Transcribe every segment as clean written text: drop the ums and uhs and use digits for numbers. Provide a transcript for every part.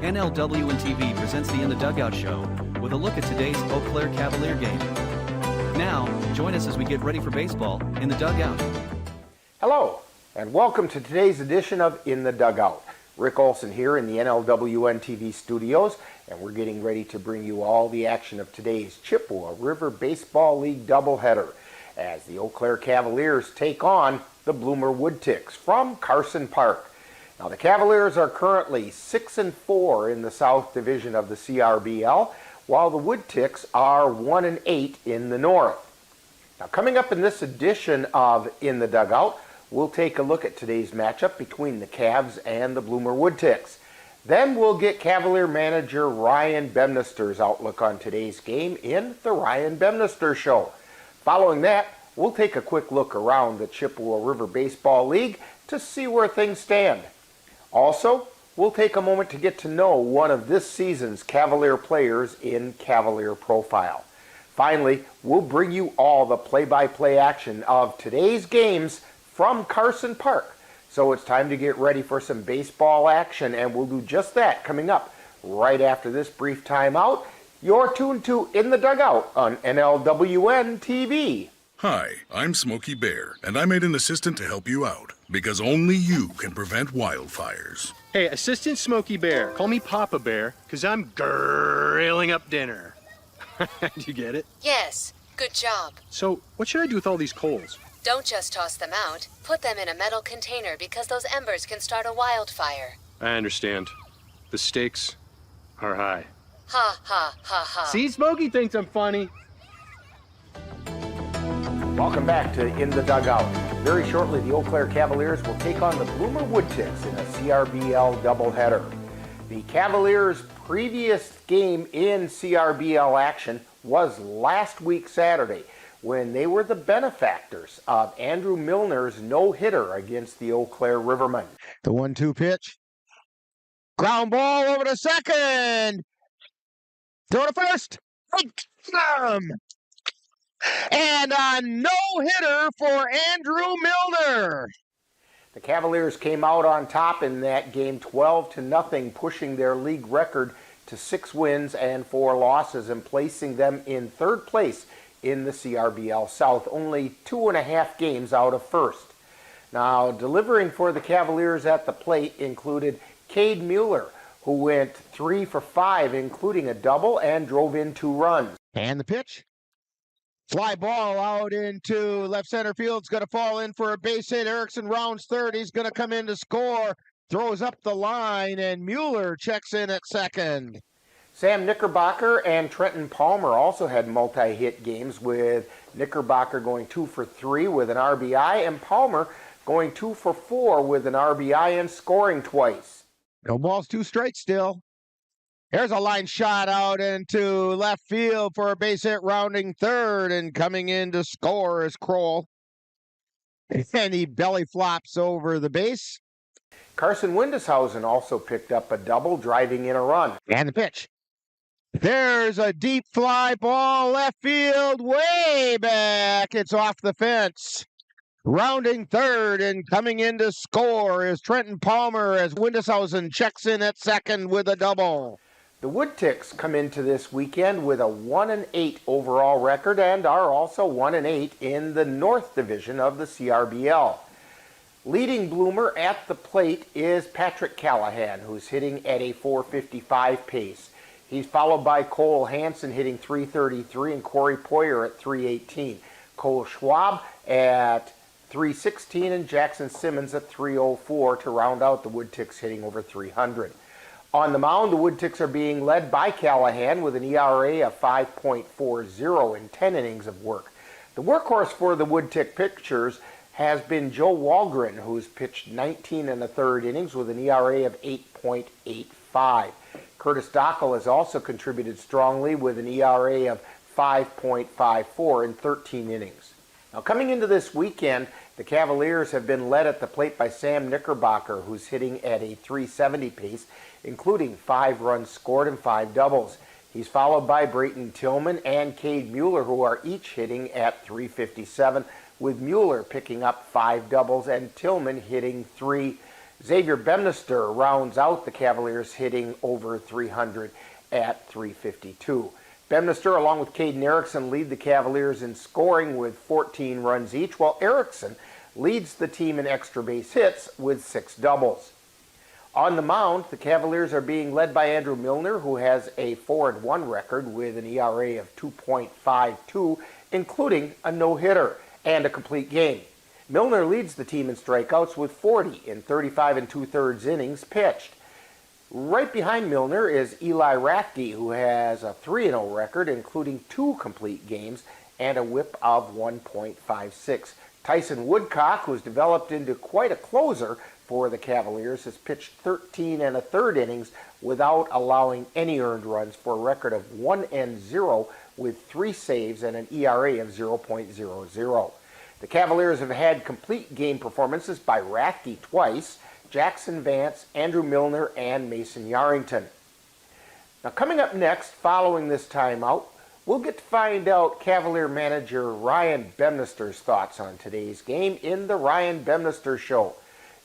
NLWN-TV presents the In the Dugout show with a look at today's Eau Claire Cavalier game. Now, join us as we get ready for baseball in the dugout. Hello, and welcome to today's edition of In the Dugout. Rick Olson here in the NLWN-TV studios, and we're getting ready to bring you all the action of today's Chippewa River Baseball League doubleheader as the Eau Claire Cavaliers take on the Bloomer Woodticks from Carson Park. Now, the Cavaliers are currently 6-4 in the South Division of the CRBL, while the Woodticks are 1-8 in the North. Now, coming up in this edition of In the Dugout, we'll take a look at today's matchup between the Cavs and the Bloomer Woodticks. Then we'll get Cavalier manager Ryan Bemnister's outlook on today's game in the Ryan Bemnister Show. Following that, we'll take a quick look around the Chippewa River Baseball League to see where things stand. Also, we'll take a moment to get to know one of this season's Cavalier players in Cavalier Profile. Finally, we'll bring you all the play-by-play action of today's games from Carson Park. So it's time to get ready for some baseball action, and we'll do just that coming up right after this brief timeout. You're tuned to In the Dugout on NLWN-TV. Hi, I'm Smokey Bear, and I made an assistant to help you out, because only you can prevent wildfires. Hey, Assistant Smokey Bear, call me Papa Bear, because I'm grilling up dinner. Do you get it? Yes, good job. So, what should I do with all these coals? Don't just toss them out. Put them in a metal container because those embers can start a wildfire. I understand. The stakes are high. Ha, ha, ha, ha. See, Smokey thinks I'm funny. Welcome back to In the Dugout. Very shortly, the Eau Claire Cavaliers will take on the Bloomer Woodticks in a CRBL doubleheader. The Cavaliers' previous game in CRBL action was last week Saturday, when they were the benefactors of Andrew Milner's no-hitter against the Eau Claire Rivermen. The 1-2 pitch. Ground ball over to second. Throw to first. And a no-hitter for Andrew Milner. The Cavaliers came out on top in that game 12-0, pushing their league record to 6 wins and 4 losses and placing them in third place in the CRBL South, only 2.5 games out of first. Now, delivering for the Cavaliers at the plate included Cade Mueller, who went 3 for 5, including a double, and drove in 2 runs. And the pitch. Fly ball out into left center field. It's going to fall in for a base hit. Erickson rounds third. He's going to come in to score. Throws up the line, and Mueller checks in at second. Sam Knickerbocker and Trenton Palmer also had multi-hit games, with Knickerbocker going 2 for 3 with an RBI and Palmer going 2 for 4 with an RBI and scoring twice. No balls, 2 straight still. Here's a line shot out into left field for a base hit, rounding third, and coming in to score is Kroll. And he belly flops over the base. Carson Windishausen also picked up a double, driving in a run. And the pitch. There's a deep fly ball left field, way back. It's off the fence. Rounding third and coming in to score is Trenton Palmer as Windishausen checks in at second with a double. The Woodticks come into this weekend with a 1-8 overall record and are also 1-8 in the North Division of the CRBL. Leading Bloomer at the plate is Patrick Callahan, who's hitting at a .455 pace. He's followed by Cole Hansen hitting .333 and Corey Poyer at .318. Cole Schwab at .316 and Jackson Simmons at .304 to round out the Woodticks hitting over .300. On the mound, the Woodticks are being led by Callahan with an ERA of 5.40 in 10 innings of work. The workhorse for the Woodtick pitchers has been Joe Walgren, who's pitched 19 1/3 innings with an ERA of 8.85. Curtis Dockel has also contributed strongly with an ERA of 5.54 in 13 innings. Now, coming into this weekend, the Cavaliers have been led at the plate by Sam Knickerbocker, who's hitting at a .370 pace, including 5 runs scored and 5 doubles. He's followed by Brayton Tillman and Cade Mueller, who are each hitting at .357, with Mueller picking up 5 doubles and Tillman hitting 3. Xavier Bemnister rounds out the Cavaliers, hitting over 300 at .352. Bemnister, along with Caden Erickson, lead the Cavaliers in scoring with 14 runs each, while Erickson leads the team in extra base hits with 6 doubles. On the mound, the Cavaliers are being led by Andrew Milner, who has a 4-1 record with an ERA of 2.52, including a no-hitter and a complete game. Milner leads the team in strikeouts with 40 in 35 2/3 innings pitched. Right behind Milner is Eli Rathke, who has a 3-0 record, including 2 complete games and a whip of 1.56. Tyson Woodcock, who's developed into quite a closer for the Cavaliers, has pitched 13 1/3 innings without allowing any earned runs for a record of 1-0 with 3 saves and an ERA of 0.00. The Cavaliers have had complete game performances by Rathke twice, Jackson Vance, Andrew Milner, and Mason Yarrington. Now, coming up next, following this timeout, we'll get to find out Cavalier manager Ryan Bemnister's thoughts on today's game in the Ryan Bemnister Show.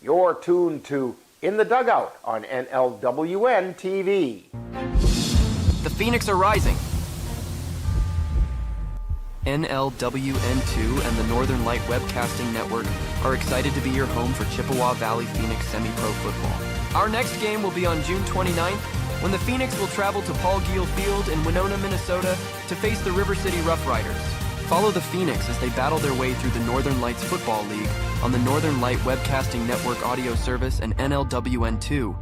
You're tuned to In the Dugout on NLWN-TV. The Phoenix are rising. NLWN-2 and the Northern Light Webcasting Network are excited to be your home for Chippewa Valley Phoenix semi-pro football. Our next game will be on June 29th, when the Phoenix will travel to Paul Giel Field in Winona, Minnesota to face the River City Rough Riders. Follow the Phoenix as they battle their way through the Northern Lights Football League on the Northern Light Webcasting Network audio service and NLWN-2.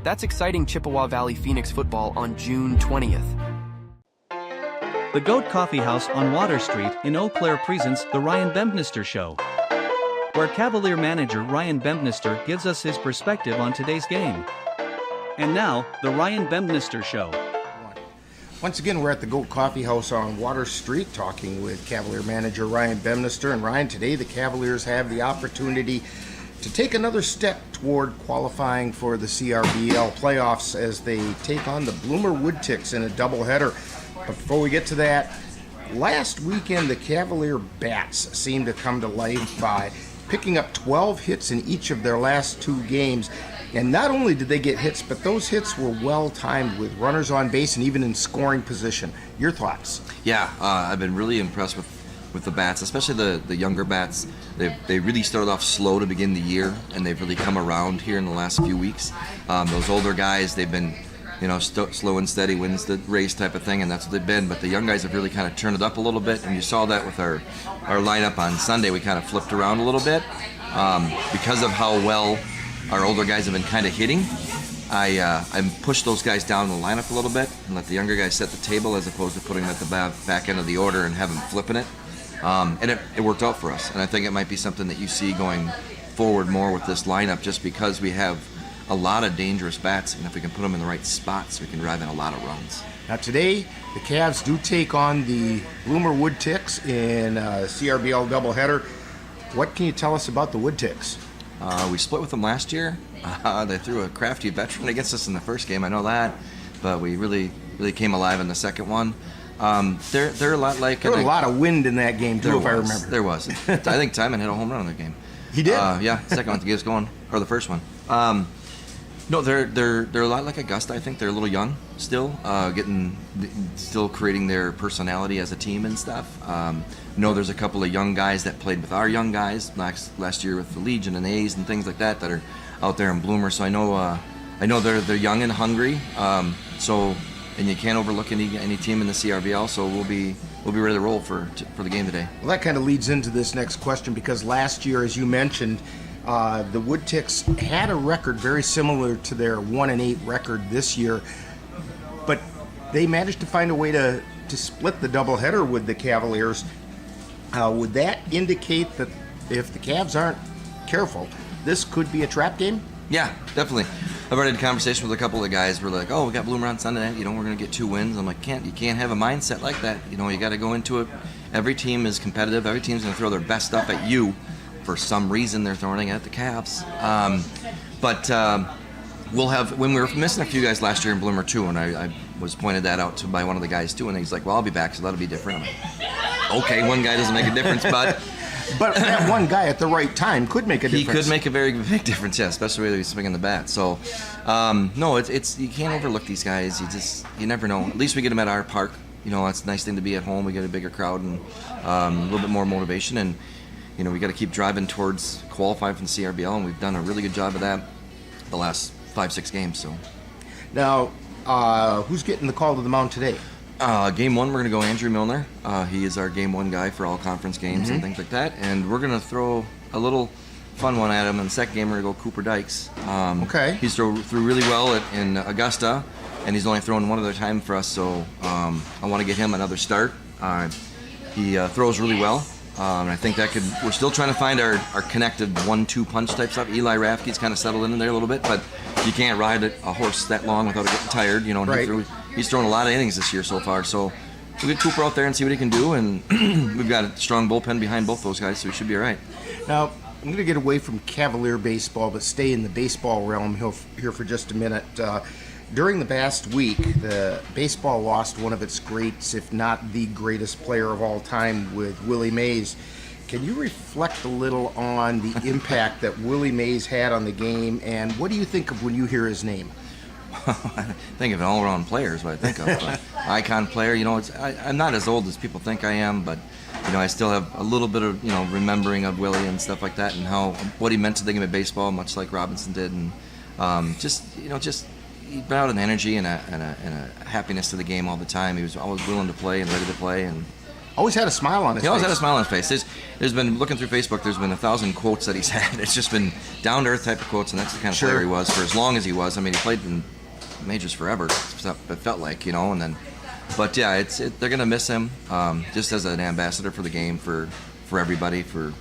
That's exciting Chippewa Valley Phoenix football on June 20th. The Goat Coffee House on Water Street in Eau Claire presents The Ryan Bemnister Show, where Cavalier manager Ryan Bemnister gives us his perspective on today's game. And now, The Ryan Bemnister Show. Once again, we're at the Goat Coffee House on Water Street talking with Cavalier manager Ryan Bemnister. And Ryan, today the Cavaliers have the opportunity to take another step toward qualifying for the CRBL playoffs as they take on the Bloomer Woodticks in a doubleheader. But before we get to that, last weekend the Cavalier Bats seemed to come to life by picking up 12 hits in each of their last 2 games. And not only did they get hits, but those hits were well timed with runners on base and even in scoring position. Your thoughts? Yeah, I've been really impressed with the Bats, especially the younger Bats. They really started off slow to begin the year, and they've really come around here in the last few weeks. Those older guys, they've been slow and steady wins the race type of thing, and that's what they've been. But the young guys have really kind of turned it up a little bit, and you saw that with our lineup on Sunday. We kind of flipped around a little bit because of how well our older guys have been kind of hitting. I pushed those guys down in the lineup a little bit and let the younger guys set the table as opposed to putting them at the back end of the order and have them flipping it. And it worked out for us. And I think it might be something that you see going forward more with this lineup, just because we have a lot of dangerous bats, and if we can put them in the right spots, we can drive in a lot of runs. Now today, the Cavs do take on the Bloomer Woodticks in a CRBL doubleheader. What can you tell us about the Woodticks? We split with them last year. They threw a crafty veteran against us in the first game, I know that, but we really came alive in the second one. They're a lot like... There was a lot of wind in that game, too, if I remember. There was. I think Timon hit a home run in that game. He did? Yeah, second one to get us going, or the first one. No, they're a lot like Augusta. I think they're a little young still, still creating their personality as a team and stuff. There's a couple of young guys that played with our young guys last year with the Legion and A's and things like that are out there in Bloomer. So I know they're young and hungry. And you can't overlook any team in the CRBL. So we'll be ready to roll for the game today. Well, that kind of leads into this next question, because last year, as you mentioned, the Woodticks had a record very similar to their 1-8 record this year, but they managed to find a way to split the doubleheader with the Cavaliers. Would that indicate that if the Cavs aren't careful, this could be a trap game? Yeah, definitely. I've already had a conversation with a couple of the guys. We're like, we got Bloomer on Sunday night. We're going to get 2 wins. I'm like, you can't have a mindset like that. You got to go into it. Every team is competitive. Every team's going to throw their best stuff at you. For some reason, they're throwing it at the Cavs. We'll have, when we were missing a few guys last year in Bloomer too, and I was pointed that out by one of the guys too, and he's like, well, I'll be back, so that'll be different. I'm like, okay, one guy doesn't make a difference, but But that one guy at the right time could make a difference. He could make a very big difference, yeah, especially when he's swinging the bat. So, no, it's you can't overlook these guys. You never know. At least we get them at our park. You know, it's a nice thing to be at home. We get a bigger crowd and a little bit more motivation. And, you know, we got to keep driving towards qualifying for the CRBL, and we've done a really good job of that the last 5-6 games. So, now, who's getting the call to the mound today? Game 1, we're going to go Andrew Milner. He is our Game 1 guy for all conference games and things like that. And we're going to throw a little fun one at him. In the second game, we're going to go Cooper Dykes. Okay. He's threw really well in Augusta, and he's only thrown one other time for us, so I want to get him another start. He throws really well, and I think that we're still trying to find our connected 1-2 punch type stuff. Eli Rafke's kind of settled in there a little bit, but you can't ride a horse that long without it getting tired, you know. And right. He's thrown a lot of innings this year so far, so we'll get Cooper out there and see what he can do, and we've got a strong bullpen behind both those guys, so we should be all right. Now, I'm going to get away from Cavalier baseball, but stay in the baseball realm here for just a minute. During the past week, the baseball lost one of its greats, if not the greatest player of all time, with Willie Mays. Can you reflect a little on the impact that Willie Mays had on the game, and what do you think of when you hear his name? I think of an all-around player is what I think of. Icon player, you know. I'm not as old as people think I am, but you know, I still have a little bit of, you know, remembering of Willie and stuff like that, and what he meant to the game of baseball, much like Robinson did, and just he brought an energy and a happiness to the game all the time. He was always willing to play and ready to play, and always had a smile on his face. He always had a smile on his face. There's been, looking through Facebook, there's been 1,000 quotes that he's had. It's just been down-to-earth type of quotes, and that's the kind of player he was for as long as he was. I mean, he played in majors forever, it felt like, you know, and then, but yeah, they're going to miss him, just as an ambassador for the game, for everybody, for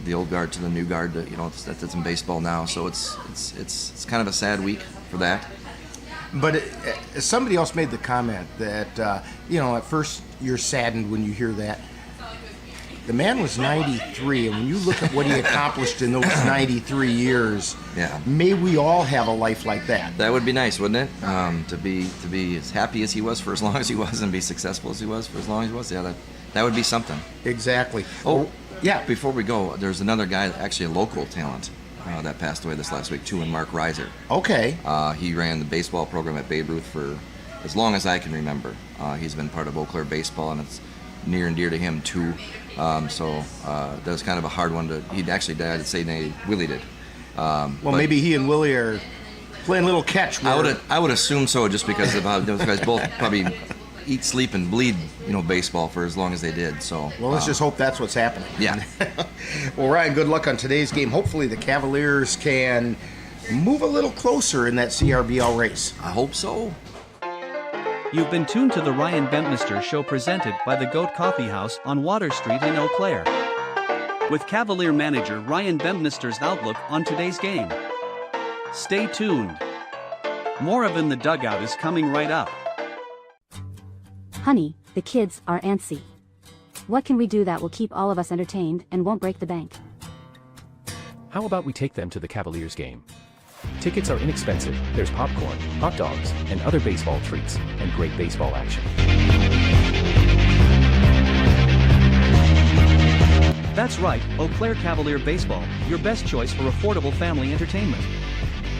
the old guard to the new guard, you know, that's in baseball now. So it's kind of a sad week for that. But somebody else made the comment that, you know, at first you're saddened when you hear that. The man was 93, and when you look at what he accomplished in those 93 years, yeah, may we all have a life like that. That would be nice, wouldn't it? To be as happy as he was for as long as he was, and be successful as he was for as long as he was. Yeah, that would be something. Exactly. Oh, yeah. Before we go, there's another guy, actually a local talent, that passed away this last week too, and Mark Reiser. Okay. He ran the baseball program at Babe Ruth for as long as I can remember. He's been part of Eau Claire baseball, and it's near and dear to him too. So that was kind of a hard one to. He actually died. I'd say Willie did. Well, maybe he and Willie are playing little catch. I would assume so, just because of how those guys both probably eat, sleep, and bleed, you know, baseball for as long as they did. So well, let's just hope that's what's happening. Yeah. Well, Ryan, good luck on today's game. Hopefully, the Cavaliers can move a little closer in that CRBL race. I hope so. You've been tuned to the Ryan Bempnister Show, presented by the Goat Coffee House on Water Street in Eau Claire, with Cavalier manager Ryan Bempnister's outlook on today's game. Stay tuned. More of In the Dugout is coming right up. Honey, the kids are antsy. What can we do that will keep all of us entertained and won't break the bank? How about we take them to the Cavaliers game? Tickets are inexpensive, there's popcorn, hot dogs, and other baseball treats, and great baseball action. That's right, Eau Claire Cavalier Baseball, your best choice for affordable family entertainment.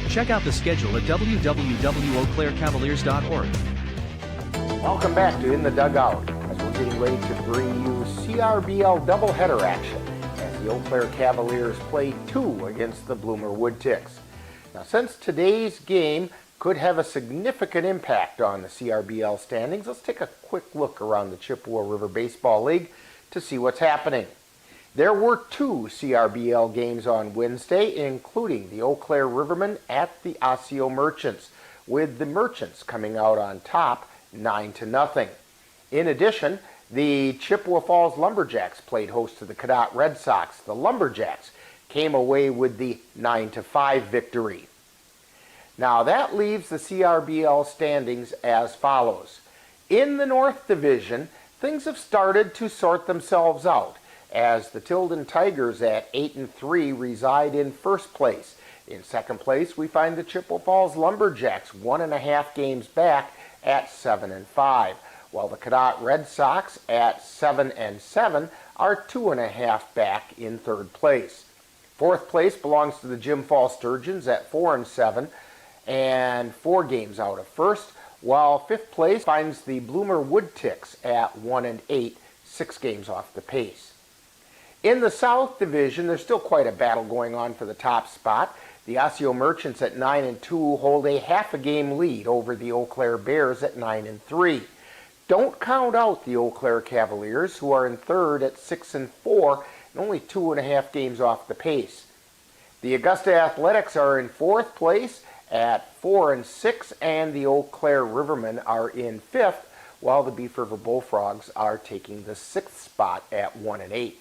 Check out the schedule at www.eauclaircavaliers.org. Welcome back to In the Dugout, as we're getting ready to bring you CRBL doubleheader action as the Eau Claire Cavaliers play 2 against the Bloomer Woodticks. Now, since today's game could have a significant impact on the CRBL standings, let's take a quick look around the Chippewa River Baseball League to see what's happening. There were 2 CRBL games on Wednesday, including the Eau Claire Rivermen at the Osseo Merchants, with the Merchants coming out on top 9-0. In addition, the Chippewa Falls Lumberjacks played host to the Cadott Red Sox. The Lumberjacks came away with the 9-5 victory. Now that leaves the CRBL standings as follows. In the North Division, things have started to sort themselves out, as the Tilden Tigers at 8-3 reside in first place. In second place, we find the Chippewa Falls Lumberjacks 1.5 games back at 7-5, while the Cadott Red Sox at 7-7 are 2.5 back in third place. Fourth place belongs to the Jim Falls Sturgeons at 4-7 and 4 games out of first, while fifth place finds the Bloomer Woodticks at 1-8, 6 games off the pace. In the South Division, there's still quite a battle going on for the top spot. The Osseo Merchants at 9-2 hold a half a game lead over the Eau Claire Bears at 9-3. Don't count out the Eau Claire Cavaliers, who are in third at 6-4 and only 2.5 games off the pace. The Augusta Athletics are in fourth place at 4-6, and the Eau Claire Rivermen are in fifth, while the Beef River Bullfrogs are taking the sixth spot at 1-8.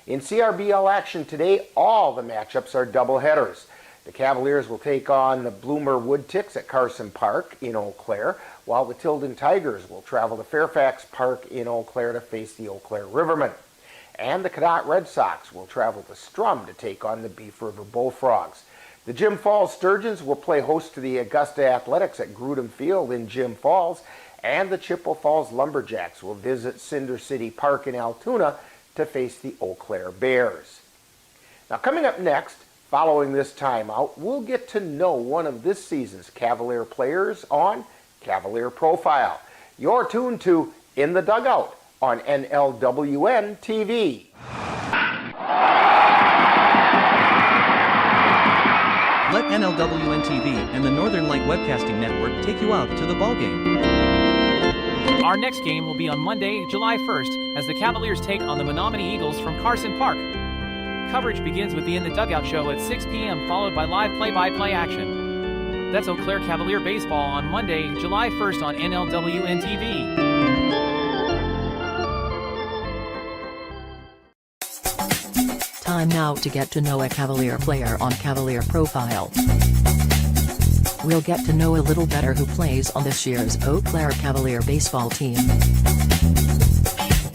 In CRBL action today, all the matchups are doubleheaders. The Cavaliers will take on the Bloomer Woodticks at Carson Park in Eau Claire, while the Tilden Tigers will travel to Fairfax Park in Eau Claire to face the Eau Claire Rivermen. And the Cadott Red Sox will travel to Strum to take on the Beef River Bullfrogs. The Jim Falls Sturgeons will play host to the Augusta Athletics at Grudem Field in Jim Falls, and the Chippewa Falls Lumberjacks will visit Cinder City Park in Altoona to face the Eau Claire Bears. Now, coming up next, following this timeout, we'll get to know one of this season's Cavalier players on Cavalier Profile. You're tuned to In the Dugout on NLWN-TV. Let NLWN-TV and the Northern Light Webcasting Network take you out to the ballgame. Our next game will be on Monday, July 1st, as the Cavaliers take on the Menominee Eagles from Carson Park. Coverage begins with the In the Dugout show at 6 p.m., followed by live play-by-play action. That's Eau Claire Cavalier baseball on Monday, July 1st on NLWN-TV. Time now to get to know a Cavalier player on Cavalier Profile. We'll get to know a little better who plays on this year's Eau Claire Cavalier baseball team.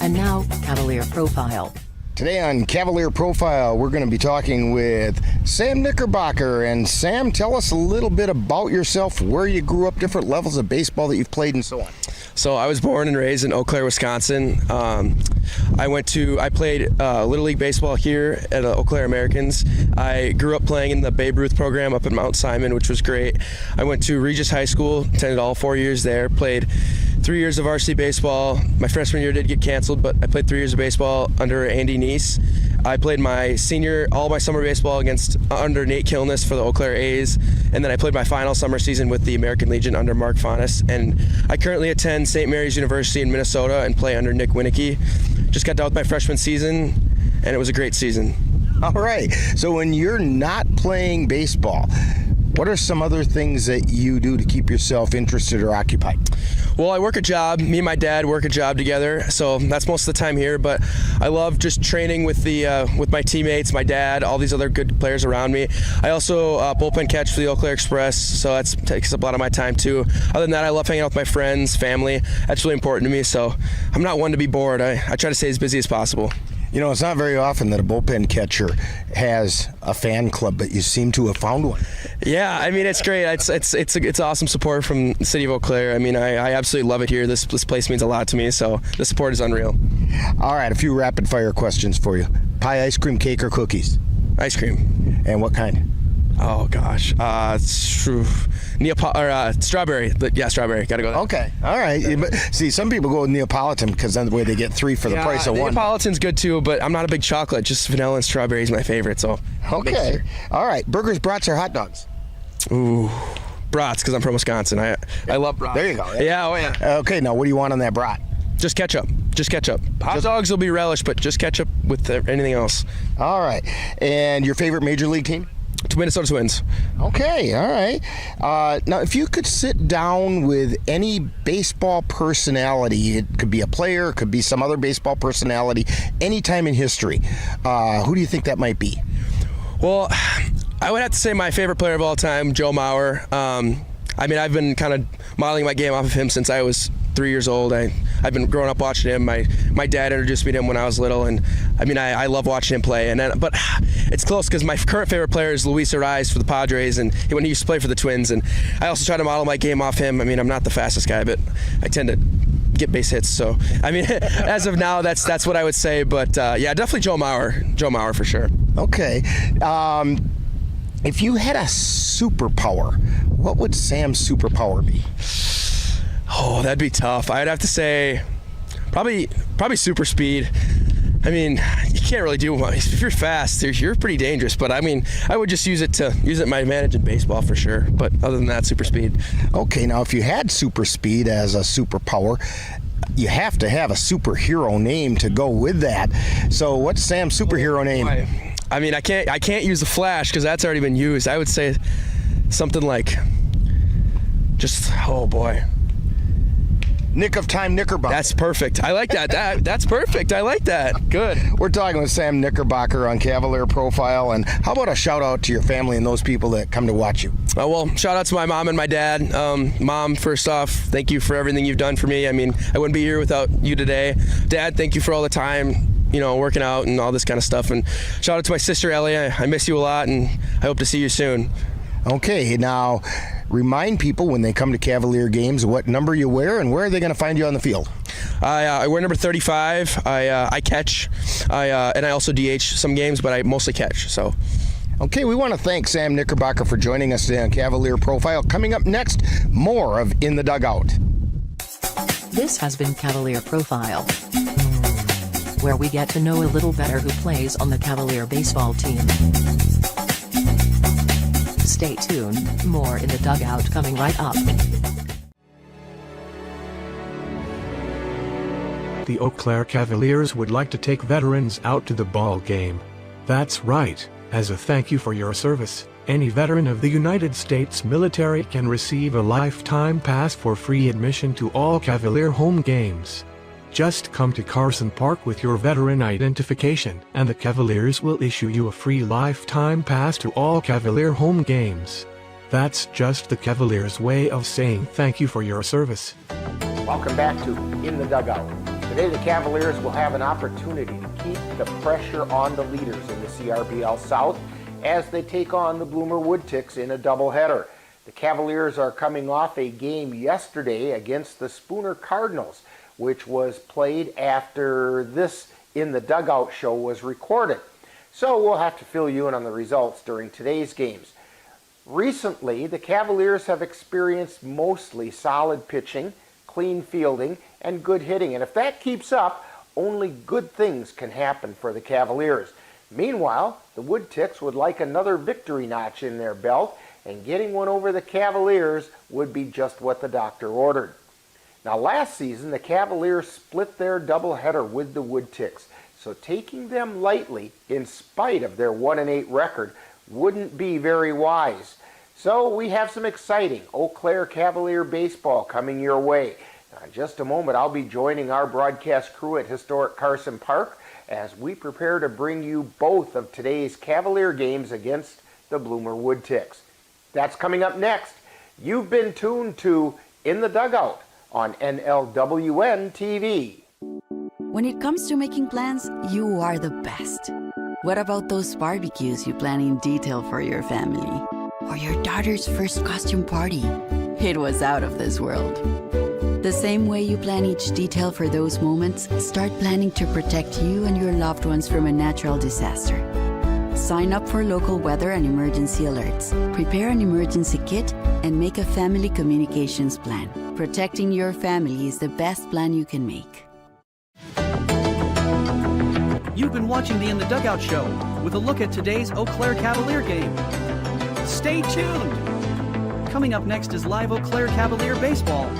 And now, Cavalier Profile. Today on Cavalier Profile, we're going to be talking with Sam Knickerbocker. And Sam, tell us a little bit about yourself, where you grew up, different levels of baseball that you've played, and so on. So I was born and raised in Eau Claire, Wisconsin. I played Little League baseball here at Eau Claire Americans. I grew up playing in the Babe Ruth program up in Mount Simon, which was great. I went to Regis High School, attended all 4 years there, played 3 years of varsity baseball. My freshman year did get canceled, but I played 3 years of baseball under Andy Neese. I played all my summer baseball under Nate Kilness for the Eau Claire A's, and then I played my final summer season with the American Legion under Mark Faunus. And I currently attend St. Mary's University in Minnesota and play under Nick Winicky. Just got done with my freshman season, and it was a great season. All right. So when you're not playing baseball, what are some other things that you do to keep yourself interested or occupied? Well, I work a job. Me and my dad work a job together, so that's most of the time here. But I love just training with my teammates, my dad, all these other good players around me. I also bullpen catch for the Eau Claire Express, so that takes up a lot of my time too. Other than that, I love hanging out with my friends, family. That's really important to me, so I'm not one to be bored. I try to stay as busy as possible. You know, it's not very often that a bullpen catcher has a fan club, but you seem to have found one. Yeah, I mean, it's great. It's awesome support from the city of Eau Claire. I mean, I absolutely love it here. This place means a lot to me, so the support is unreal. All right, a few rapid fire questions for you. Pie, ice cream, cake, or cookies? Ice cream. And what kind? Oh gosh, strawberry. Yeah, strawberry. Gotta go there. Okay, all right. But see, some people go with Neapolitan because then the way they get 3 for the price of one. Neapolitan's good too, but I'm not a big chocolate. Just vanilla and strawberry is my favorite. So okay, all right. Burgers, brats, or hot dogs? Ooh, brats, because I'm from Wisconsin. I love brats. There you go. Yeah. Oh yeah. Okay, now what do you want on that brat? Just ketchup. Hot dogs will be relish, but just ketchup with anything else. All right. And your favorite major league team? Minnesota Twins. Okay, all right. Now, if you could sit down with any baseball personality, it could be a player, it could be some other baseball personality, any time in history, who do you think that might be? Well, I would have to say my favorite player of all time, Joe Mauer. I mean, I've been kind of modeling my game off of him since I was 3 years old. I've been growing up watching him. My dad introduced me to him when I was little, and I mean, I love watching him play. But it's close because my current favorite player is Luis Ariz for the Padres, and when he used to play for the Twins. And I also try to model my game off him. I mean, I'm not the fastest guy, but I tend to get base hits. So, I mean, as of now, that's what I would say. But yeah, definitely Joe Mauer for sure. Okay. If you had a superpower, what would Sam's superpower be? Oh, that'd be tough. I'd have to say probably super speed. I mean, you can't really do much. If you're fast, you're pretty dangerous. But I mean, I would just use it to my advantage in baseball for sure. But other than that, super speed. Okay, now if you had super speed as a superpower, you have to have a superhero name to go with that. So what's Sam's superhero name? I mean, I can't use the Flash because that's already been used. I would say something like oh boy. Nick of Time Knickerbocker. That's perfect. I like that. That's perfect. I like that. Good. We're talking with Sam Knickerbocker on Cavalier Profile. And how about a shout out to your family and those people that come to watch you? Well, shout out to my mom and my dad. Mom, first off, thank you for everything you've done for me. I mean, I wouldn't be here without you today. Dad, thank you for all the time, working out and all this kind of stuff. And shout out to my sister Ellie. I miss you a lot, and I hope to see you soon. Okay, now remind people when they come to Cavalier games what number you wear and where are they going to find you on the field? I wear number 35. I catch, and I also DH some games, but I mostly catch. So. Okay, we want to thank Sam Knickerbocker for joining us today on Cavalier Profile. Coming up next, more of In the Dugout. This has been Cavalier Profile, where we get to know a little better who plays on the Cavalier baseball team. Stay tuned, more In the Dugout coming right up. The Eau Claire Cavaliers would like to take veterans out to the ball game. That's right, as a thank you for your service, any veteran of the United States military can receive a lifetime pass for free admission to all Cavalier home games. Just come to Carson Park with your veteran identification, and the Cavaliers will issue you a free lifetime pass to all Cavalier home games. That's just the Cavaliers' way of saying thank you for your service. Welcome back to In the Dugout. Today the Cavaliers will have an opportunity to keep the pressure on the leaders in the CRBL South as they take on the Bloomer Woodticks in a doubleheader. The Cavaliers are coming off a game yesterday against the Spooner Cardinals, which was played after this In the Dugout show was recorded. So we'll have to fill you in on the results during today's games. Recently, the Cavaliers have experienced mostly solid pitching, clean fielding, and good hitting. And if that keeps up, only good things can happen for the Cavaliers. Meanwhile, the Woodticks would like another victory notch in their belt, and getting one over the Cavaliers would be just what the doctor ordered. Now last season, the Cavaliers split their doubleheader with the Woodticks, so taking them lightly, in spite of their 1-8 record, wouldn't be very wise. So we have some exciting Eau Claire Cavalier baseball coming your way. Now, in just a moment, I'll be joining our broadcast crew at historic Carson Park as we prepare to bring you both of today's Cavalier games against the Bloomer Woodticks. That's coming up next. You've been tuned to In the Dugout on NLWN-TV. When it comes to making plans, you are the best. What about those barbecues you plan in detail for your family? Or your daughter's first costume party? It was out of this world. The same way you plan each detail for those moments, start planning to protect you and your loved ones from a natural disaster. Sign up for local weather and emergency alerts. Prepare an emergency kit and make a family communications plan. Protecting your family is the best plan you can make. You've been watching the In the Dugout show with a look at today's Eau Claire Cavalier game. Stay tuned! Coming up next is live Eau Claire Cavalier baseball.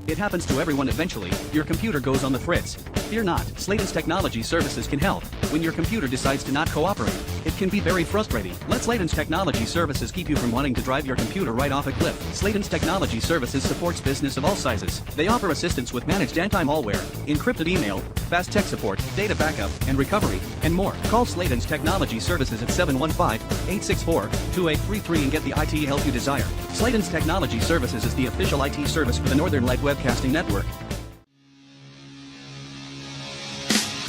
It happens to everyone eventually. Your computer goes on the fritz. Fear not, Sladen's Technology Services can help. When your computer decides to not cooperate, it can be very frustrating. Let Sladen's Technology Services keep you from wanting to drive your computer right off a cliff. Sladen's Technology Services supports business of all sizes. They offer assistance with managed anti-malware, encrypted email, fast tech support, data backup, and recovery, and more. Call Sladen's Technology Services at 715-864-2833 and get the IT help you desire. Sladen's Technology Services is the official IT service for the Northern Light Webcasting Network.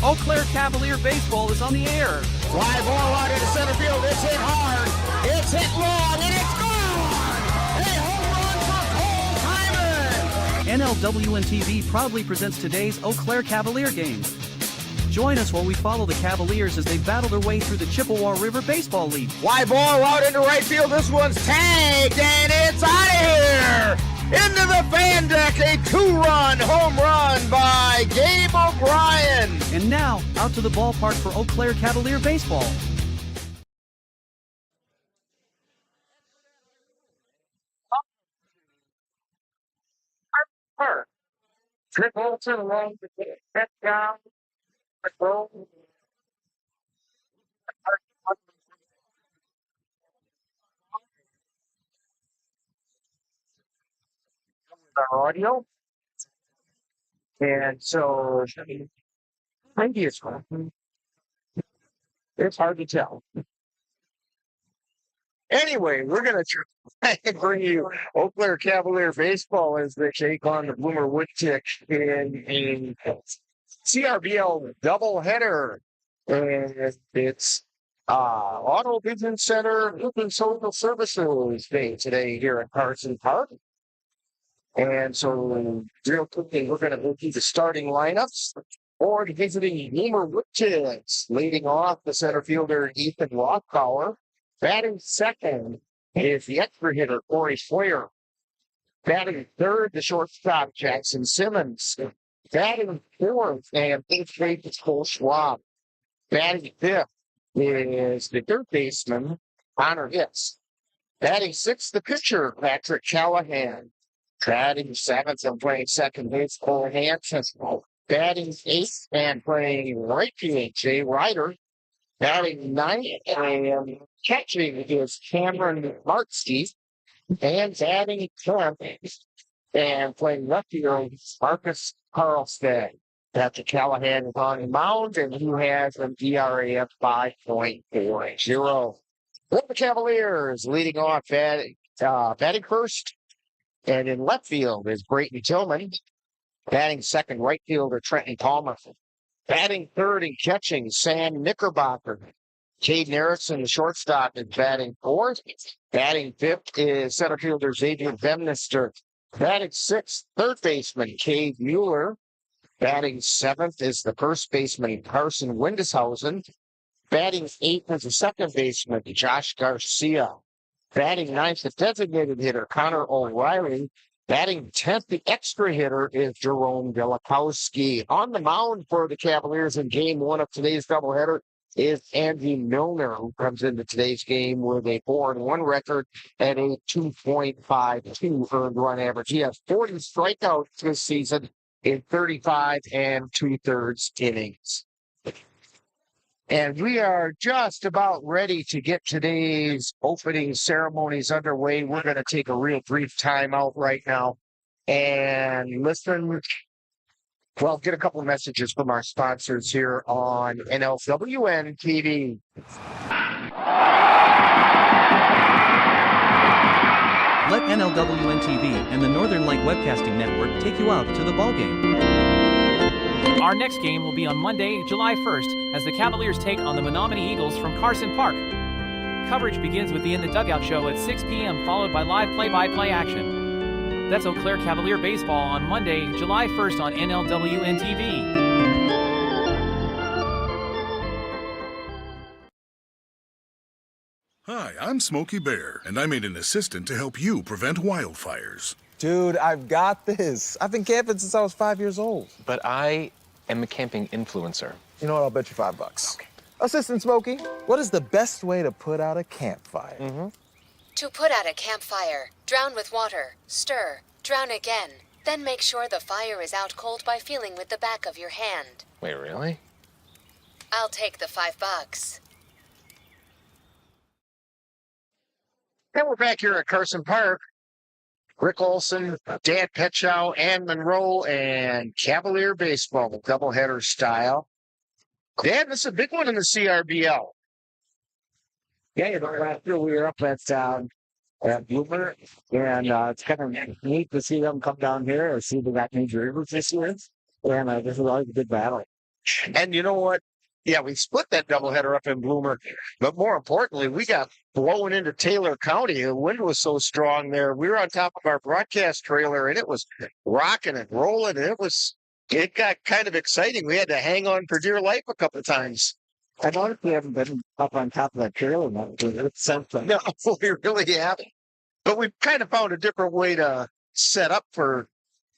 Eau Claire Cavalier baseball is on the air. Fly ball out into center field. It's hit hard. It's hit long, and it's gone. A home run for Cole Hyman. NLWN-TV proudly presents today's Eau Claire Cavalier game. Join us while we follow the Cavaliers as they battle their way through the Chippewa River Baseball League. Fly ball out into right field. This one's tagged, and it's out of here! Into the fan deck, a 2-run home run by Gabe O'Brien. And now, out to the ballpark for Eau Claire Cavalier Baseball. Triple to the right, step down, roll. Our audio, and so previous one, it's hard to tell. Anyway, we're going to try and bring you Eau Claire Cavalier baseball as they take on the Bloomer Woodticks in a CRBL doubleheader. And it's Auto Business Center Open Social Services Day today here at Carson Park. And so, real quickly, we're going to go through the starting lineups for the visiting Bloomer Woodticks. Leading off, the center fielder Ethan Rothbauer. Batting second is the extra hitter, Corey Sawyer. Batting third, the shortstop, Jackson Simmons. Batting fourth, and eighth base is Cole Schwab. Batting fifth is the third baseman, Connor Hicks. Batting sixth, the pitcher, Patrick Callahan. Batting seventh and playing second base, Cole Hansen. Batting eighth and playing right field, Jay Ryder. Batting ninth and catching is Cameron Martsky. And batting 10th and playing left field, Marcus Carlstead. Patrick Callahan is on the mound, and he has an ERA of 5.40. The Cavaliers leading off batting first. And in left field is Brayton Tillman. Batting second, right fielder Trenton Palmer. Batting third and catching, Sam Knickerbocker. Caden Harrison, the shortstop, is batting fourth. Batting fifth is center fielder Xavier Bemnister. Batting sixth, third baseman Cade Mueller. Batting seventh is the first baseman Carson Windeshausen. Batting eighth is the second baseman Josh Garcia. Batting ninth, the designated hitter Connor O'Reilly. Batting 10th, the extra hitter is Jerome Velakowski. On the mound for the Cavaliers in game one of today's doubleheader is Andy Milner, who comes into today's game with a 4-1 record and a 2.52 earned run average. He has 40 strikeouts this season in 35 2/3 innings. And we are just about ready to get today's opening ceremonies underway. We're going to take a real brief time out right now and listen. Well, get a couple of messages from our sponsors here on NLWN-TV. Let NLWN-TV and the Northern Light Webcasting Network take you out to the ballgame. Our next game will be on Monday, July 1st, as the Cavaliers take on the Menominee Eagles from Carson Park. Coverage begins with the In the Dugout show at 6 p.m., followed by live play-by-play action. That's Eau Claire Cavalier baseball on Monday, July 1st on NLWN-TV. Hi, I'm Smokey Bear, and I made an assistant to help you prevent wildfires. Dude, I've got this. I've been camping since I was 5 years old. But I am a camping influencer. You know what? I'll bet you $5. Okay. Assistant Smokey, what is the best way to put out a campfire? To put out a campfire, drown with water, stir, drown again. Then make sure the fire is out cold by feeling with the back of your hand. Wait, really? I'll take the $5. And we're back here at Carson Park. Rick Olson, Dan Petchow, Ann Monroe, and Cavalier baseball, the doubleheader style. Dan, this is a big one in the CRBL. Yeah, you know, last year we were up at Bloomer, and it's kind of neat to see them come down here and see the Major Rivers this year. And this is always a good battle. And you know what? Yeah, we split that doubleheader up in Bloomer, but more importantly, we got blowing into Taylor County. The wind was so strong there. We were on top of our broadcast trailer, and it was rocking and rolling, and it got kind of exciting. We had to hang on for dear life a couple of times. I noticed we haven't been up on top of that trailer much. It's something. No, we really haven't. But we've kind of found a different way to set up for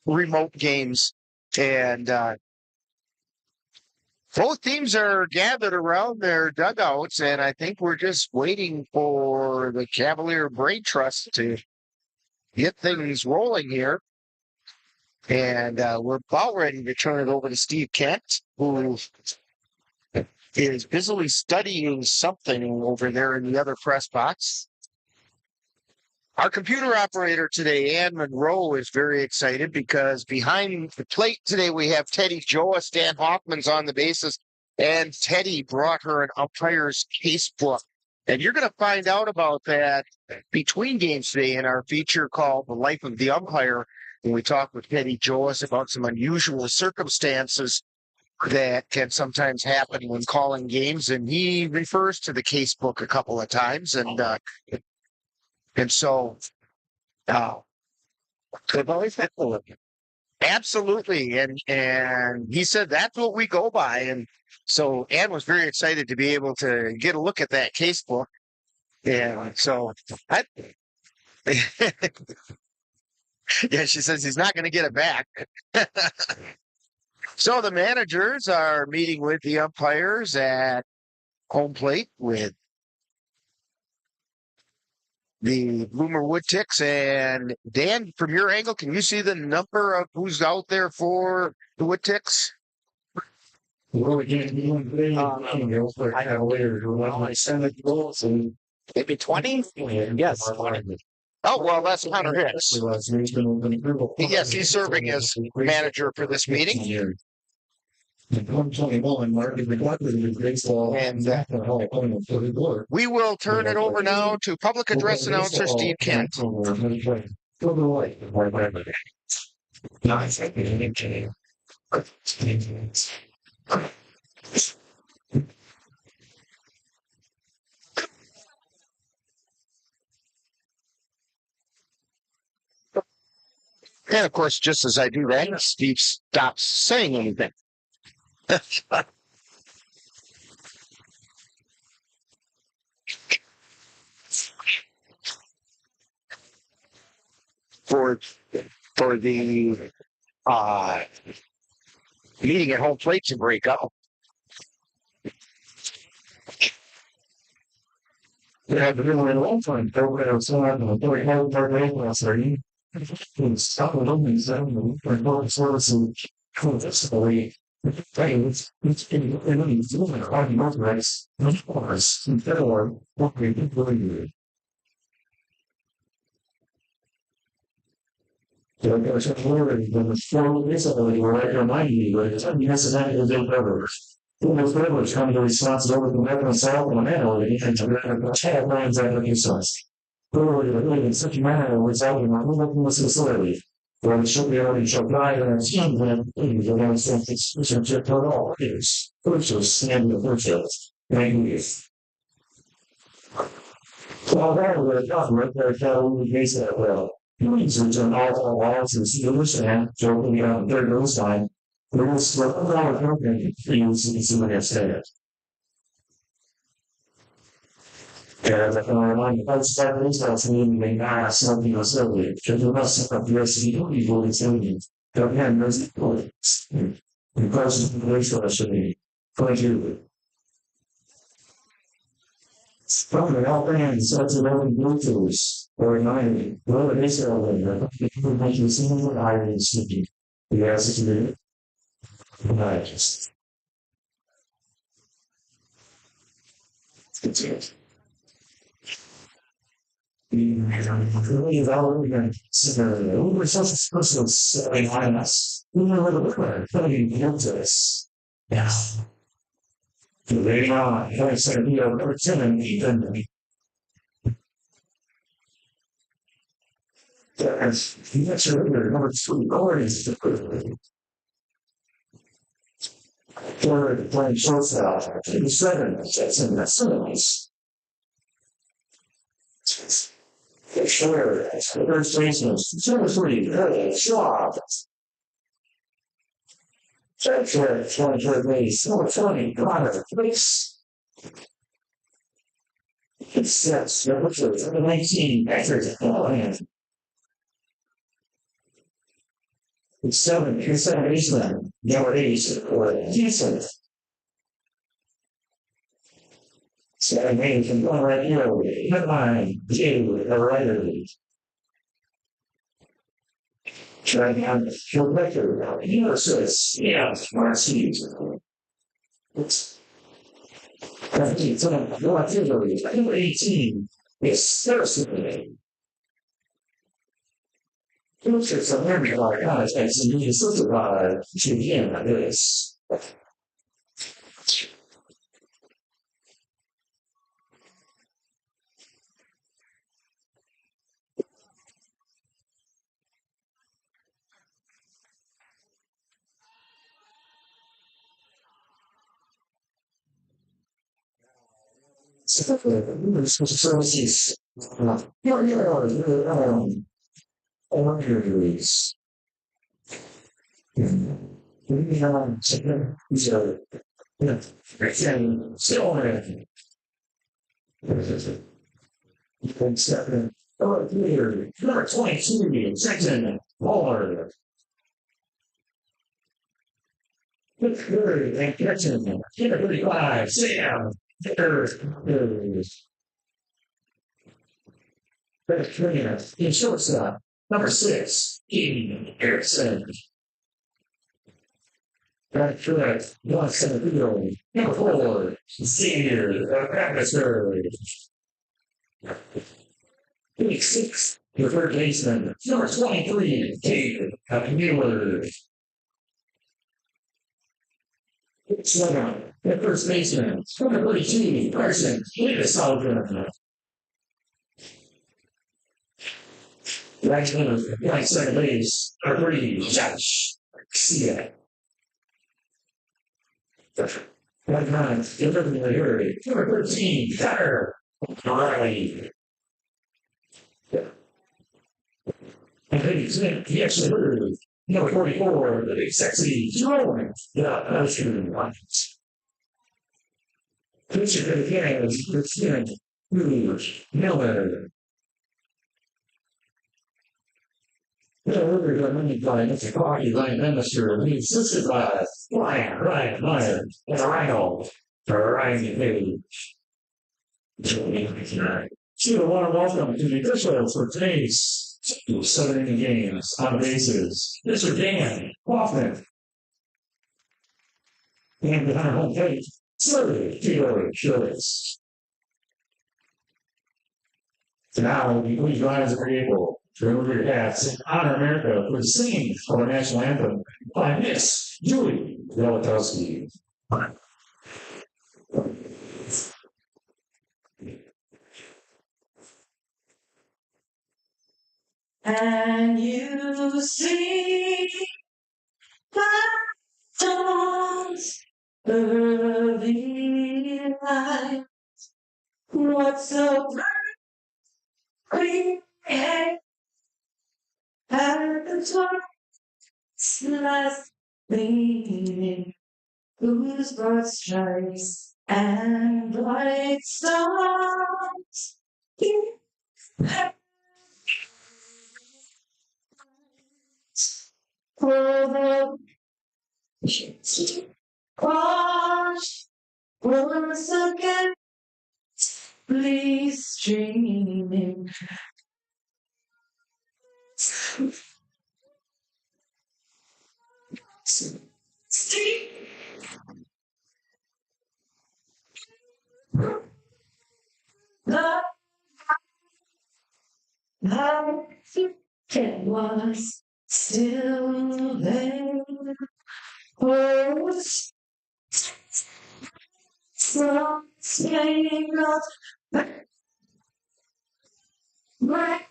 remote games, and both teams are gathered around their dugouts, and I think we're just waiting for the Cavalier Brain Trust to get things rolling here. And we're about ready to turn it over to Steve Kent, who is busily studying something over there in the other press box. Our computer operator today, Ann Monroe, is very excited because behind the plate today we have Teddy Joa. Stan Hoffman's on the bases, and Teddy brought her an umpire's case book. And you're going to find out about that between games today in our feature called The Life of the Umpire, when we talk with Teddy Joas about some unusual circumstances that can sometimes happen when calling games. And he refers to the case book a couple of times, and so, they've always had to look. Absolutely. And he said that's what we go by. And so Ann was very excited to be able to get a look at that case book. And so, yeah, she says he's not going to get it back. So the managers are meeting with the umpires at home plate with the Bloomer Woodticks. And Dan, from your angle, can you see the number of who's out there for the Woodticks? Maybe 20? Yes, 20. Oh, well, that's Hunter Hicks. Yes, he's serving as manager for this meeting. And we will turn it over now to public address announcer Steve Kent. And of course, just as I do that, Steve stops saying anything. For the meeting at home plate to break up. Third, playing shortstop. 7, Jackson Simmons. Third, first baseman. 3, Shaw. Third, 23rd base. 20, Connor. Base. 6, number 19, Patrick Callahan. 7, baseman. Number 8, Houston. 7, 8, from going right here. Headline, J, the writer. Trying out the field record. Unisys, Marcy. It's 18 is Saracen. Filters of memory like context and being certified to begin this. Services. Orders. Number 22, Jackson Waller. Third, and Jackson. 35, Sam. Third. In shortstop, number 6, Eden Erickson. Back correct, 1 number 4, Xavier Baptisterd. 6, your third baseman, number 23, David Mueller. 7, the first baseman, number 32, Carson right second base, number 3, Josh Garcia. Right 9, delivering the hurry, number 13, Cutter Riley. And he actually heard number 44, the big sexy Jerome. That's good. Pitcher to the game, Miller. We're going to find it's a party line minister, and he's assisted by Ryan Meyer, and Rhino, Ryan Page. So, I want to welcome to the officials for today's 7-inning games on bases. Mr. Dan Hoffman. And behind home plate, Sir Taylor Shirts. So now, we guys are able to remove your hats and honor America for singing our national anthem by Miss Julie Zelotowski. And you see my songs, early light, what's so pretty at the twice last leaning, whose broad stripes and bright stars for the wash once again, please streaming. The it was still there. Oh, so staying up my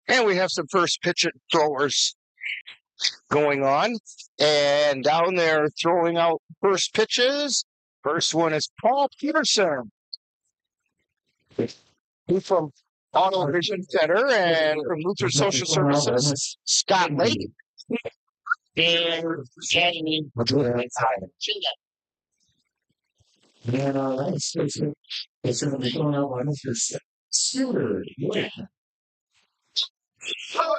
And we have some first pitch throwers going on. And down there throwing out first pitches. First one is Paul Peterson. He's from Auto Vision Center and from Luther Social Services, Scott Lake. And Annie. And that's it's going to be going out on Mr. Stewart. Yeah. So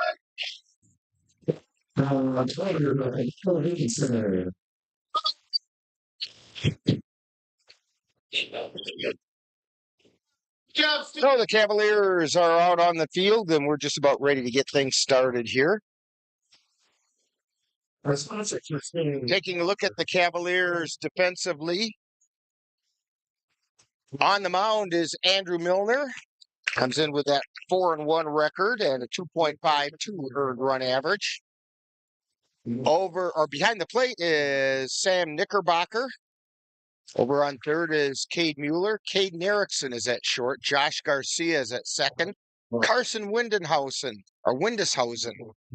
the Cavaliers are out on the field, and we're just about ready to get things started here. Taking a look at the Cavaliers defensively. On the mound is Andrew Milner. Comes in with that 4-1 record and a 2.52 earned run average. Over or behind the plate is Sam Knickerbocker. Over on third is Cade Mueller. Caden Erickson is at short. Josh Garcia is at second. Carson Windhausen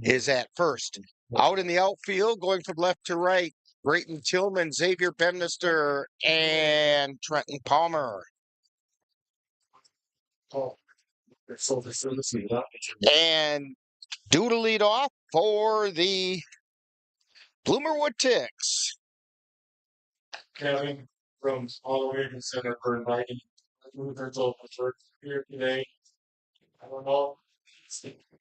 is at first. Out in the outfield, going from left to right, Brayton Tillman, Xavier Bemnister, and Trenton Palmer. And due to lead off for the Bloomer Woodticks. Kevin from All the Way to Center for inviting Luther Social here today. I don't know.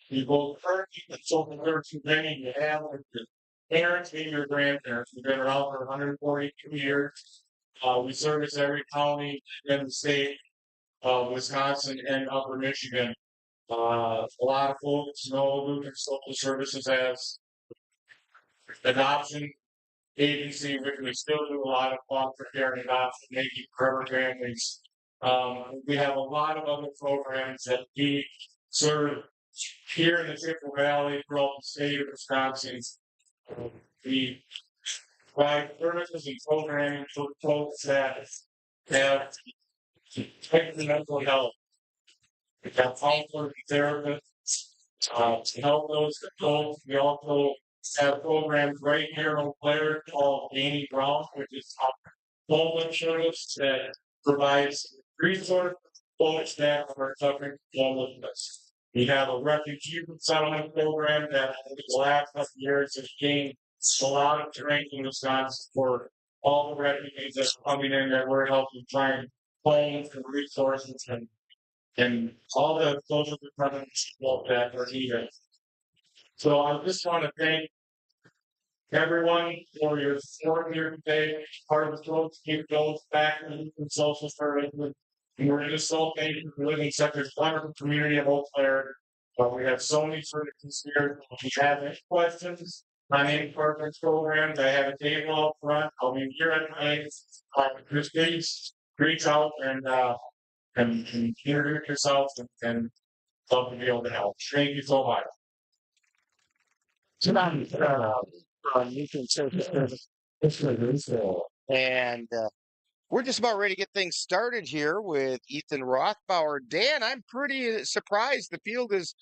People currently consulting their training you have with your parents and your grandparents. We've been around for 142 years. We service every county in the state of Wisconsin and Upper Michigan. A lot of folks know Luther Social Services as adoption agency, which we still do a lot of foster care and adoption, making forever families. We have a lot of other programs that we serve here in the Chippewa Valley throughout the state of Wisconsin. We provide services and programming for folks that have mental health. We have counselors and therapists to help those folks. We also have programs right here in Eau Claire called Danny Brown, which is a homeless service that provides resources for folks that are suffering from homelessness. We have a refugee settlement program that in the last couple of years has gained a lot of strength in Wisconsin for all the refugees that are coming in that we're helping try and plans and resources and all the social departments that are needed. So I just want to thank everyone for your support here today. Part of the goal to keep those back in social services. We're just so thankful for living in such a wonderful community of Eau Claire. We have so many services here. If you have any questions on any part of this program, I have a table up front. I'll be here at night. Just please reach out and introduce yourself and love to be able to help. Thank you so much. And we're just about ready to get things started here with Ethan Rothbauer. Dan, I'm pretty surprised the field is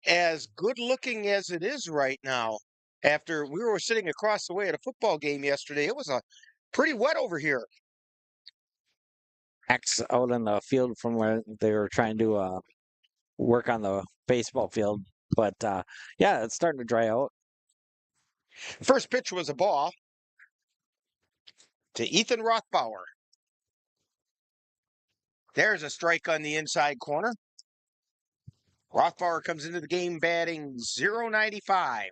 as good looking as it is right now. After we were sitting across the way at a football game yesterday, it was pretty wet over here. Out in the field from where they were trying to work on the baseball field. But yeah, it's starting to dry out. First pitch was a ball to Ethan Rothbauer. There's a strike on the inside corner. Rothbauer comes into the game batting .095.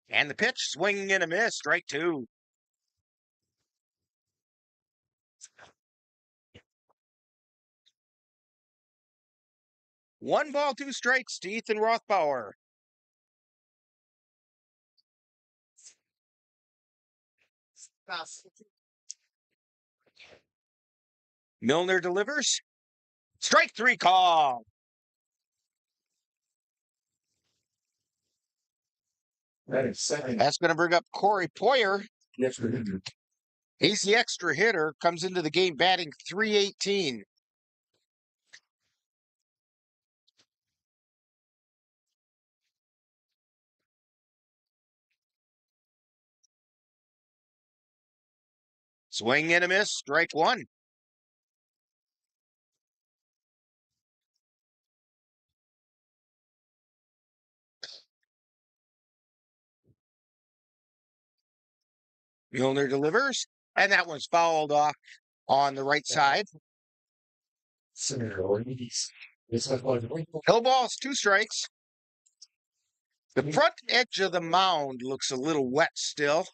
And the pitch, swinging and a miss, strike two. One ball, two strikes to Ethan Rothbauer. Milner delivers. Strike three call. That's going to bring up Corey Poyer. He's the extra hitter, comes into the game batting .318. Swing and a miss, strike one. Milner delivers, and that one's fouled off on the right side. Hill balls, 2 strikes. The front edge of the mound looks a little wet still.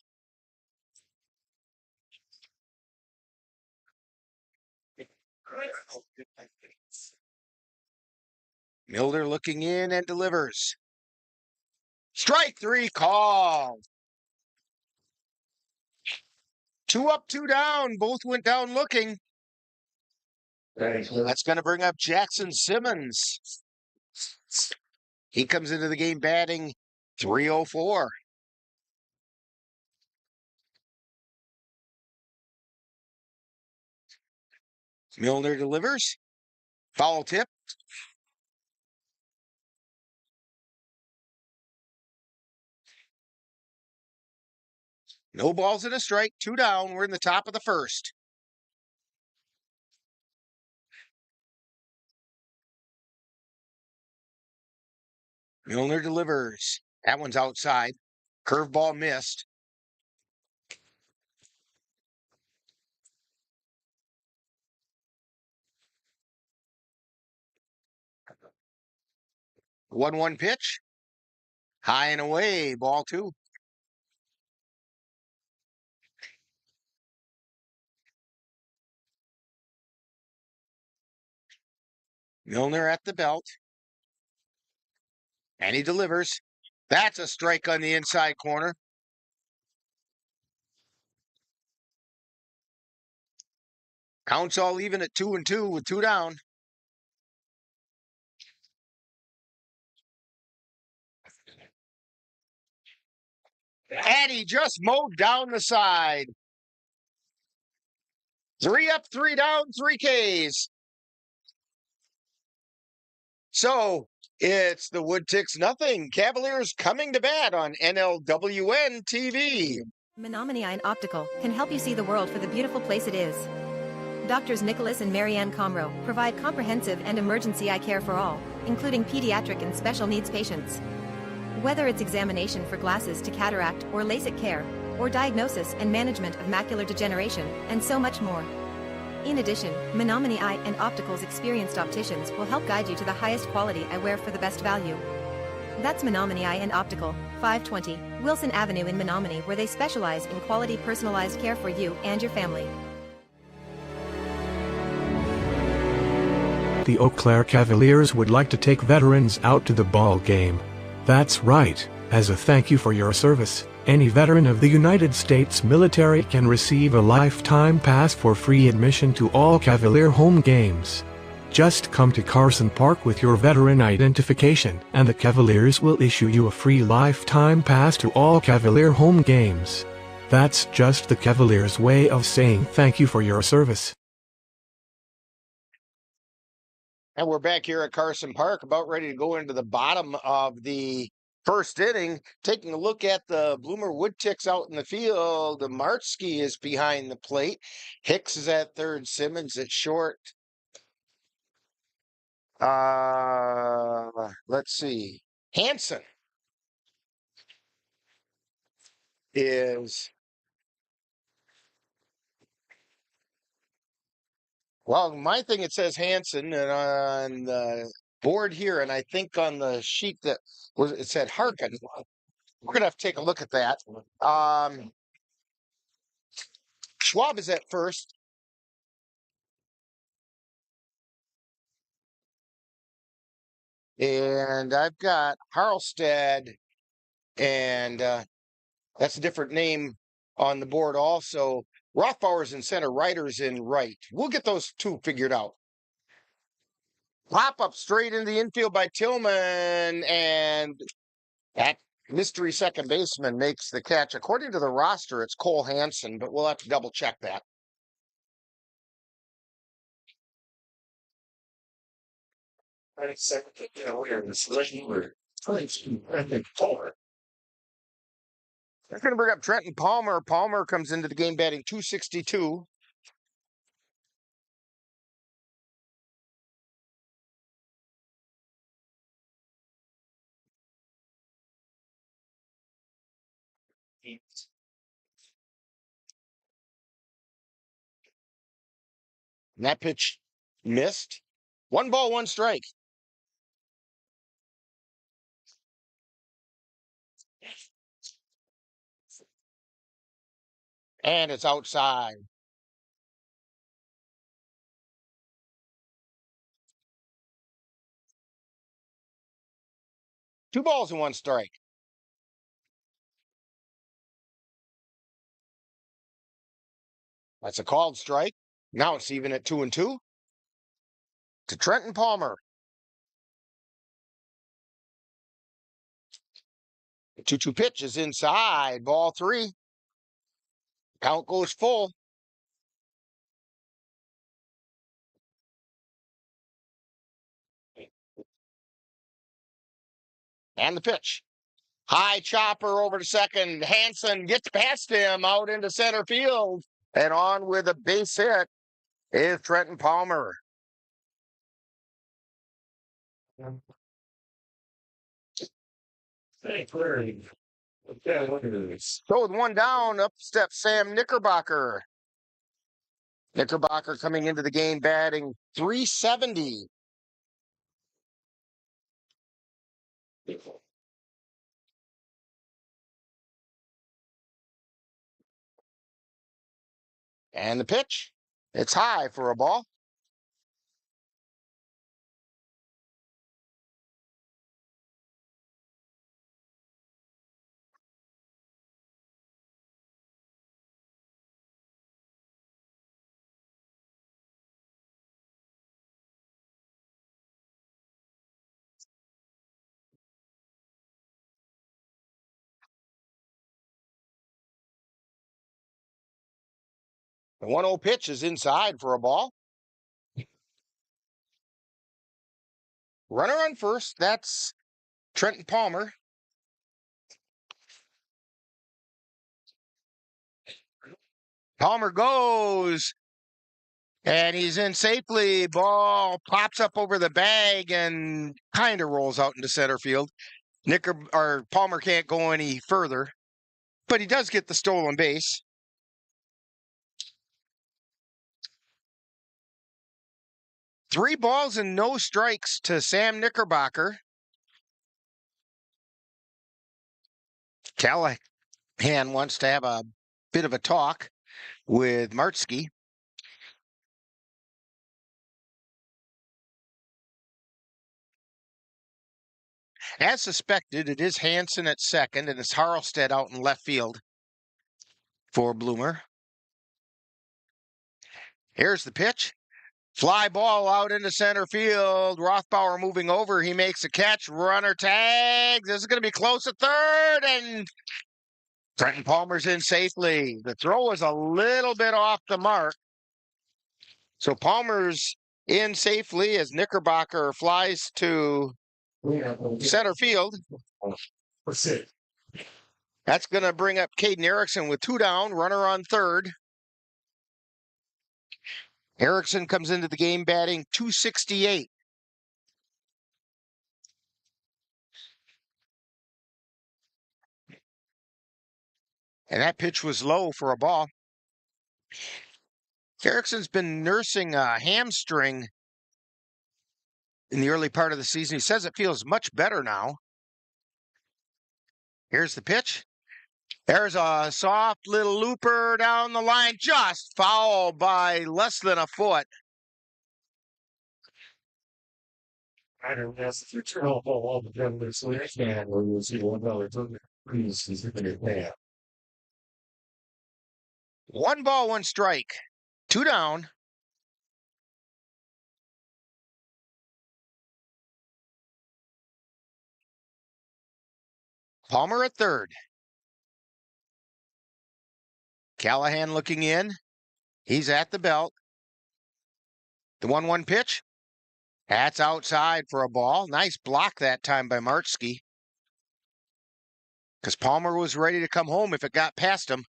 Milner looking in and delivers. Strike 3 call. 2 up, 2 down. Both went down looking. That's going to bring up Jackson Simmons. He comes into the game batting .304. Milner delivers. Foul tip. No balls and a strike. 2 down. We're in the top of the first. Milner delivers. That one's outside. Curveball missed. One pitch. High and away. Ball 2. Milner at the belt. And he delivers. That's a strike on the inside corner. Counts all even at 2-2 with 2 down. And he just mowed down the side. 3 up, 3 down, 3 Ks. So it's the Woodticks nothing. Cavaliers coming to bat on NLWN-TV. Menominee Eye and Optical can help you see the world for the beautiful place it is. Doctors Nicholas and Marianne Comro provide comprehensive and emergency eye care for all, including pediatric and special needs patients. Whether it's examination for glasses to cataract or LASIK care, or diagnosis and management of macular degeneration, and so much more. In addition, Menominee Eye and Optical's experienced opticians will help guide you to the highest quality eyewear for the best value. That's Menominee Eye and Optical, 520 Wilson Avenue in Menominee, where they specialize in quality personalized care for you and your family. The Eau Claire Cavaliers would like to take veterans out to the ball game. That's right, as a thank you for your service, any veteran of the United States military can receive a lifetime pass for free admission to all Cavalier home games. Just come to Carson Park with your veteran identification, and the Cavaliers will issue you a free lifetime pass to all Cavalier home games. That's just the Cavaliers' way of saying thank you for your service. And we're back here at Carson Park, about ready to go into the bottom of the first inning, taking a look at the Bloomer Woodticks out in the field. Martsky is behind the plate. Hicks is at third. Simmons at short. Let's see. Hanson is... Well, my thing, it says Hanson, and on the board here, and I think on the sheet that was, it said Harkin. We're going to have to take a look at that. Schwab is at first. And I've got Harlstad, and that's a different name on the board also. Rothbauer's in center, Ryder's in right. We'll get those 2 figured out. Pop up straight into the infield by Tillman, and that mystery second baseman makes the catch. According to the roster, it's Cole Hanson, but we'll have to double check that. They're going to bring up Trenton Palmer. Palmer comes into the game batting .262. And that pitch missed. 1 ball, 1 strike. And it's outside. Two balls and 1 strike. That's a called strike. Now it's even at 2-2 to Trenton Palmer. The 2-2 pitch is inside. Ball 3. Count goes full. And the pitch. High chopper over to second. Hanson gets past him out into center field. And on with a base hit is Trenton Palmer. So with 1 down, up steps Sam Knickerbocker. Knickerbocker coming into the game batting .370. And the pitch. It's high for a ball. The 1-0 pitch is inside for a ball. Runner on first. That's Trenton Palmer. Palmer goes. And he's in safely. Ball pops up over the bag and kind of rolls out into center field. Palmer can't go any further, but he does get the stolen base. Three balls and no strikes to Sam Knickerbocker. Callahan wants to have a bit of a talk with Martsky. As suspected, it is Hanson at second, and it's Harlstead out in left field for Bloomer. Here's the pitch. Fly ball out into center field. Rothbauer moving over. He makes a catch. Runner tags. This is going to be close at third, and Trenton Palmer's in safely. The throw is a little bit off the mark. So Palmer's in safely as Knickerbocker flies to center field. That's going to bring up Caden Erickson with 2 down, runner on third. Erickson comes into the game batting .268. And that pitch was low for a ball. Erickson's been nursing a hamstring in the early part of the season. He says it feels much better now. Here's the pitch. There's a soft little looper down the line, just foul by less than a foot. One ball, 1 strike. 2 down. Palmer at third. Callahan looking in. He's at the belt. The 1-1 pitch. That's outside for a ball. Nice block that time by Martsky. Because Palmer was ready to come home if it got past him.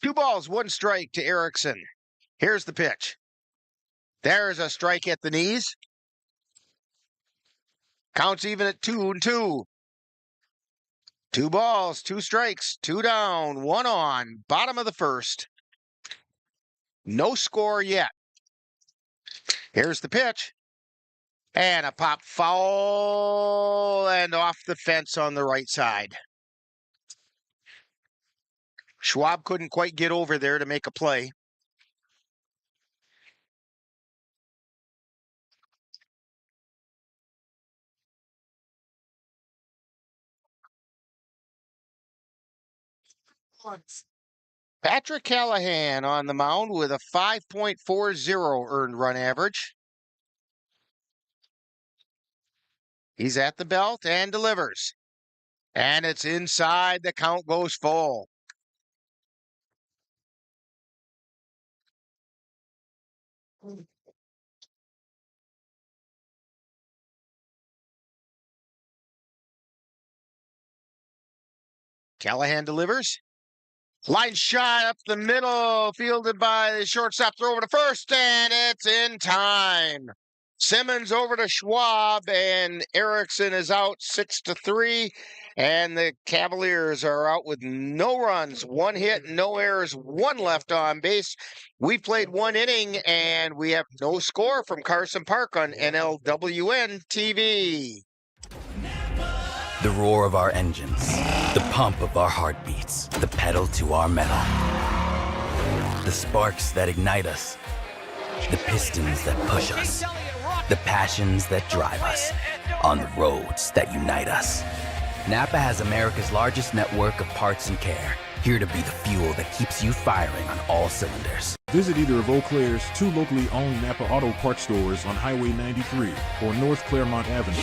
Two balls, one strike to Erickson. Here's the pitch. There's a strike at the knees. Counts even at 2-2. Two balls, two strikes, two down, one on. Bottom of the first. No score yet. Here's the pitch. And a pop foul and off the fence on the right side. Schwab couldn't quite get over there to make a play. Patrick Callahan on the mound with a 5.40 earned run average. He's at the belt and delivers. And it's inside. The count goes full. Callahan delivers. Line shot up the middle, fielded by the shortstop, throw over to first, and it's in time. Simmons over to Schwab, and Erickson is out 6-3, and the Cavaliers are out with no runs, one hit, no errors, one left on base. We've played one inning, and we have no score from Carson Park on NLWN-TV. The roar of our engines, the pump of our heartbeats, the pedal to our metal. The sparks that ignite us, the pistons that push us, the passions that drive us, on the roads that unite us. Napa has America's largest network of parts and care, here to be the fuel that keeps you firing on all cylinders. Visit either of Eau Claire's two locally owned Napa Auto Parts stores on Highway 93 or North Claremont Avenue.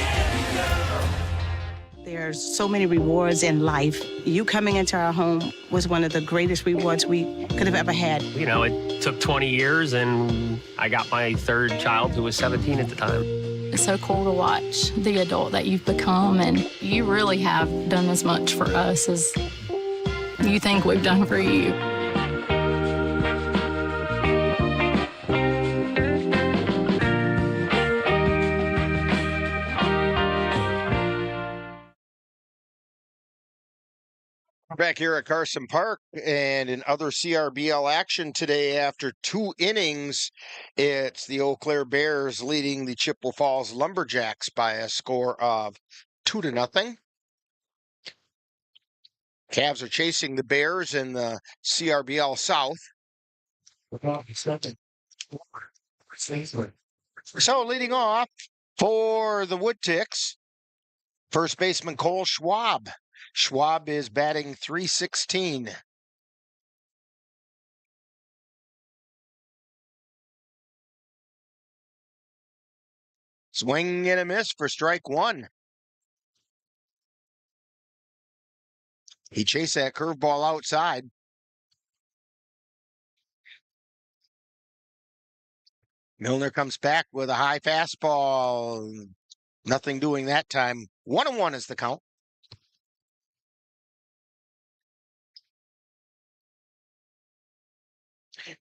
There's so many rewards in life. You coming into our home was one of the greatest rewards we could have ever had. You know, it took 20 years, and I got my third child, who was 17 at the time. It's so cool to watch the adult that you've become, and you really have done as much for us as you think we've done for you. Back here at Carson Park, and in other CRBL action today, after two innings, it's the Eau Claire Bears leading the Chippewa Falls Lumberjacks by a score of 2-0. Cavs are chasing the Bears in the CRBL South. So leading off for the Woodticks, first baseman Cole Schwab. Schwab is batting .316. Swing and a miss for strike one. He chased that curveball outside. Milner comes back with a high fastball. Nothing doing that time. 1-1 is the count.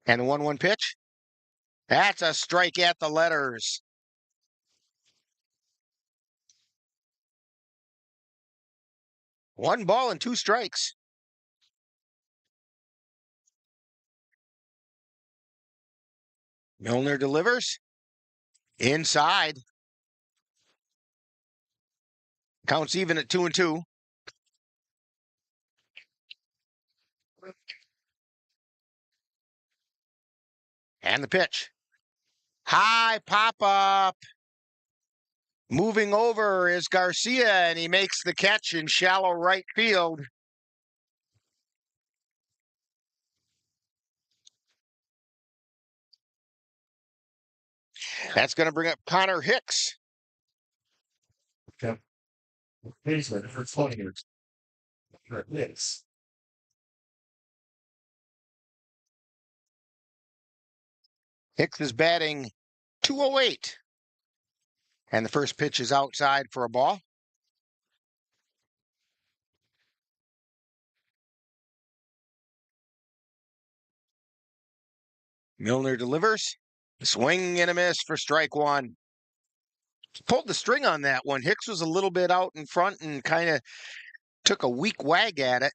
And a 1-1 pitch. That's a strike at the letters. One ball and two strikes. Milner delivers. Inside. Counts even at 2-2. And the pitch. High pop-up. Moving over is Garcia, and he makes the catch in shallow right field. That's going to bring up Connor Hicks. Okay. Basement for 20 years. Yes. Hicks is batting 208. And the first pitch is outside for a ball. Milner delivers. Swing and a miss for strike one. Pulled the string on that one. Hicks was a little bit out in front and kind of took a weak wag at it.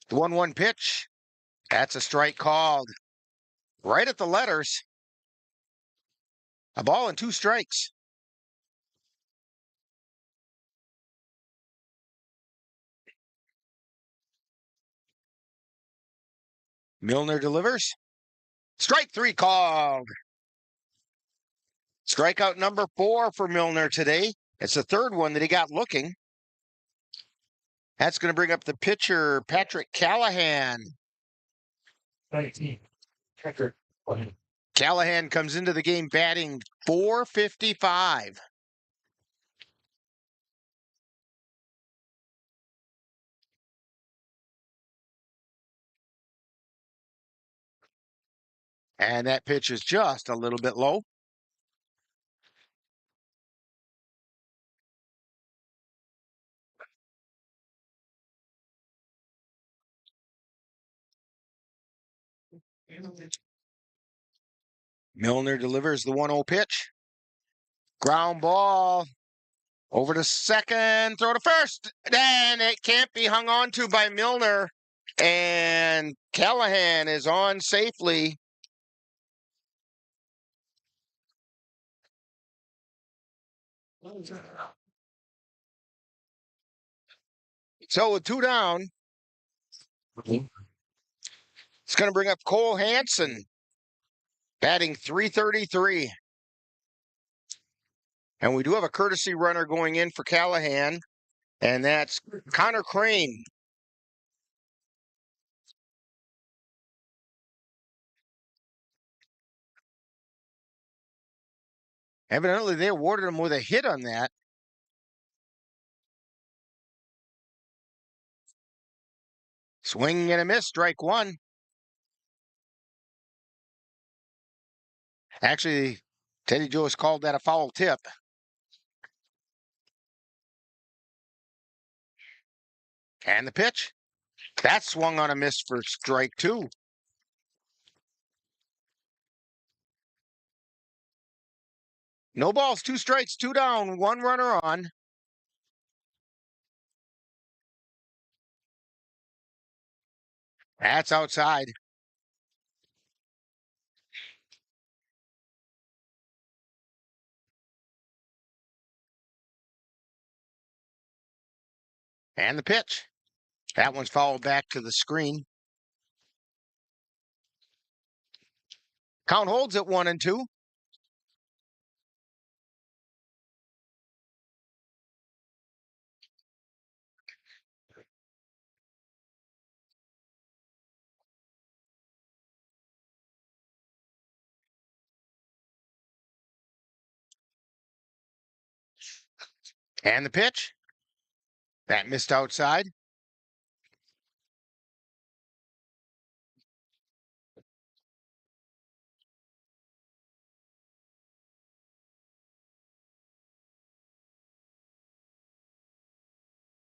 The 1-1 pitch. That's a strike called. Right at the letters. A ball and 2 strikes. Milner delivers. Strike 3 called. Strikeout number 4 for Milner today. It's the third one that he got looking. That's going to bring up the pitcher, Patrick Callahan. 19. Patrick. Callahan comes into the game batting .455. And that pitch is just a little bit low. Milner delivers the 1-0 pitch. Ground ball over to second, throw to first. Then it can't be hung on to by Milner. And Callahan is on safely. So with 2 down, it's going to bring up Cole Hanson, batting .333. And we do have a courtesy runner going in for Callahan, and that's Connor Crane. Evidently, they awarded him with a hit on that. Swing and a miss, strike 1. Actually, Teddy Joe has called that a foul tip. And the pitch. That swung on a miss for strike 2. No balls, 2 strikes, 2 down, 1 runner on. That's outside. And the pitch. That one's fouled back to the screen. Count holds at 1-2. And the pitch. That missed outside.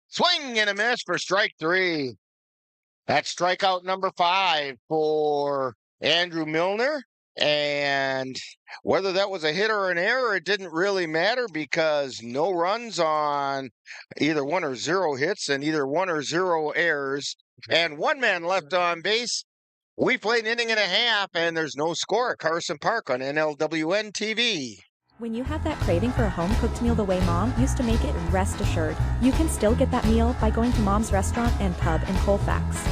Swing and a miss for strike 3. That's strikeout number 5 for Andrew Milner. And whether that was a hit or an error, it didn't really matter because no runs on either 1 or 0 hits and either 1 or 0 errors. And 1 man left on base. We played an inning and a half, and there's no score at Carson Park on NLWN-TV. When you have that craving for a home-cooked meal the way Mom used to make it, rest assured, you can still get that meal by going to Mom's Restaurant and Pub in Colfax.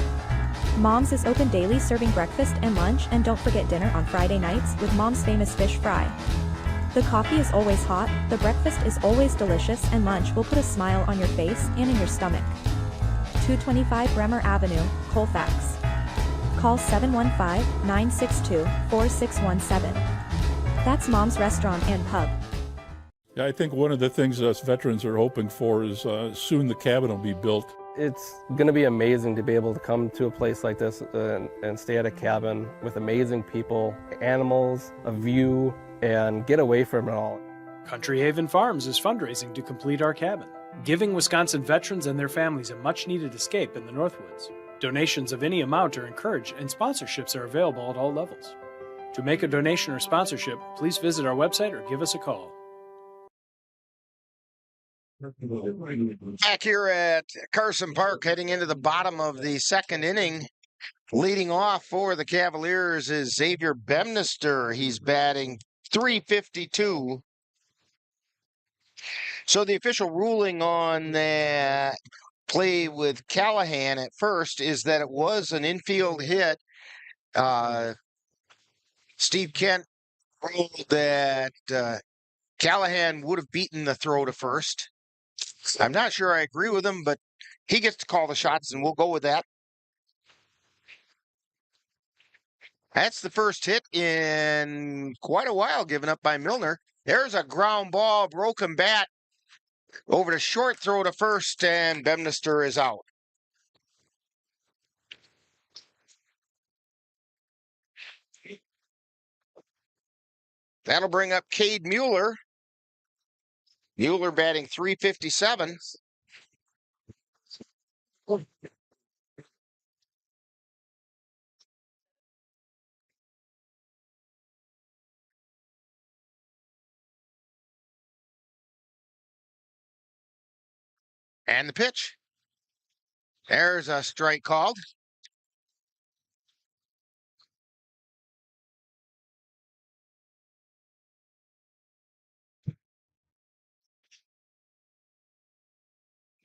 Mom's is open daily serving breakfast and lunch, and don't forget dinner on Friday nights with Mom's famous fish fry. The coffee is always hot, the breakfast is always delicious, and lunch will put a smile on your face and in your stomach. 225 Bremer Avenue, Colfax. Call 715-962-4617. That's Mom's Restaurant and Pub. Yeah, I think one of the things us veterans are hoping for is soon the cabin will be built. It's going to be amazing to be able to come to a place like this and stay at a cabin with amazing people, animals, a view, and get away from it all. Country Haven Farms is fundraising to complete our cabin, giving Wisconsin veterans and their families a much-needed escape in the Northwoods. Donations of any amount are encouraged, and sponsorships are available at all levels. To make a donation or sponsorship, please visit our website or give us a call. Back here at Carson Park, heading into the bottom of the second inning. Leading off for the Cavaliers is Xavier Bemnister. He's batting .352. So the official ruling on that play with Callahan at first is that it was an infield hit. Steve Kent ruled that Callahan would have beaten the throw to first. I'm not sure I agree with him, but he gets to call the shots, and we'll go with that. That's the first hit in quite a while given up by Milner. There's a ground ball, broken bat, over to short, throw to first, and Bemnister is out. That'll bring up Cade Mueller. Mueller batting .357. And the pitch. There's a strike called.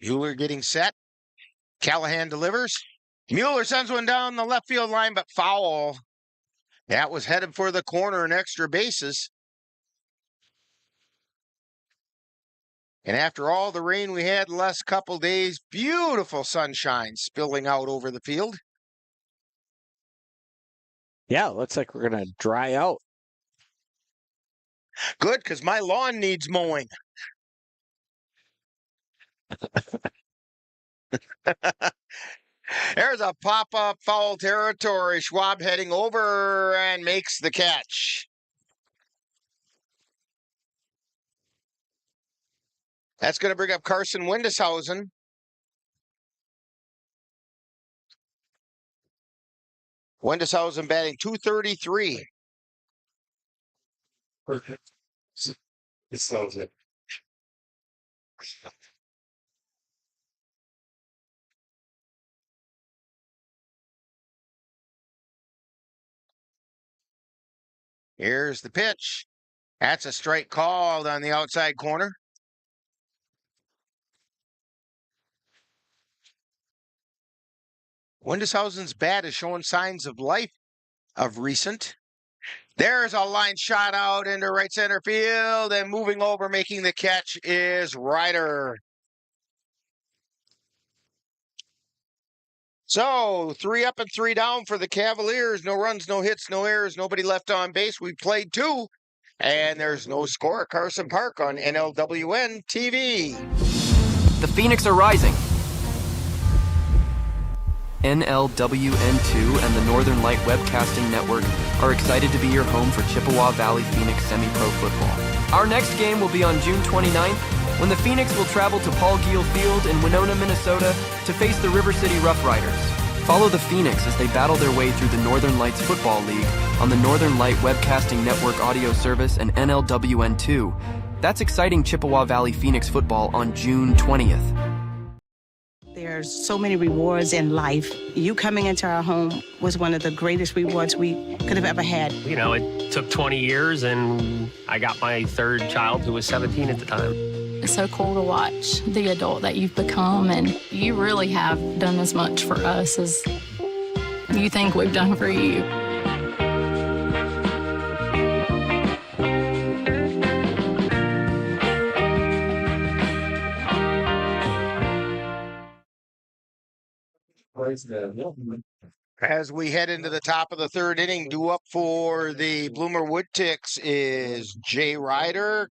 Mueller getting set. Callahan delivers. Mueller sends one down the left field line, but foul. That was headed for the corner and extra bases. And after all the rain we had the last couple days, beautiful sunshine spilling out over the field. Yeah, it looks like we're going to dry out. Good, because my lawn needs mowing. There's a pop-up foul territory. Schwab heading over and makes the catch. That's going to bring up Carson Windeshausen. Windeshausen batting .233. Perfect. It slows it. Here's the pitch. That's a strike called on the outside corner. Windeshausen's bat is showing signs of life of recent. There's a line shot out into right center field, and moving over, making the catch is Ryder. So 3 up and 3 down for the Cavaliers. No runs, no hits, no errors, nobody left on base. We played 2, and there's no score at Carson Park on NLWN-TV. The Phoenix are rising. NLWN-2 and the Northern Light Webcasting Network are excited to be your home for Chippewa Valley Phoenix semi-pro football. Our next game will be on June 29th, when the Phoenix will travel to Paul Giel Field in Winona, Minnesota to face the River City Rough Riders. Follow the Phoenix as they battle their way through the Northern Lights Football League on the Northern Light Webcasting Network audio service and NLWN-2. That's exciting Chippewa Valley Phoenix football on June 20th. There's so many rewards in life. You coming into our home was one of the greatest rewards we could have ever had. You know, it took 20 years, and I got my third child, who was 17 at the time. It's so cool to watch the adult that you've become, and you really have done as much for us as you think we've done for you. As we head into the top of the third inning, due up for the Bloomer Woodticks is Jay Ryder,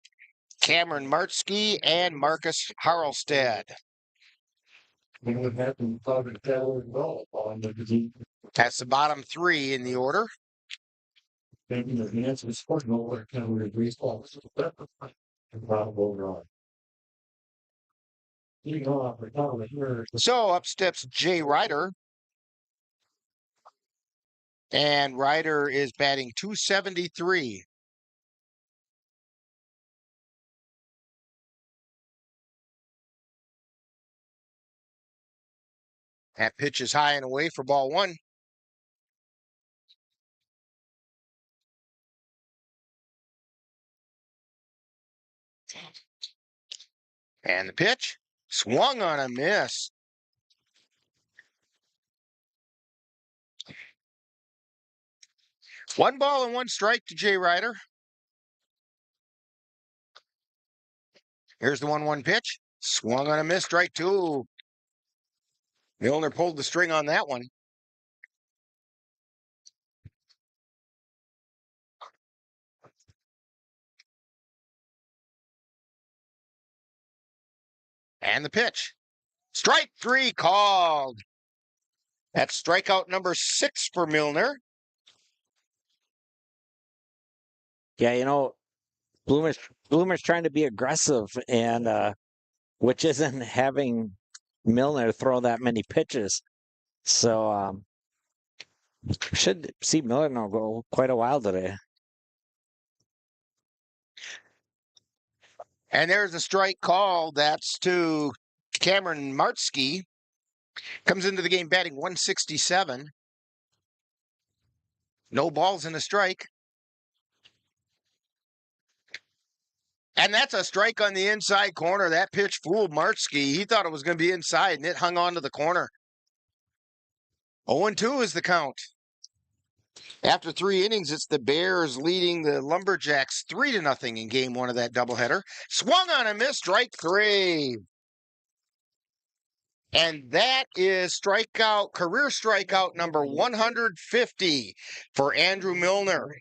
Cameron Martsky, and Marcus Harlstad. That's the bottom three in the order. So up steps Jay Ryder. And Ryder is batting .273. That pitch is high and away for ball one. And the pitch swung on a miss. One ball and one strike to Jay Ryder. Here's the 1-1 pitch. Swung on a miss, strike two. Milner pulled the string on that one. And the pitch. Strike three called. That's strikeout number 6 for Milner. Yeah, you know, Bloomer's trying to be aggressive, and which isn't having Milner throw that many pitches. So should see Milner now go quite a while today. And there's a strike call. That's to Cameron Martsky. Comes into the game batting .167. No balls in a strike. And that's a strike on the inside corner. That pitch fooled Martsky. He thought it was going to be inside, and it hung on to the corner. 0-2 is the count. After 3 innings, it's the Bears leading the Lumberjacks 3-0 in game 1 of that doubleheader. Swung on a miss, strike 3. And that is career strikeout number 150 for Andrew Milner.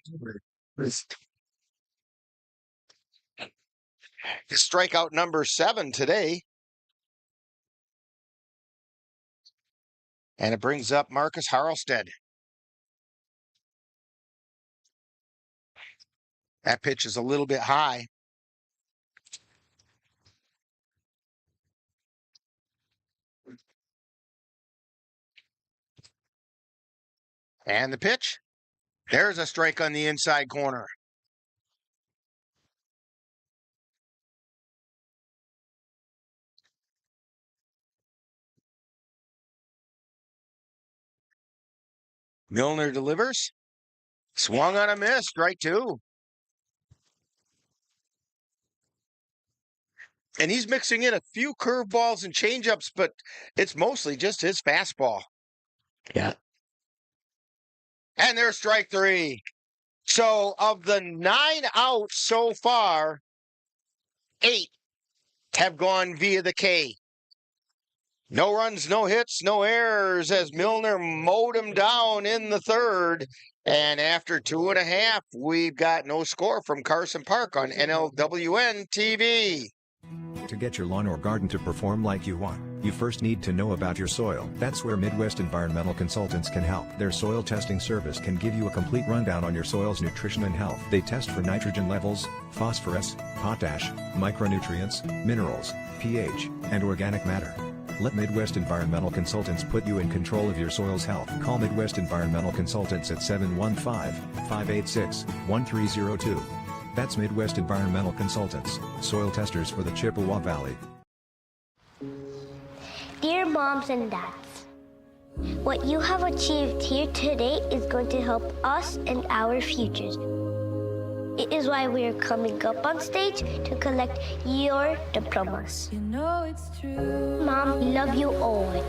His strikeout number 7 today. And it brings up Marcus Harlstad. That pitch is a little bit high. And the pitch. There's a strike on the inside corner. Milner delivers. Swung on a miss, strike 2. And he's mixing in a few curveballs and changeups, but it's mostly just his fastball. Yeah. And there's strike 3. So of the 9 outs so far, 8 have gone via the K. No runs, no hits, no errors as Milner mowed him down in the third. And after 2.5, we've got no score from Carson Park on NLWN-TV. To get your lawn or garden to perform like you want, you first need to know about your soil. That's where Midwest Environmental Consultants can help. Their soil testing service can give you a complete rundown on your soil's nutrition and health. They test for nitrogen levels, phosphorus, potash, micronutrients, minerals, pH, and organic matter. Let Midwest Environmental Consultants put you in control of your soil's health. Call Midwest Environmental Consultants at 715-586-1302. That's Midwest Environmental Consultants, soil testers for the Chippewa Valley. Dear moms and dads, what you have achieved here today is going to help us and our futures. It is why we are coming up on stage to collect your diplomas. You know it's true. Mom, we love you always.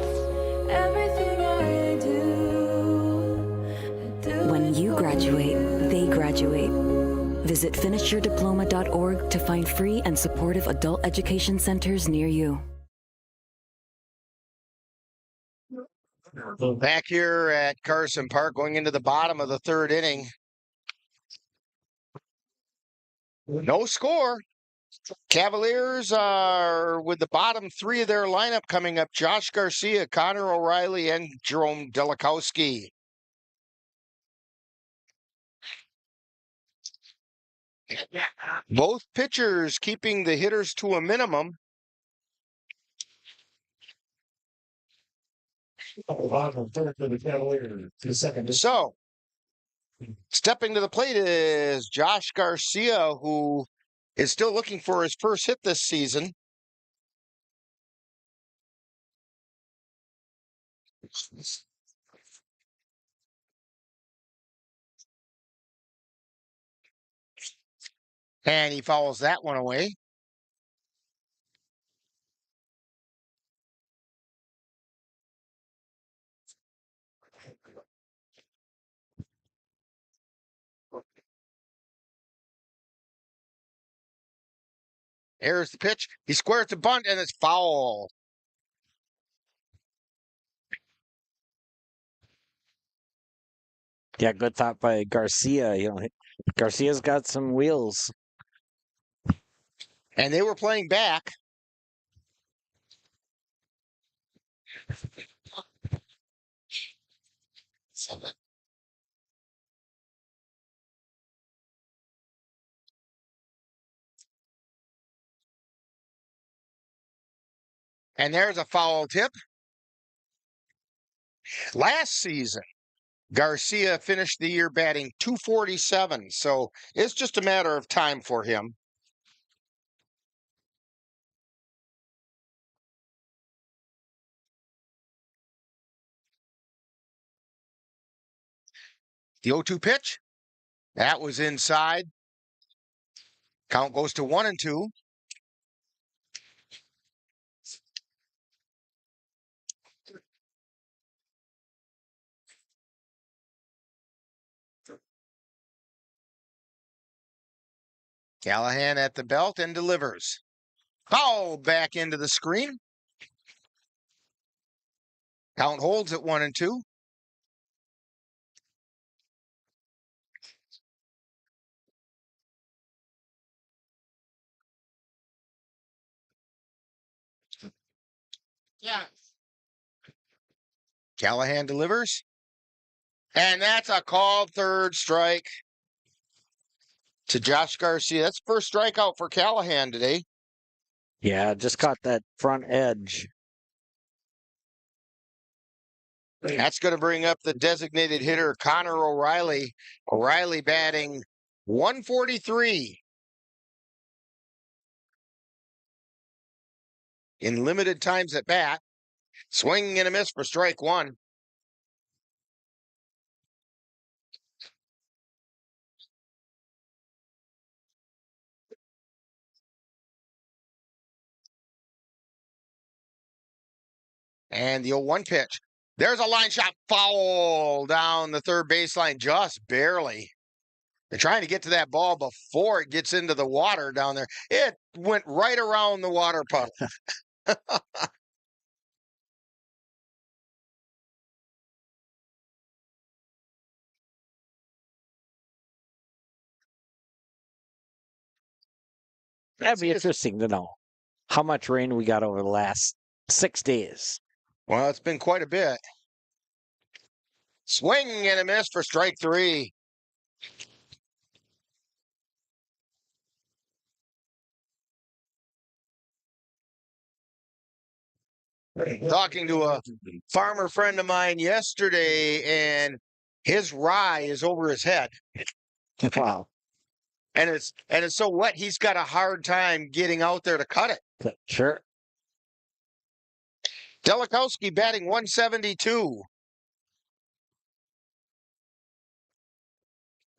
Everything I do, When you graduate, they graduate. Visit finishyourdiploma.org to find free and supportive adult education centers near you. Back here at Carson Park, going into the bottom of the third inning. No score. Cavaliers are with the bottom three of their lineup coming up. Josh Garcia, Connor O'Reilly, and Jerome Delikowski. Both pitchers keeping the hitters to a minimum. So, stepping to the plate is Josh Garcia, who is still looking for his first hit this season. And he fouls that one away. There's the pitch. He squares the bunt, and it's foul. Yeah, good thought by Garcia. Garcia's got some wheels. And they were playing back. And there's a foul tip. Last season, Garcia finished the year batting .247, so it's just a matter of time for him. The 0-2 pitch, that was inside. Count goes to 1-2. Callahan at the belt and delivers. Foul back into the screen. Count holds at 1-2. Yeah. Callahan delivers. And that's a called third strike to Josh Garcia. That's the first strikeout for Callahan today. Yeah, just caught that front edge. That's going to bring up the designated hitter, Connor O'Reilly. O'Reilly batting .143. In limited times at bat. Swing and a miss for strike one. And the 0-1 pitch. There's a line shot, foul down the third baseline, just barely. They're trying to get to that ball before it gets into the water down there. It went right around the water puddle. That'd be interesting to know how much rain we got over the last 6 days. Well, it's been quite a bit. Swing and a miss for strike three. Talking to a farmer friend of mine yesterday, and his rye is over his head. Wow. And it's so wet, he's got a hard time getting out there to cut it. Sure. Delikowski batting .172.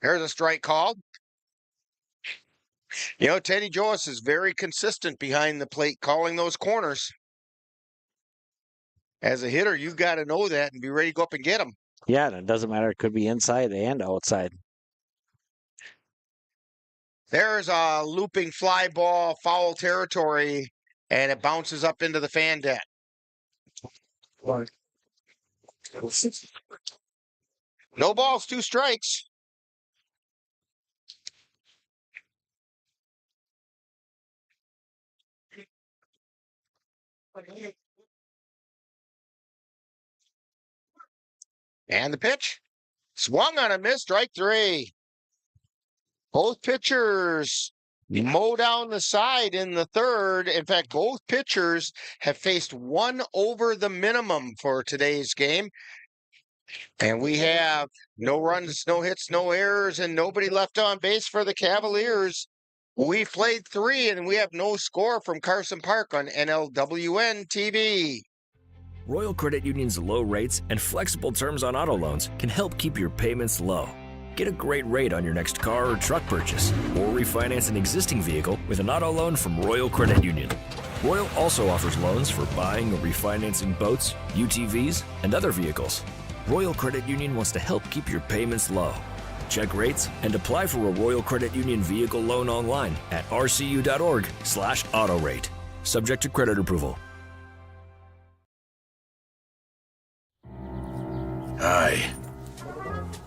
There's a strike called. Teddy Joyce is very consistent behind the plate, calling those corners. As a hitter, you've got to know that and be ready to go up and get them. Yeah, and it doesn't matter. It could be inside and outside. There's a looping fly ball, foul territory, and it bounces up into the fan deck. No balls, 2 strikes. And the pitch. Swung on a miss, strike 3. Both pitchers mow down the side in the third. In fact, both pitchers have faced 1 over the minimum for today's game. And we have no runs, no hits, no errors, and nobody left on base for the Cavaliers. We played 3, and we have no score from Carson Park on NLWN-TV. Royal Credit Union's low rates and flexible terms on auto loans can help keep your payments low. Get a great rate on your next car or truck purchase, or refinance an existing vehicle with an auto loan from Royal Credit Union. Royal also offers loans for buying or refinancing boats, UTVs, and other vehicles. Royal Credit Union wants to help keep your payments low. Check rates and apply for a Royal Credit Union vehicle loan online at rcu.org/autorate. Subject to credit approval. Hi.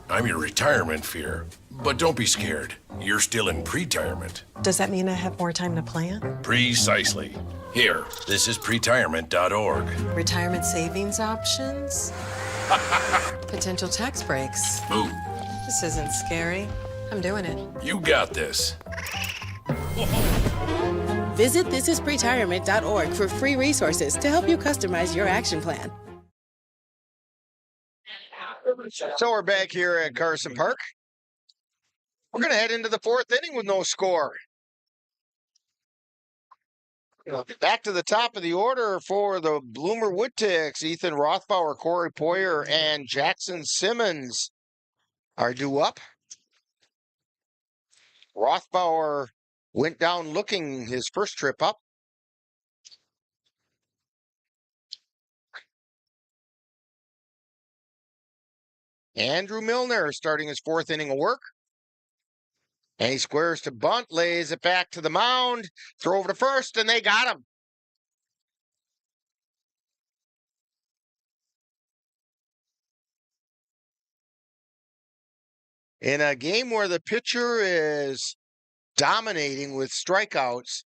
I'm your retirement fear. But don't be scared. You're still in pre-retirement. Does that mean I have more time to plan? Precisely. Here, this is pretirement.org. Retirement savings options? Potential tax breaks. Ooh, This isn't scary. I'm doing it. you got this. Visit thisispretirement.org for free resources to help you customize your action plan. So we're back here at Carson Park. We're going to head into the 4th inning with no score. Back to the top of the order for the Bloomer Woodticks. Ethan Rothbauer, Corey Poyer, and Jackson Simmons are due up. Rothbauer went down looking his first trip up. Andrew Milner starting his 4th inning of work. And he squares to bunt, lays it back to the mound, throw over to first, and they got him. In a game where the pitcher is dominating with strikeouts,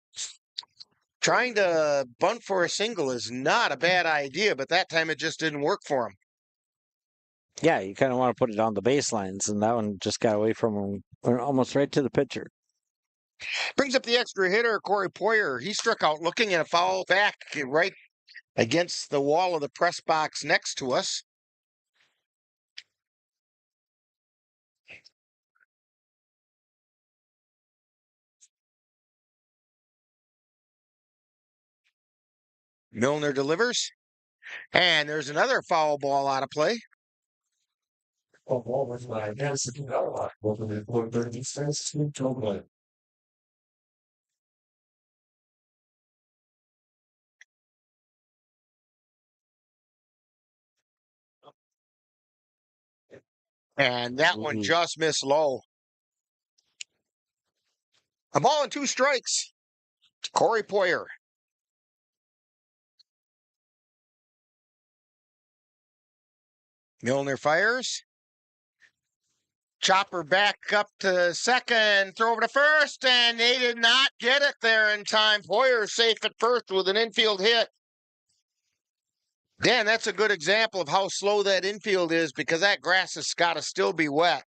trying to bunt for a single is not a bad idea, but that time it just didn't work for him. Yeah, you kind of want to put it on the baselines, and that one just got away from him, almost right to the pitcher. Brings up the extra hitter, Corey Poyer. He struck out looking at a foul back right against the wall of the press box next to us. Milner delivers, and there's another foul ball out of play. And that one just missed low. A ball and 2 strikes. Corey Poyer. Milner fires. Chopper back up to second, throw over to first, and they did not get it there in time. Poyer safe at first with an infield hit. Dan, that's a good example of how slow that infield is because that grass has got to still be wet.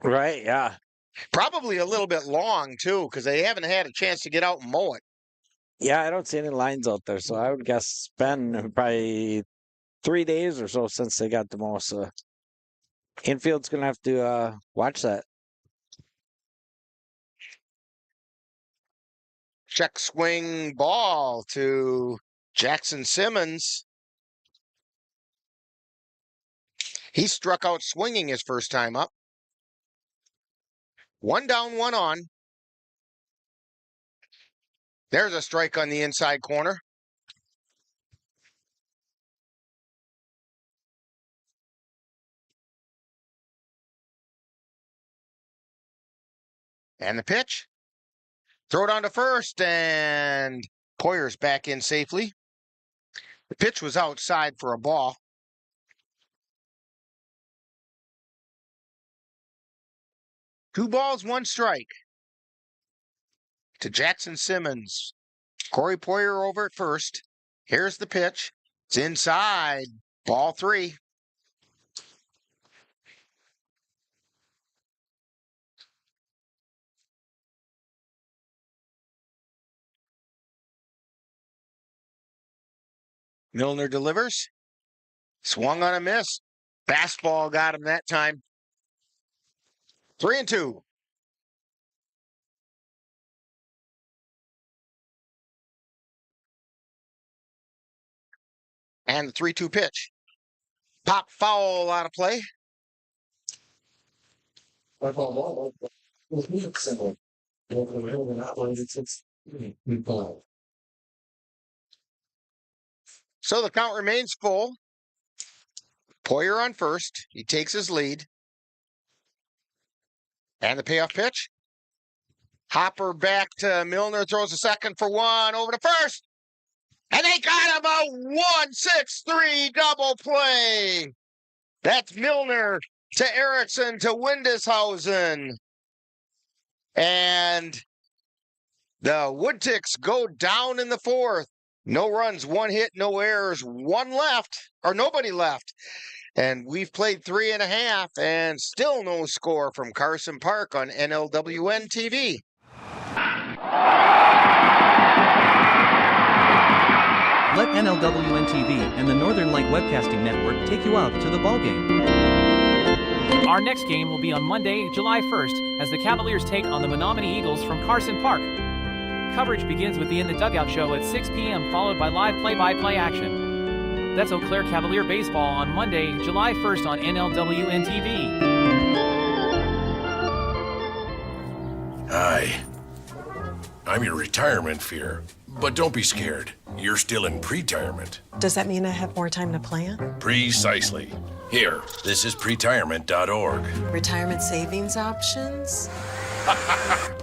Right, yeah. Probably a little bit long, too, because they haven't had a chance to get out and mow it. Yeah, I don't see any lines out there, so I would guess it's been probably 3 days or so since they got the most. Infield's going to have to watch that. Check swing ball to Jackson Simmons. He struck out swinging his first time up. 1 down, 1 on. There's a strike on the inside corner. And the pitch. Throw it on to first, and Poyer's back in safely. The pitch was outside for a ball. 2 balls, 1 strike to Jackson Simmons. Corey Poyer over at first. Here's the pitch. It's inside. Ball 3. Milner delivers. Swung on a miss. Fastball got him that time. 3-2. And the 3-2 pitch. Pop foul out of play. So the count remains full. Poyer on first. He takes his lead. And the payoff pitch. Hopper back to Milner, throws a second for 1, over to first. And they got him a 1-6-3 double play. That's Milner to Erickson to Windishausen. And the Woodticks go down in the 4th. No runs, 1 hit, no errors, 1 left, or nobody left. And we've played 3.5 and still no score from Carson Park on NLWN-TV. Let NLWN-TV and the Northern Light Webcasting Network take you out to the ballgame. Our next game will be on Monday, July 1st, as the Cavaliers take on the Menominee Eagles from Carson Park. Coverage begins with the In the Dugout show at 6 p.m., followed by live play-by-play action. That's Eau Claire Cavalier baseball on Monday, July 1st on NLWN-TV. Hi. I'm your retirement fear. But don't be scared. You're still in pre-retirement. Does that mean I have more time to plan? Precisely. Here, this is pretirement.org. Retirement savings options?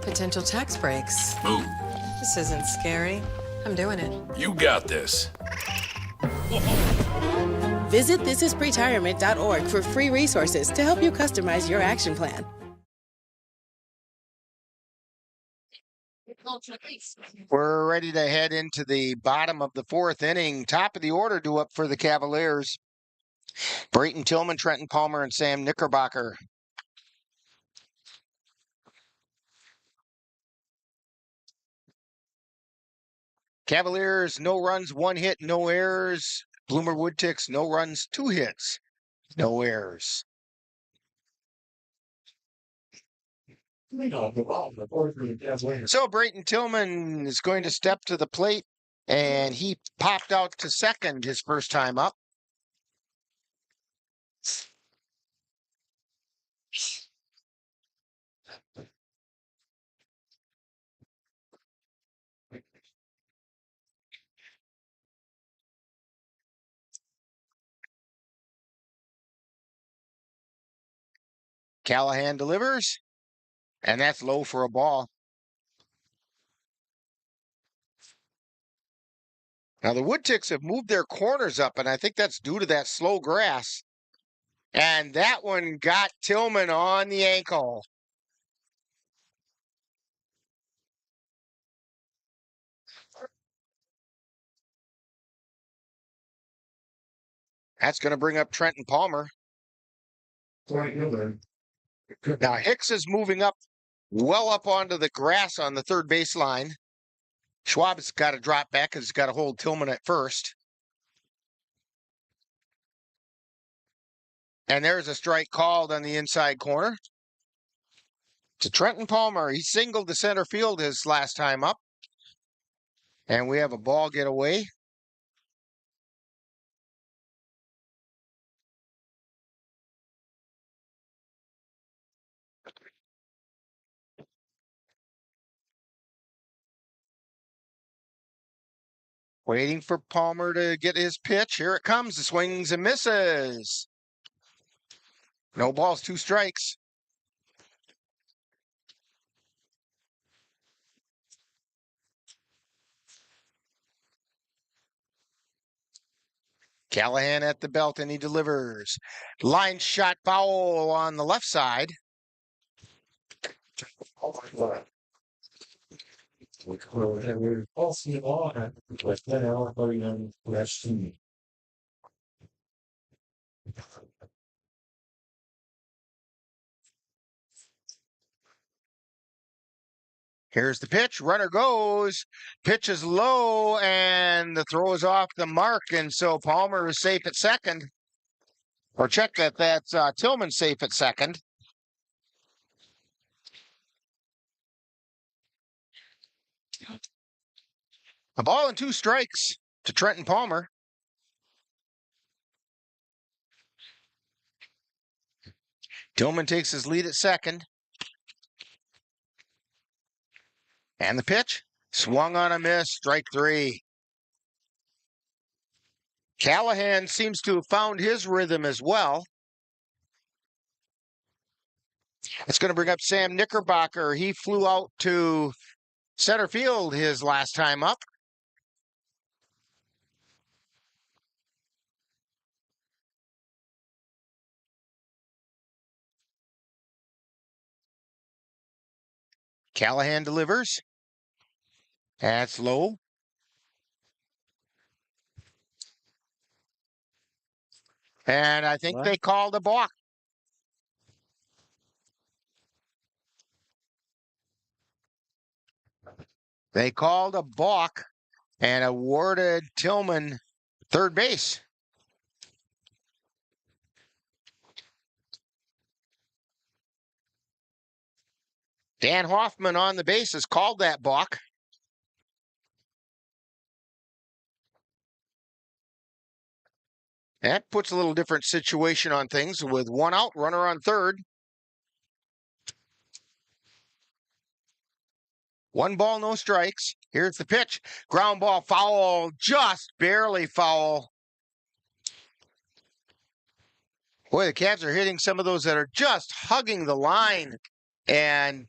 Potential tax breaks. Move. This isn't scary. I'm doing it. You got this. Visit thisispretirement.org for free resources to help you customize your action plan. We're ready to head into the bottom of the 4th inning. Top of the order due up for the Cavaliers. Brayton Tillman, Trenton Palmer, and Sam Knickerbocker. Cavaliers, no runs, 1 hit, no errors. Bloomer Woodticks, no runs, 2 hits, no errors. So Brayton Tillman is going to step to the plate, and he popped out to second his first time up. Callahan delivers, and that's low for a ball. Now the Woodticks have moved their corners up, and I think that's due to that slow grass. And that one got Tillman on the ankle. That's going to bring up Trenton Palmer. Now Hicks is moving up, well up onto the grass on the third base line. Schwab's got to drop back because he's got to hold Tillman at first. And there's a strike called on the inside corner to Trenton Palmer. He singled to center field his last time up. And we have a ball get away. Waiting for Palmer to get his pitch. Here it comes. The swings and misses. No balls, 2 strikes. Callahan at the belt, and he delivers. Line shot foul on the left side. Oh my God. We're all seeing all that, but then everybody on rest team. Here's the pitch. Runner goes. Pitch is low, and the throw is off the mark. And so Palmer is safe at second. Or check that. That's Tillman safe at second. A ball and 2 strikes to Trenton Palmer. Tillman takes his lead at second. And the pitch. Swung on a miss. Strike 3. Callahan seems to have found his rhythm as well. It's going to bring up Sam Knickerbocker. He flew out to center field his last time up. Callahan delivers. That's low. And I think they called a balk. They called a balk and awarded Tillman third base. Dan Hoffman on the bases called that balk. That puts a little different situation on things with 1 out, runner on third. 1 ball, no strikes. Here's the pitch. Ground ball foul, just barely foul. Boy, the Cavs are hitting some of those that are just hugging the line. And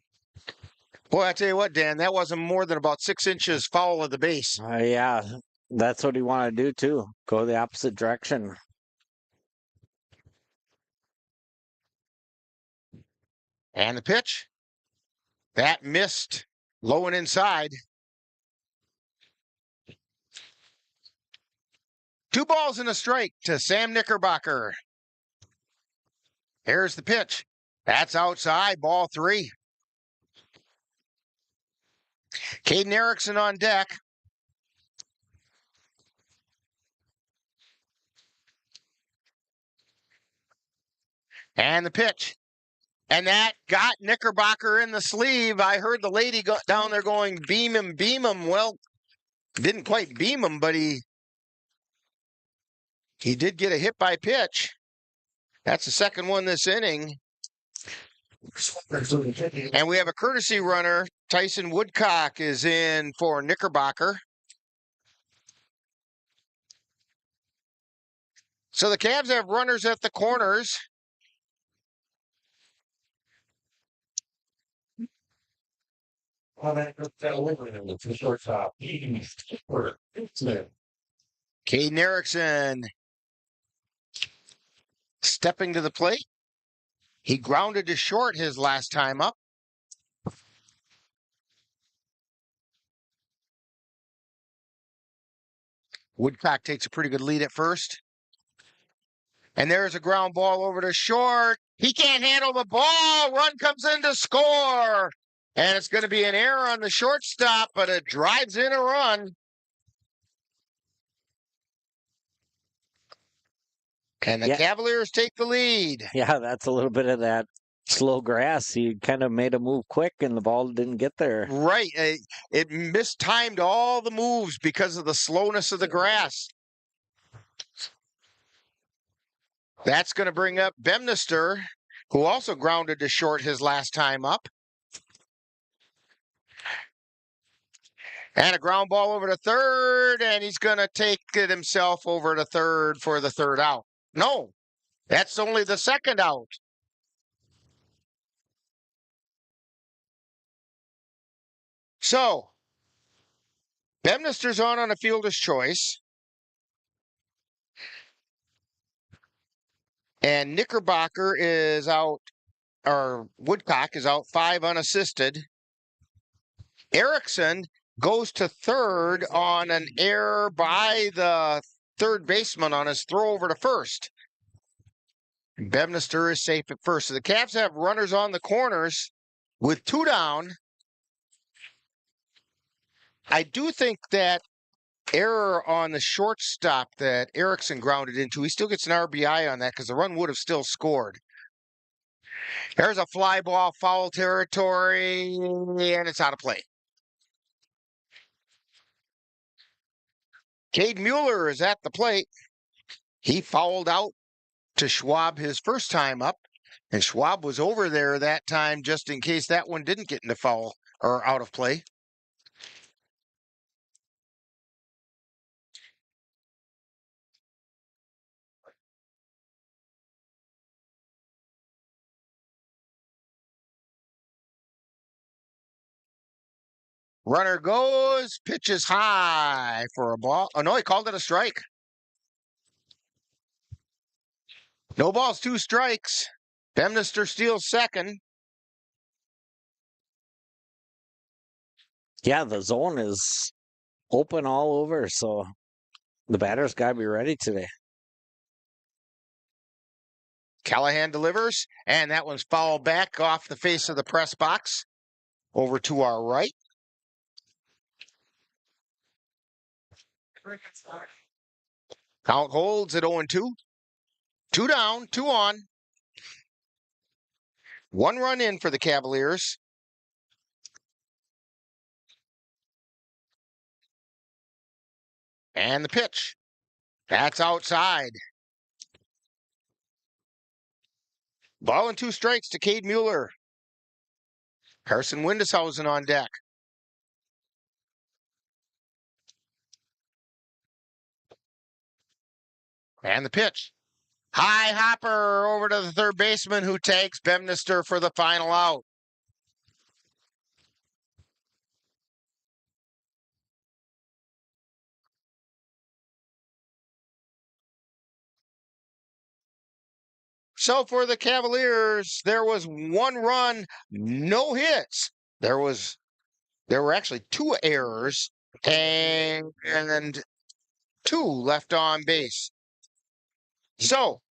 boy, I tell you what, Dan, that wasn't more than about 6 inches foul of the base. Yeah, that's what he wanted to do too. Go the opposite direction. And the pitch. That missed. Low and inside. 2 balls and a strike to Sam Knickerbocker. Here's the pitch. That's outside, ball 3. Caden Erickson on deck. And the pitch. And that got Knickerbocker in the sleeve. I heard the lady down there going, beam him, beam him. Well, didn't quite beam him, but he did get a hit by pitch. That's the second one this inning. And we have a courtesy runner. Tyson Woodcock is in for Knickerbocker. So the Cavs have runners at the corners. Caden Erickson stepping to the plate. He grounded to short his last time up. Woodcock takes a pretty good lead at first. And there's a ground ball over to short. He can't handle the ball. Run comes in to score. And it's going to be an error on the shortstop, but it drives in a run. And the Cavaliers take the lead. Yeah, that's a little bit of that slow grass. He kind of made a move quick and the ball didn't get there. Right. It mistimed all the moves because of the slowness of the grass. That's going to bring up Bemnister, who also grounded to short his last time up. And a ground ball over to third, and he's going to take it himself over to third for the third out. No, that's only the second out. So, Bemnister's on a fielder's choice. And Knickerbocker is out Woodcock is out 5 unassisted. Erickson goes to third on an error by the third baseman on his throw over to first. Bevnister is safe at first. So the Cavs have runners on the corners with 2 down. I do think that error on the shortstop that Erickson grounded into, he still gets an RBI on that because the run would have still scored. There's a fly ball, foul territory, and it's out of play. Cade Mueller is at the plate. He fouled out to Schwab his first time up, and Schwab was over there that time just in case that one didn't get into foul or out of play. Runner goes, pitches high for a ball. Oh, no, he called it a strike. No balls, 2 strikes. Bevnister steals second. Yeah, the zone is open all over, so the batter's got to be ready today. Callahan delivers, and that one's fouled back off the face of the press box over to our right. Count holds at 0-2. 2 down, 2 on. 1 run in for the Cavaliers. And the pitch. That's outside. Ball and 2 strikes to Cade Mueller. Carson Windeshausen on deck. And the pitch. High hopper over to the third baseman who takes Bevnister for the final out. So for the Cavaliers, there was 1 run, no hits. There were actually 2 errors and 2 left on base. So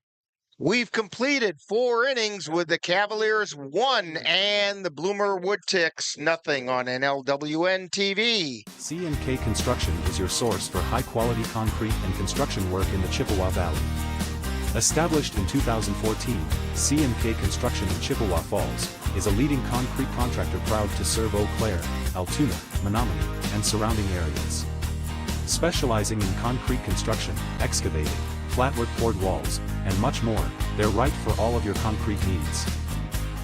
we've completed 4 innings with the Cavaliers 1 and the Bloomer Woodticks nothing on NLWN-TV. C&K Construction is your source for high-quality concrete and construction work in the Chippewa Valley. Established in 2014, C&K Construction in Chippewa Falls is a leading concrete contractor proud to serve Eau Claire, Altoona, Menominee, and surrounding areas. Specializing in concrete construction, excavating, flatwork poured walls, and much more, they're right for all of your concrete needs.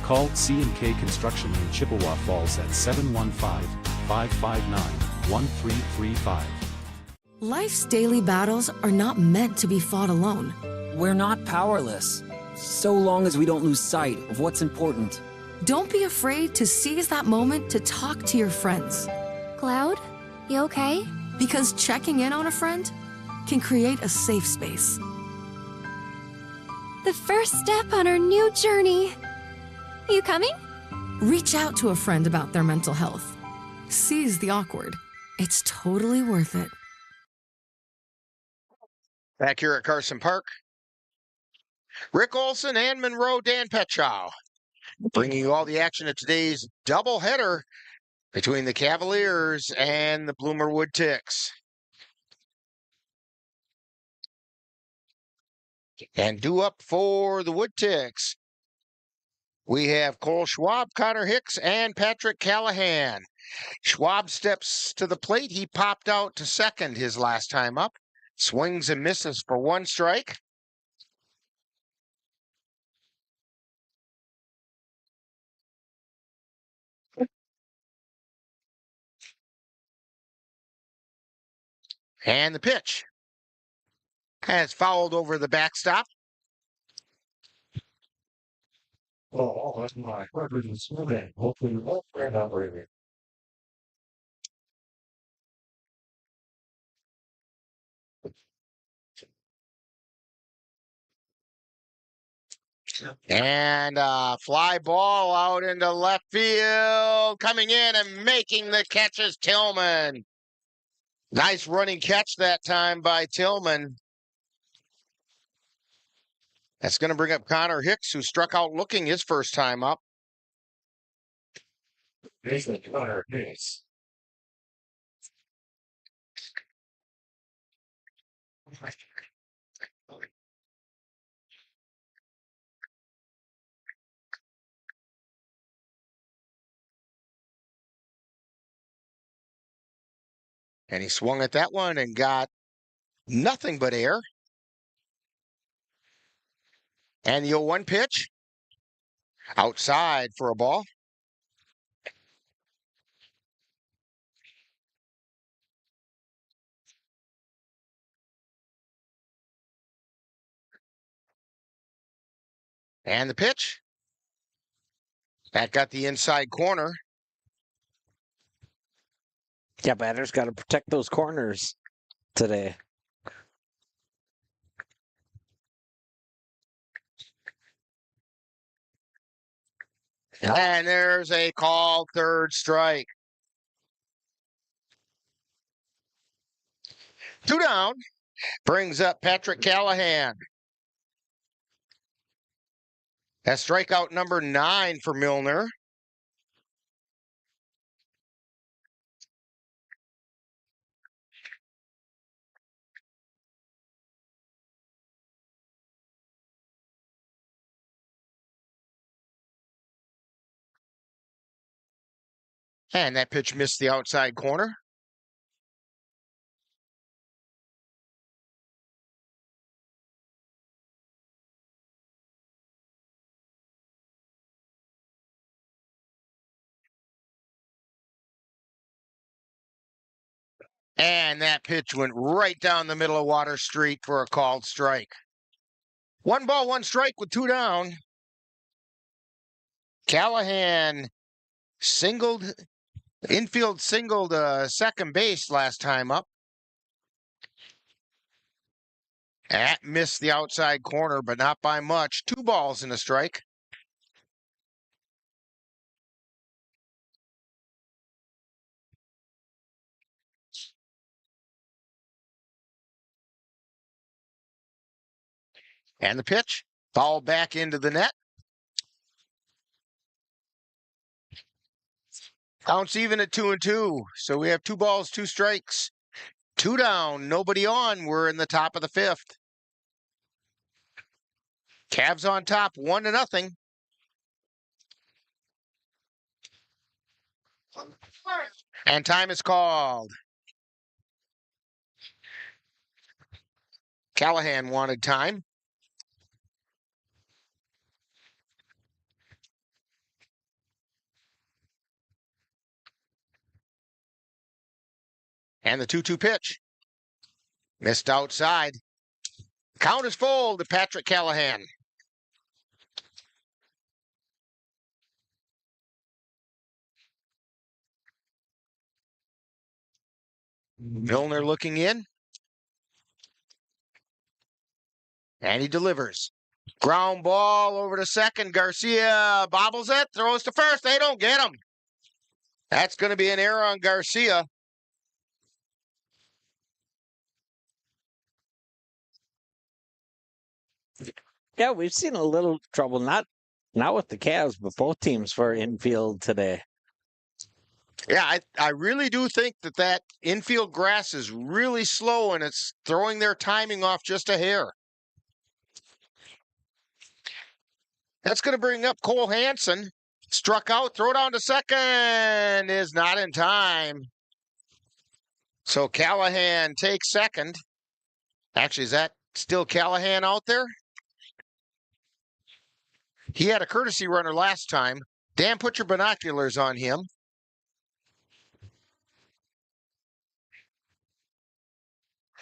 Call C&K Construction in Chippewa Falls at 715-559-1335. Life's daily battles are not meant to be fought alone. We're not powerless, so long as we don't lose sight of what's important. Don't be afraid to seize that moment to talk to your friends. Cloud, you okay? Because checking in on a friend can create a safe space. The first step on our new journey. You coming? Reach out to a friend about their mental health. Seize the awkward. It's totally worth it. Back here at Carson Park, Rick Olson and Monroe Dan Petchow bringing you all the action of today's doubleheader between the Cavaliers and the Bloomer Woodticks. And due up for the Woodticks, we have Cole Schwab, Connor Hicks, and Patrick Callahan. Schwab steps to the plate. He popped out to second his last time up. Swings and misses for 1 strike. And the pitch has fouled over the backstop. Oh, that's my record is moving. Hopefully, we won't end up reading. And a fly ball out into left field. Coming in and making the catch is Tillman. Nice running catch that time by Tillman. That's going to bring up Connor Hicks, who struck out looking his first time up. Connor Hicks. And he swung at that one and got nothing but air. And the 0-1 pitch. Outside for a ball. And the pitch. That got the inside corner. Yeah, batter's got to protect those corners today. And there's a called third strike. 2 down. Brings up Patrick Callahan. That's strikeout number 9 for Milner. And that pitch missed the outside corner. And that pitch went right down the middle of Water Street for a called strike. 1 ball, 1 strike with 2 down. Callahan infield singled second base last time up. That missed the outside corner, but not by much. 2 balls and a strike. And the pitch, foul back into the net. Counts even at 2-2. So we have 2 balls, 2 strikes. 2 down, nobody on. We're in the top of the 5th. Cavs on top, 1-0. And time is called. Callahan wanted time. And the 2-2 pitch. Missed outside. Count is full to Patrick Callahan. Milner looking in. And he delivers. Ground ball over to second. Garcia bobbles it, throws to first. They don't get him. That's going to be an error on Garcia. Yeah, we've seen a little trouble, not with the Cavs, but both teams for infield today. Yeah, I really do think that infield grass is really slow and it's throwing their timing off just a hair. That's going to bring up Cole Hansen. Struck out, throw down to second, is not in time. So Callahan takes second. Actually, is that still Callahan out there? He had a courtesy runner last time. Dan, put your binoculars on him.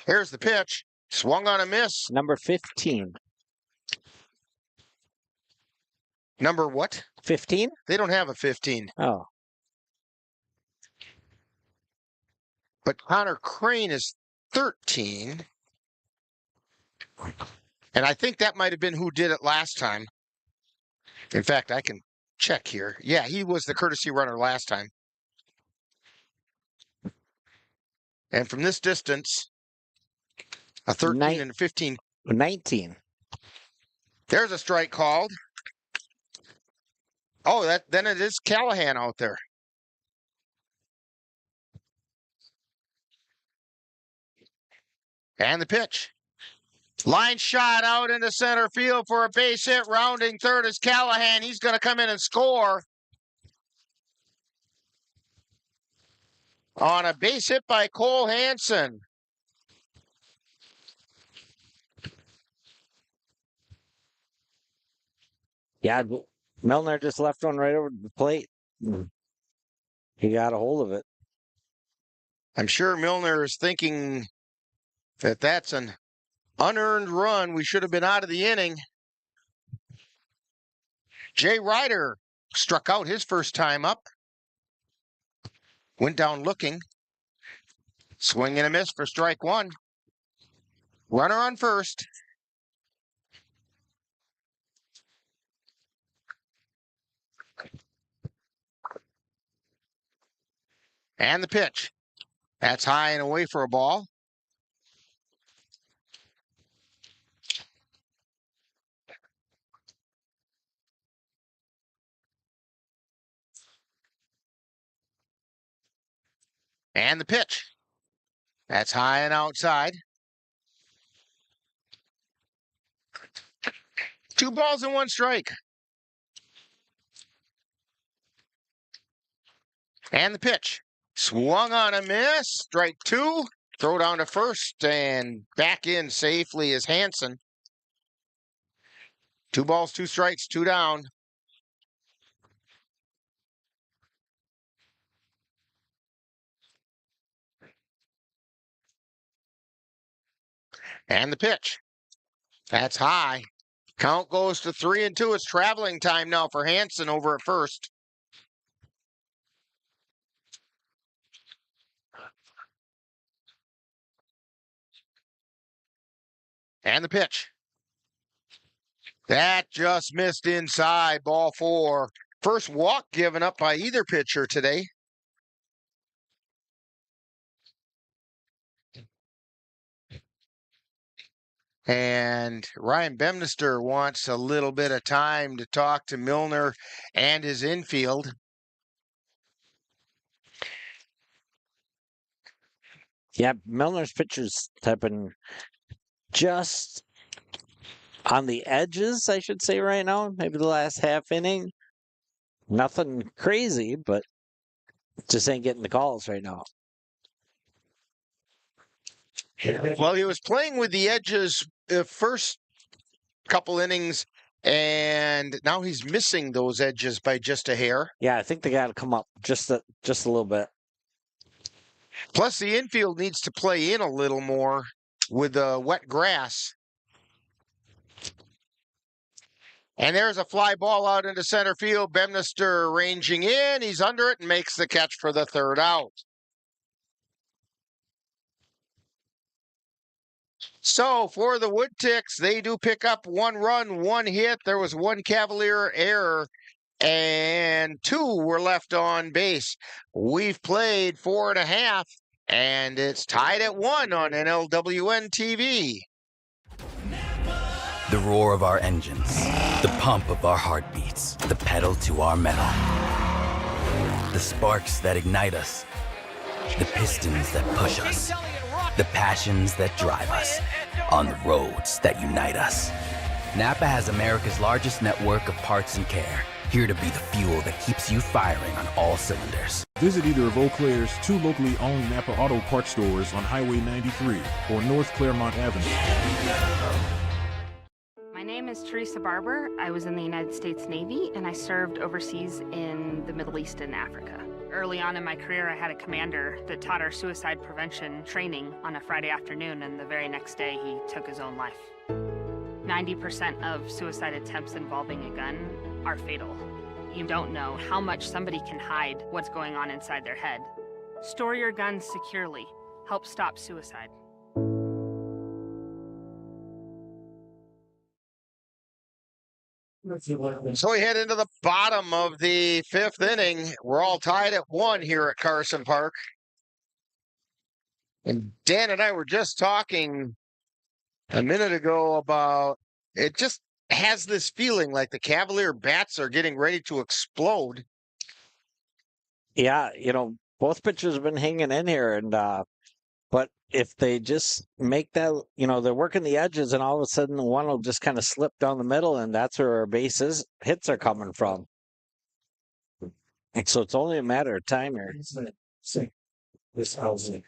Here's the pitch. Swung on a miss. Number 15. Number what? 15? They don't have a 15. Oh. But Connor Crane is 13. And I think that might have been who did it last time. In fact, I can check here. Yeah, he was the courtesy runner last time. And from this distance, a 13 and a 15. 19. There's a strike called. Oh, then it is Callahan out there. And the pitch. Line shot out into center field for a base hit. Rounding third is Callahan. He's going to come in and score on a base hit by Cole Hansen. Yeah, Milner just left one right over the plate. He got a hold of it. I'm sure Milner is thinking that that's an unearned run. We should have been out of the inning. Jay Ryder struck out his first time up. Went down looking. Swing and a miss for strike one. Runner on first. And the pitch. That's high and away for a ball. And the pitch. That's high and outside. 2 balls and 1 strike. And the pitch. Swung on a miss. Strike 2. Throw down to first and back in safely is Hansen. 2 balls, 2 strikes, 2 down. And the pitch. That's high. Count goes to 3-2. It's traveling time now for Hansen over at first. And the pitch. That just missed inside. Ball 4. First walk given up by either pitcher today. And Ryan Bemnister wants a little bit of time to talk to Milner and his infield. Yeah, Milner's pitchers have been just on the edges, I should say, right now. Maybe the last half inning. Nothing crazy, but just ain't getting the calls right now. Well, he was playing with the edges the first couple innings, and now he's missing those edges by just a hair. Yeah, I think they got to come up just a little bit. Plus, the infield needs to play in a little more with the wet grass. And there's a fly ball out into center field. Bemnister ranging in. He's under it and makes the catch for the 3rd out. So for the Woodticks, they do pick up 1 run, 1 hit. There was 1 Cavalier error, and 2 were left on base. We've played 4.5, and it's tied at 1 on NLWN-TV. The roar of our engines, the pump of our heartbeats, the pedal to our metal. The sparks that ignite us, the pistons that push us, the passions that drive us, on the roads that unite us. Napa has America's largest network of parts and care, here to be the fuel that keeps you firing on all cylinders. Visit either of Eau Claire's 2 locally owned Napa Auto Parts stores on Highway 93 or North Claremont Avenue. My name is Teresa Barber. I was in the United States Navy and I served overseas in the Middle East and Africa. Early on in my career, I had a commander that taught our suicide prevention training on a Friday afternoon, and the very next day he took his own life. 90% of suicide attempts involving a gun are fatal. You don't know how much somebody can hide what's going on inside their head. Store your guns securely. Help stop suicide. So we head into the bottom of the fifth inning. We're all tied at 1 here at Carson Park. And Dan and I were just talking a minute ago about it just has this feeling like the Cavalier bats are getting ready to explode. Yeah, both pitchers have been hanging in here, and but if they just make that, they're working the edges, and all of a sudden one will just kind of slip down the middle, and that's where our hits are coming from. And so it's only a matter of time here.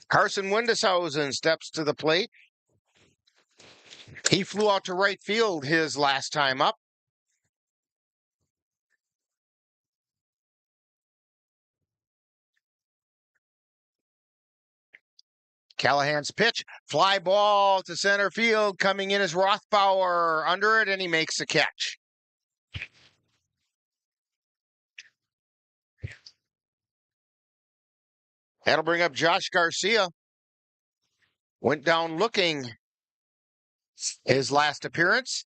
Carson Windeshausen steps to the plate. He flew out to right field his last time up. Callahan's pitch, fly ball to center field. Coming in is Rothbauer under it, and he makes the catch. That'll bring up Josh Garcia. Went down looking his last appearance.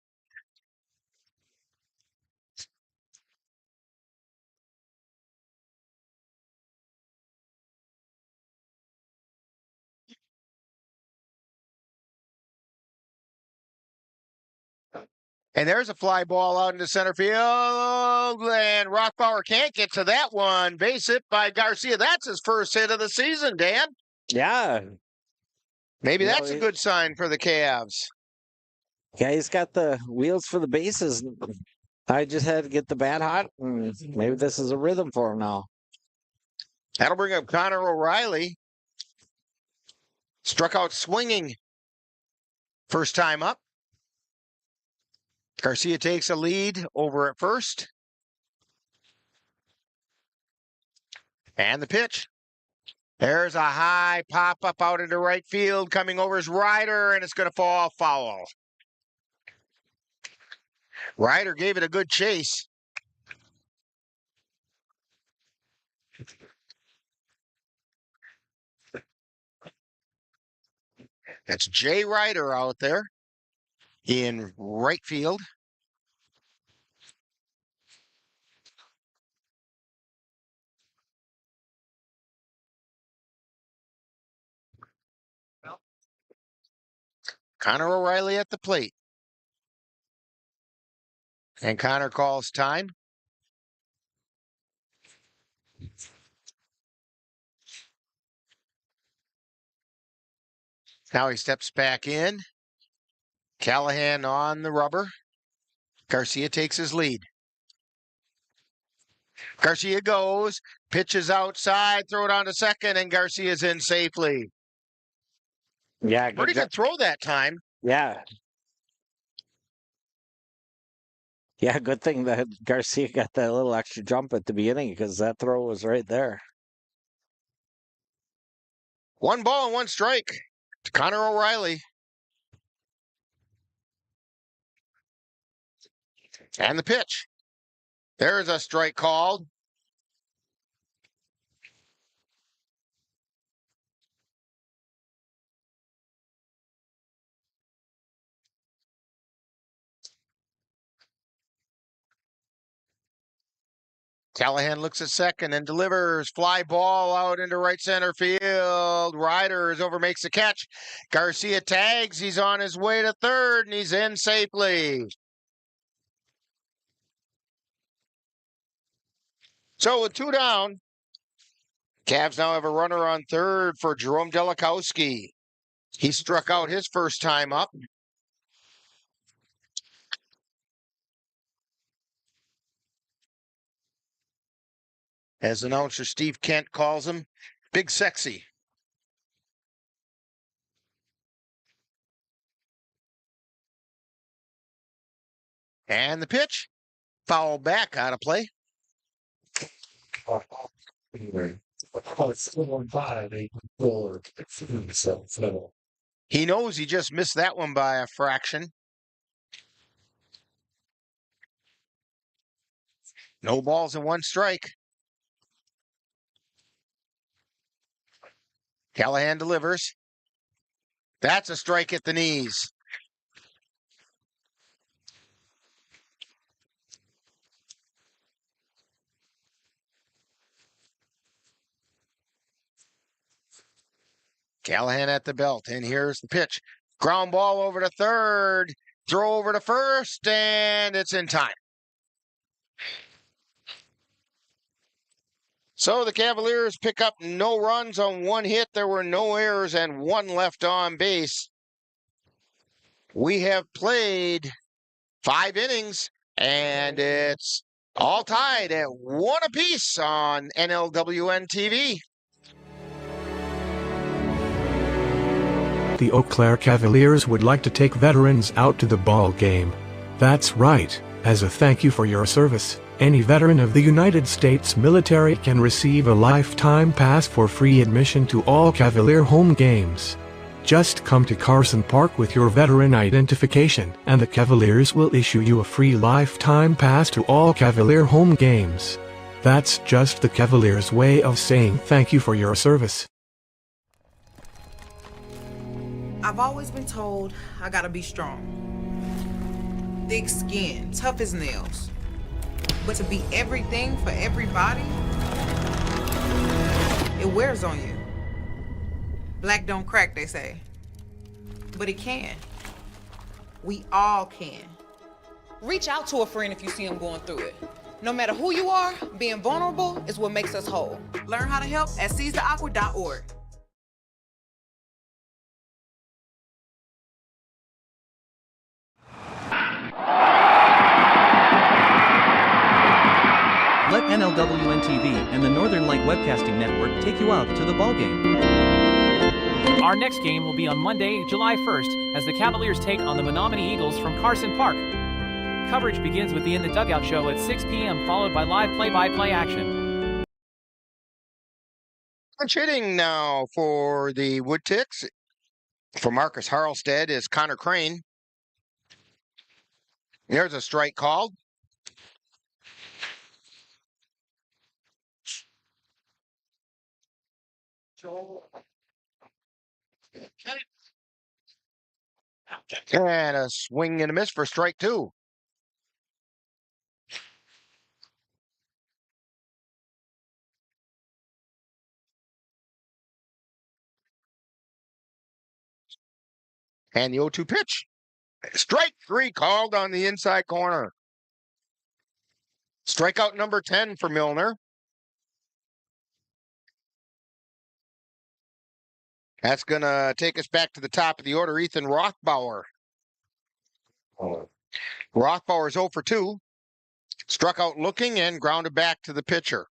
And there's a fly ball out into center field, and Rothbauer can't get to that one. Base hit by Garcia. That's his first hit of the season, Dan. Yeah. Maybe that's a good sign for the Cavs. Yeah, he's got the wheels for the bases. I just had to get the bat hot, and maybe this is a rhythm for him now. That'll bring up Connor O'Reilly. Struck out swinging first time up. Garcia takes a lead over at first. And the pitch. There's a high pop up out into right field. Coming over is Ryder, and it's going to fall foul. Ryder gave it a good chase. That's Jay Ryder out there in right field. Connor O'Reilly at the plate. And Connor calls time. Now he steps back in. Callahan on the rubber. Garcia takes his lead. Garcia goes, pitches outside, throw it on to second, and Garcia's in safely. Yeah, pretty good throw that time. Yeah. Yeah, good thing that Garcia got that little extra jump at the beginning because that throw was right there. 1 ball and 1 strike to Connor O'Reilly. And the pitch. There's a strike called. Callahan looks at second and delivers. Fly ball out into right center field. Ryder is over, makes the catch. Garcia tags. He's on his way to third, and he's in safely. So with 2 down, Cavs now have a runner on third for Jerome Delikowski. He struck out his first time up. As announcer Steve Kent calls him, Big Sexy. And the pitch, foul back out of play. He knows he just missed that one by a fraction. No balls and 1 strike. Callahan delivers. That's a strike at the knees. Callahan at the belt, and here's the pitch. Ground ball over to third, throw over to first, and it's in time. So the Cavaliers pick up no runs on one hit. There were no errors and one left on base. We have played 5 innings, and it's all tied at 1 apiece on NLWN-TV. The Eau Claire Cavaliers would like to take veterans out to the ball game. That's right. As a thank you for your service, any veteran of the United States military can receive a lifetime pass for free admission to all Cavalier home games. Just come to Carson Park with your veteran identification, and the Cavaliers will issue you a free lifetime pass to all Cavalier home games. That's just the Cavaliers' way of saying thank you for your service. I've always been told I gotta be strong. Thick skin, tough as nails. But to be everything for everybody, it wears on you. Black don't crack, they say. But it can. We all can. Reach out to a friend if you see them going through it. No matter who you are, being vulnerable is what makes us whole. Learn how to help at seizetheawkward.org. Let NLWN-TV and the Northern Light Webcasting Network take you out to the ballgame. Our next game will be on Monday, July 1st, as the Cavaliers take on the Menominee Eagles from Carson Park. Coverage begins with the In the Dugout show at 6 p.m., followed by live play-by-play action. Pinch hitting now for the Woodticks. For Marcus Harlstead is Connor Crane. There's a strike called. And a swing and a miss for strike 2. And the 0-2 pitch. Strike 3 called on the inside corner. Strikeout number 10 for Milner. That's going to take us back to the top of the order, Ethan Rothbauer. Rothbauer's 0 for 2. Struck out looking and grounded back to the pitcher.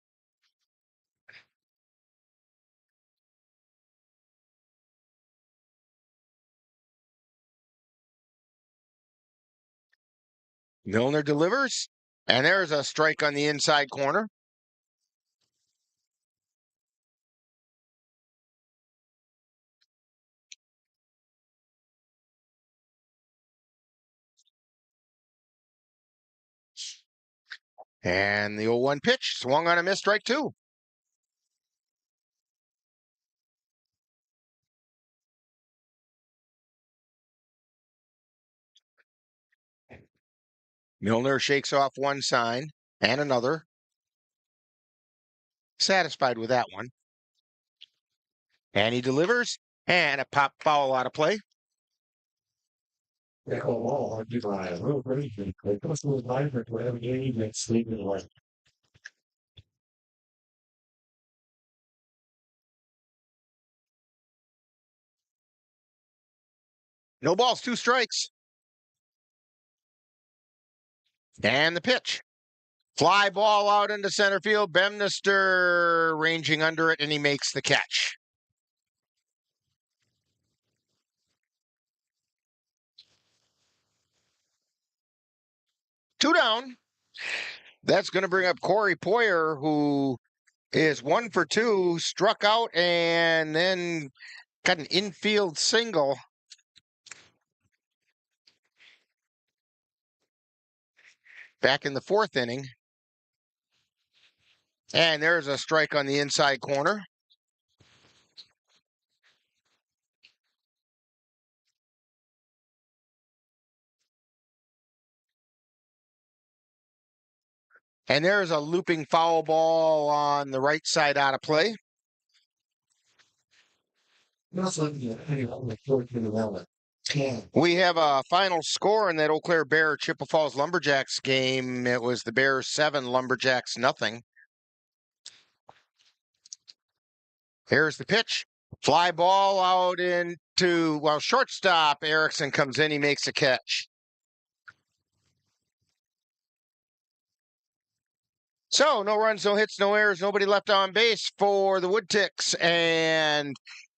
Milner delivers, and there's a strike on the inside corner. And the 0-1 pitch, swung on a miss, strike 2. Milner shakes off one sign and another. Satisfied with that one. And he delivers, and a pop foul out of play. No balls, 2 strikes. And the pitch. Fly ball out into center field. Bemnister ranging under it, and he makes the catch. Two down. That's going to bring up Corey Poyer, who is 1 for 2, struck out, and then got an infield single. Back in the 4th inning. And there's a strike on the inside corner. And there's a looping foul ball on the right side out of play. We have a final score in that Eau Claire Bear Chippewa Falls Lumberjacks game. It was the Bears 7, Lumberjacks nothing. Here's the pitch. Fly ball out into, well, shortstop. Erickson comes in. He makes a catch. So, no runs, no hits, no errors, nobody left on base for the Woodticks. And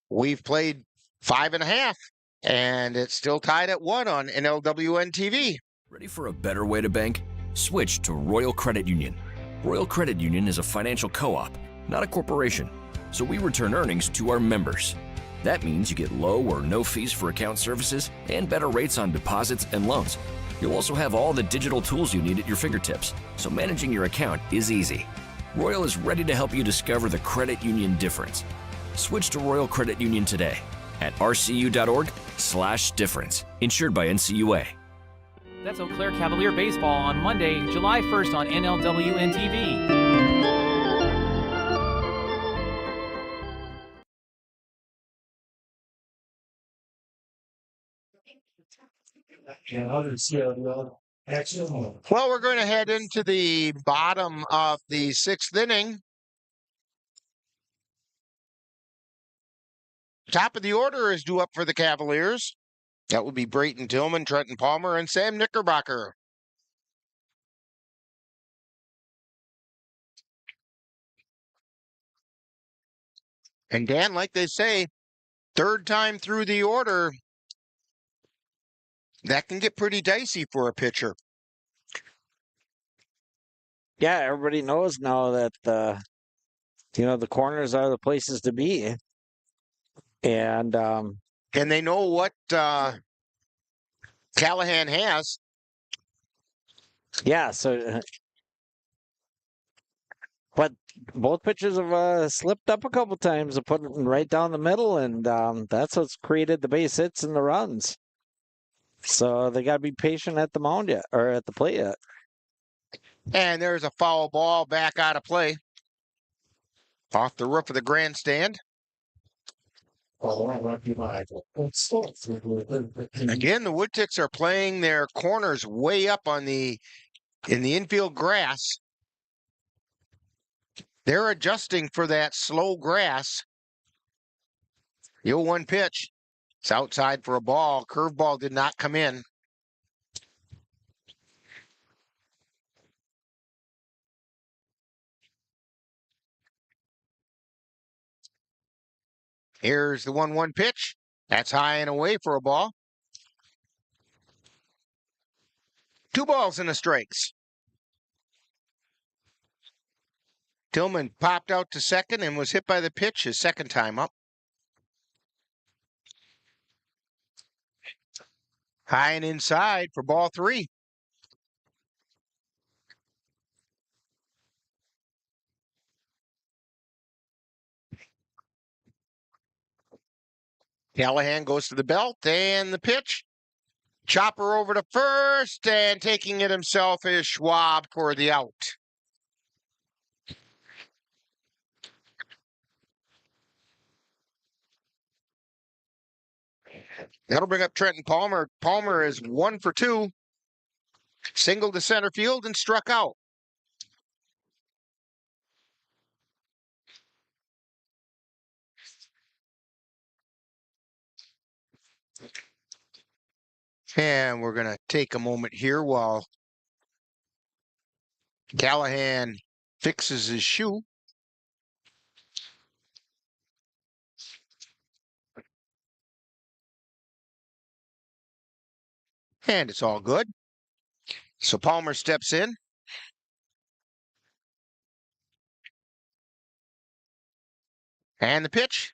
we've played 5.5. And it's still tied at 1 on NLWN-TV. Ready for a better way to bank? Switch to Royal Credit Union. Royal Credit Union is a financial co-op, not a corporation, so we return earnings to our members. That means you get low or no fees for account services and better rates on deposits and loans. You'll also have all the digital tools you need at your fingertips, so managing your account is easy. Royal is ready to help you discover the credit union difference. Switch to Royal Credit Union today at rcu.org/difference. Insured by NCUA. That's Eau Claire Cavalier baseball on Monday, July 1st on NLWN-TV. Well, we're going to head into the bottom of the 6th inning. Top of the order is due up for the Cavaliers. That would be Brayton Tillman, Trenton Palmer, and Sam Knickerbocker. And Dan, like they say, third time through the order, that can get pretty dicey for a pitcher. Yeah, everybody knows now that the corners are the places to be, and they know what Callahan has. Yeah, so but both pitchers have slipped up a couple times and put it right down the middle, and that's what's created the base hits and the runs. So they got to be patient at the mound yet, or at the plate yet. And there's a foul ball back out of play. Off the roof of the grandstand. Again, the Woodticks are playing their corners way up in the infield grass. They're adjusting for that slow grass. The 0-1 pitch. It's outside for a ball. Curveball did not come in. Here's the 1-1 pitch. That's high and away for a ball. 2 balls and a strikes. Tillman popped out to second and was hit by the pitch his second time up. High and inside for ball 3. Callahan goes to the belt and the pitch. Chopper over to first, and taking it himself is Schwab for the out. That'll bring up Trenton Palmer. Palmer is 1 for 2. Single to center field and struck out. And we're going to take a moment here while Callahan fixes his shoe. And it's all good. So Palmer steps in. And the pitch.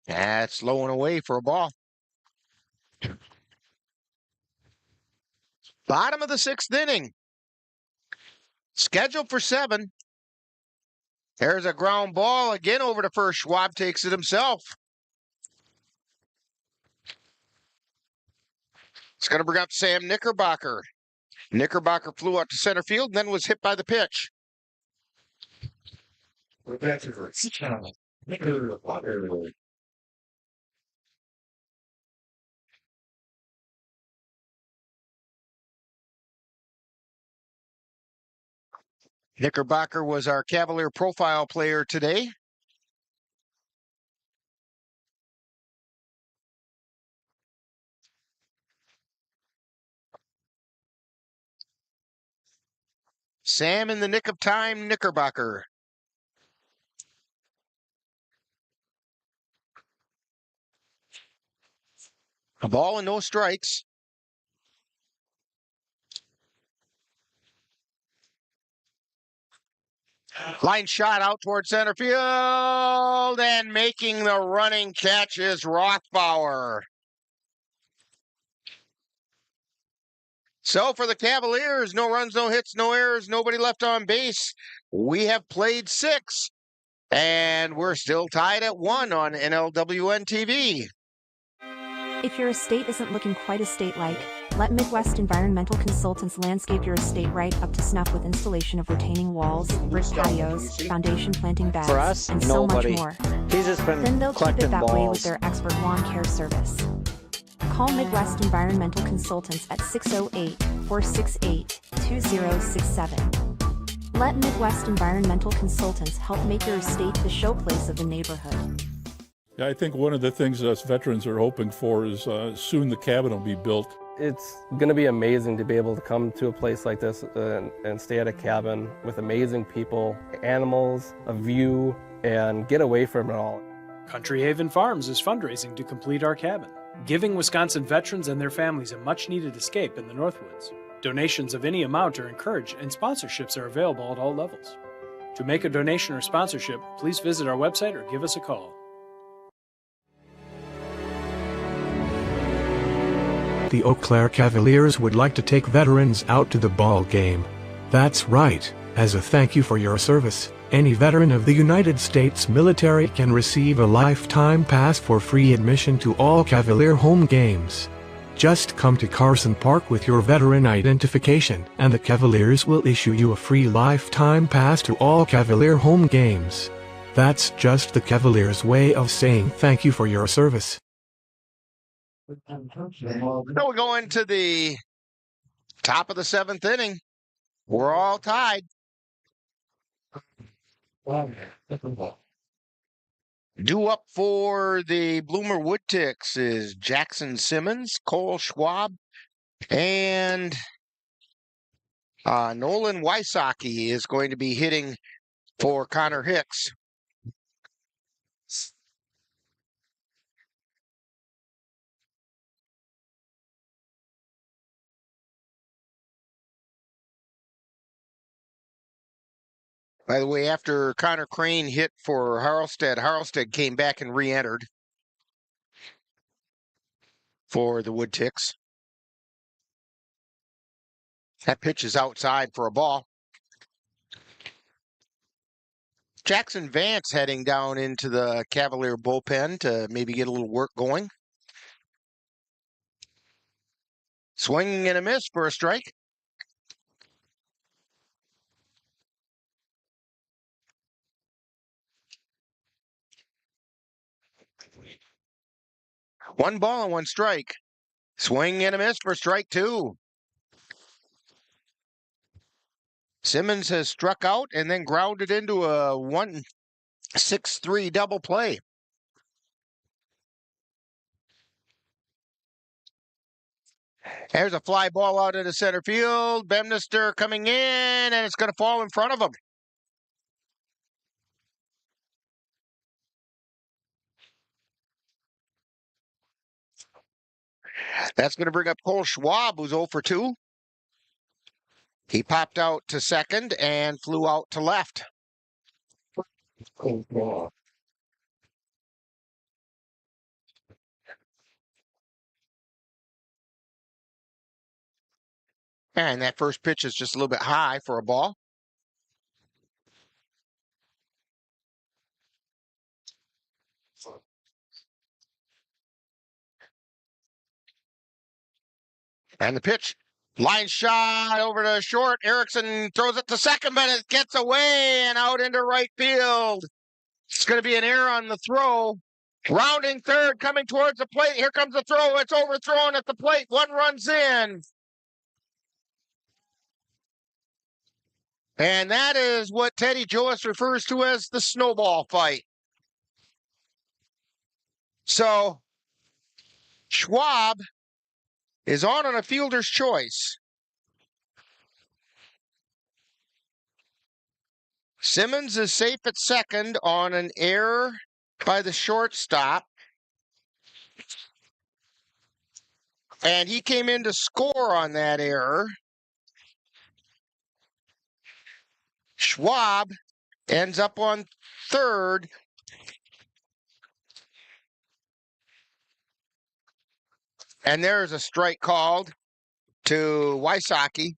That's low and away for a ball. Bottom of the 6th inning. Scheduled for 7. There's a ground ball again over to first. Schwab takes it himself. It's going to bring up Sam Knickerbocker. Knickerbocker flew out to center field and then was hit by the pitch. Knickerbocker was our Cavalier profile player today. Sam in the nick of time, Knickerbocker. A ball and no strikes. Line shot out towards center field, and making the running catch is Rothbauer. So for the Cavaliers, no runs, no hits, no errors, nobody left on base. We have played 6, and we're still tied at 1 on NLWN-TV. If your estate isn't looking quite estate-like, let Midwest Environmental Consultants landscape your estate right up to snuff with installation of retaining walls, brick patios, foundation planting beds, For us, and nobody. so much more. He's just been Then they'll keep collecting it that way with balls. their expert lawn care service. Call Midwest Environmental Consultants at 608-468-2067. Let Midwest Environmental Consultants help make your estate the showplace of the neighborhood. Yeah, I think one of the things us veterans are hoping for is soon the cabin will be built. It's going to be amazing to be able to come to a place like this and stay at a cabin with amazing people, animals, a view, and get away from it all. Country Haven Farms is fundraising to complete our cabin, giving Wisconsin veterans and their families a much-needed escape in the Northwoods. Donations of any amount are encouraged, and sponsorships are available at all levels. To make a donation or sponsorship, please visit our website or give us a call. The Eau Claire Cavaliers would like to take veterans out to the ball game. That's right, as a thank you for your service, any veteran of the United States military can receive a lifetime pass for free admission to all Cavalier home games. Just come to Carson Park with your veteran identification, and the Cavaliers will issue you a free lifetime pass to all Cavalier home games. That's just the Cavaliers' way of saying thank you for your service. So we go into the top of the 7th inning. We're all tied. Due up for the Bloomer Woodticks is Jackson Simmons, Cole Schwab, and Nolan Wysocki is going to be hitting for Connor Hicks. By the way, after Connor Crane hit for Harlstead, Harlstead came back and re-entered for the Woodticks. That pitch is outside for a ball. Jackson Vance heading down into the Cavalier bullpen to maybe get a little work going. Swinging and a miss for a strike. One ball and one strike. Swing and a miss for strike 2. Simmons has struck out and then grounded into a 1-6-3 double play. There's a fly ball out into center field. Bemnister coming in, and it's going to fall in front of him. That's going to bring up Cole Schwab, who's 0 for 2. He popped out to second and flew out to left. And that first pitch is just a little bit high for a ball. And the pitch, line shot over to short. Erickson throws it to second, but it gets away and out into right field. It's going to be an error on the throw. Rounding third, coming towards the plate. Here comes the throw. It's overthrown at the plate. One runs in. And that is what Teddy Joyce refers to as the snowball fight. So Schwab is on a fielder's choice. Simmons is safe at second on an error by the shortstop. And he came in to score on that error. Schwab ends up on third. And there's a strike called to Wysocki.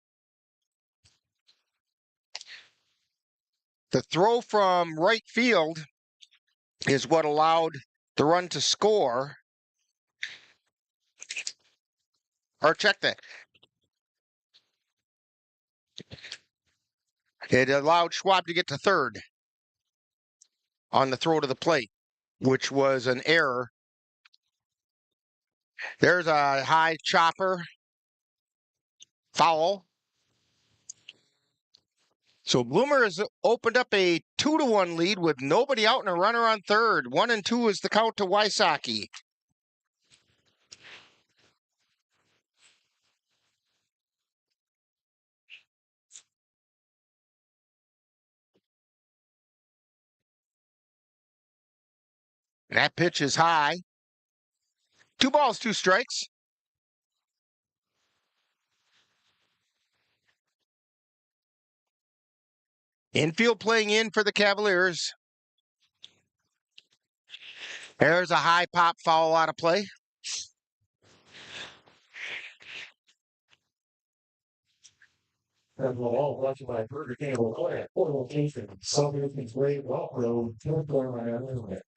The throw from right field is what allowed the run to score. Or check that. It allowed Schwab to get to third on the throw to the plate, which was an error. There's a high chopper. Foul. So Bloomer has opened up a 2-1 lead with nobody out and a runner on third. 1-2 is the count to Wysocki. That pitch is high. 2 balls, 2 strikes. Infield playing in for the Cavaliers. There's a high pop foul out of play. And we'll all watch by Burger King at four locations. Southern Way, Walk Road, North Carolina,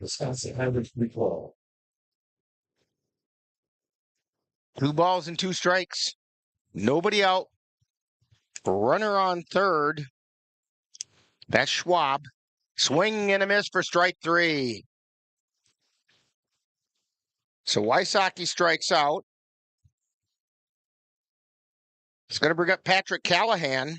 Wisconsin, Highway 312. 2 balls and 2 strikes. Nobody out. Runner on third. That's Schwab. Swing and a miss for strike 3. So Wysocki strikes out. It's going to bring up Patrick Callahan.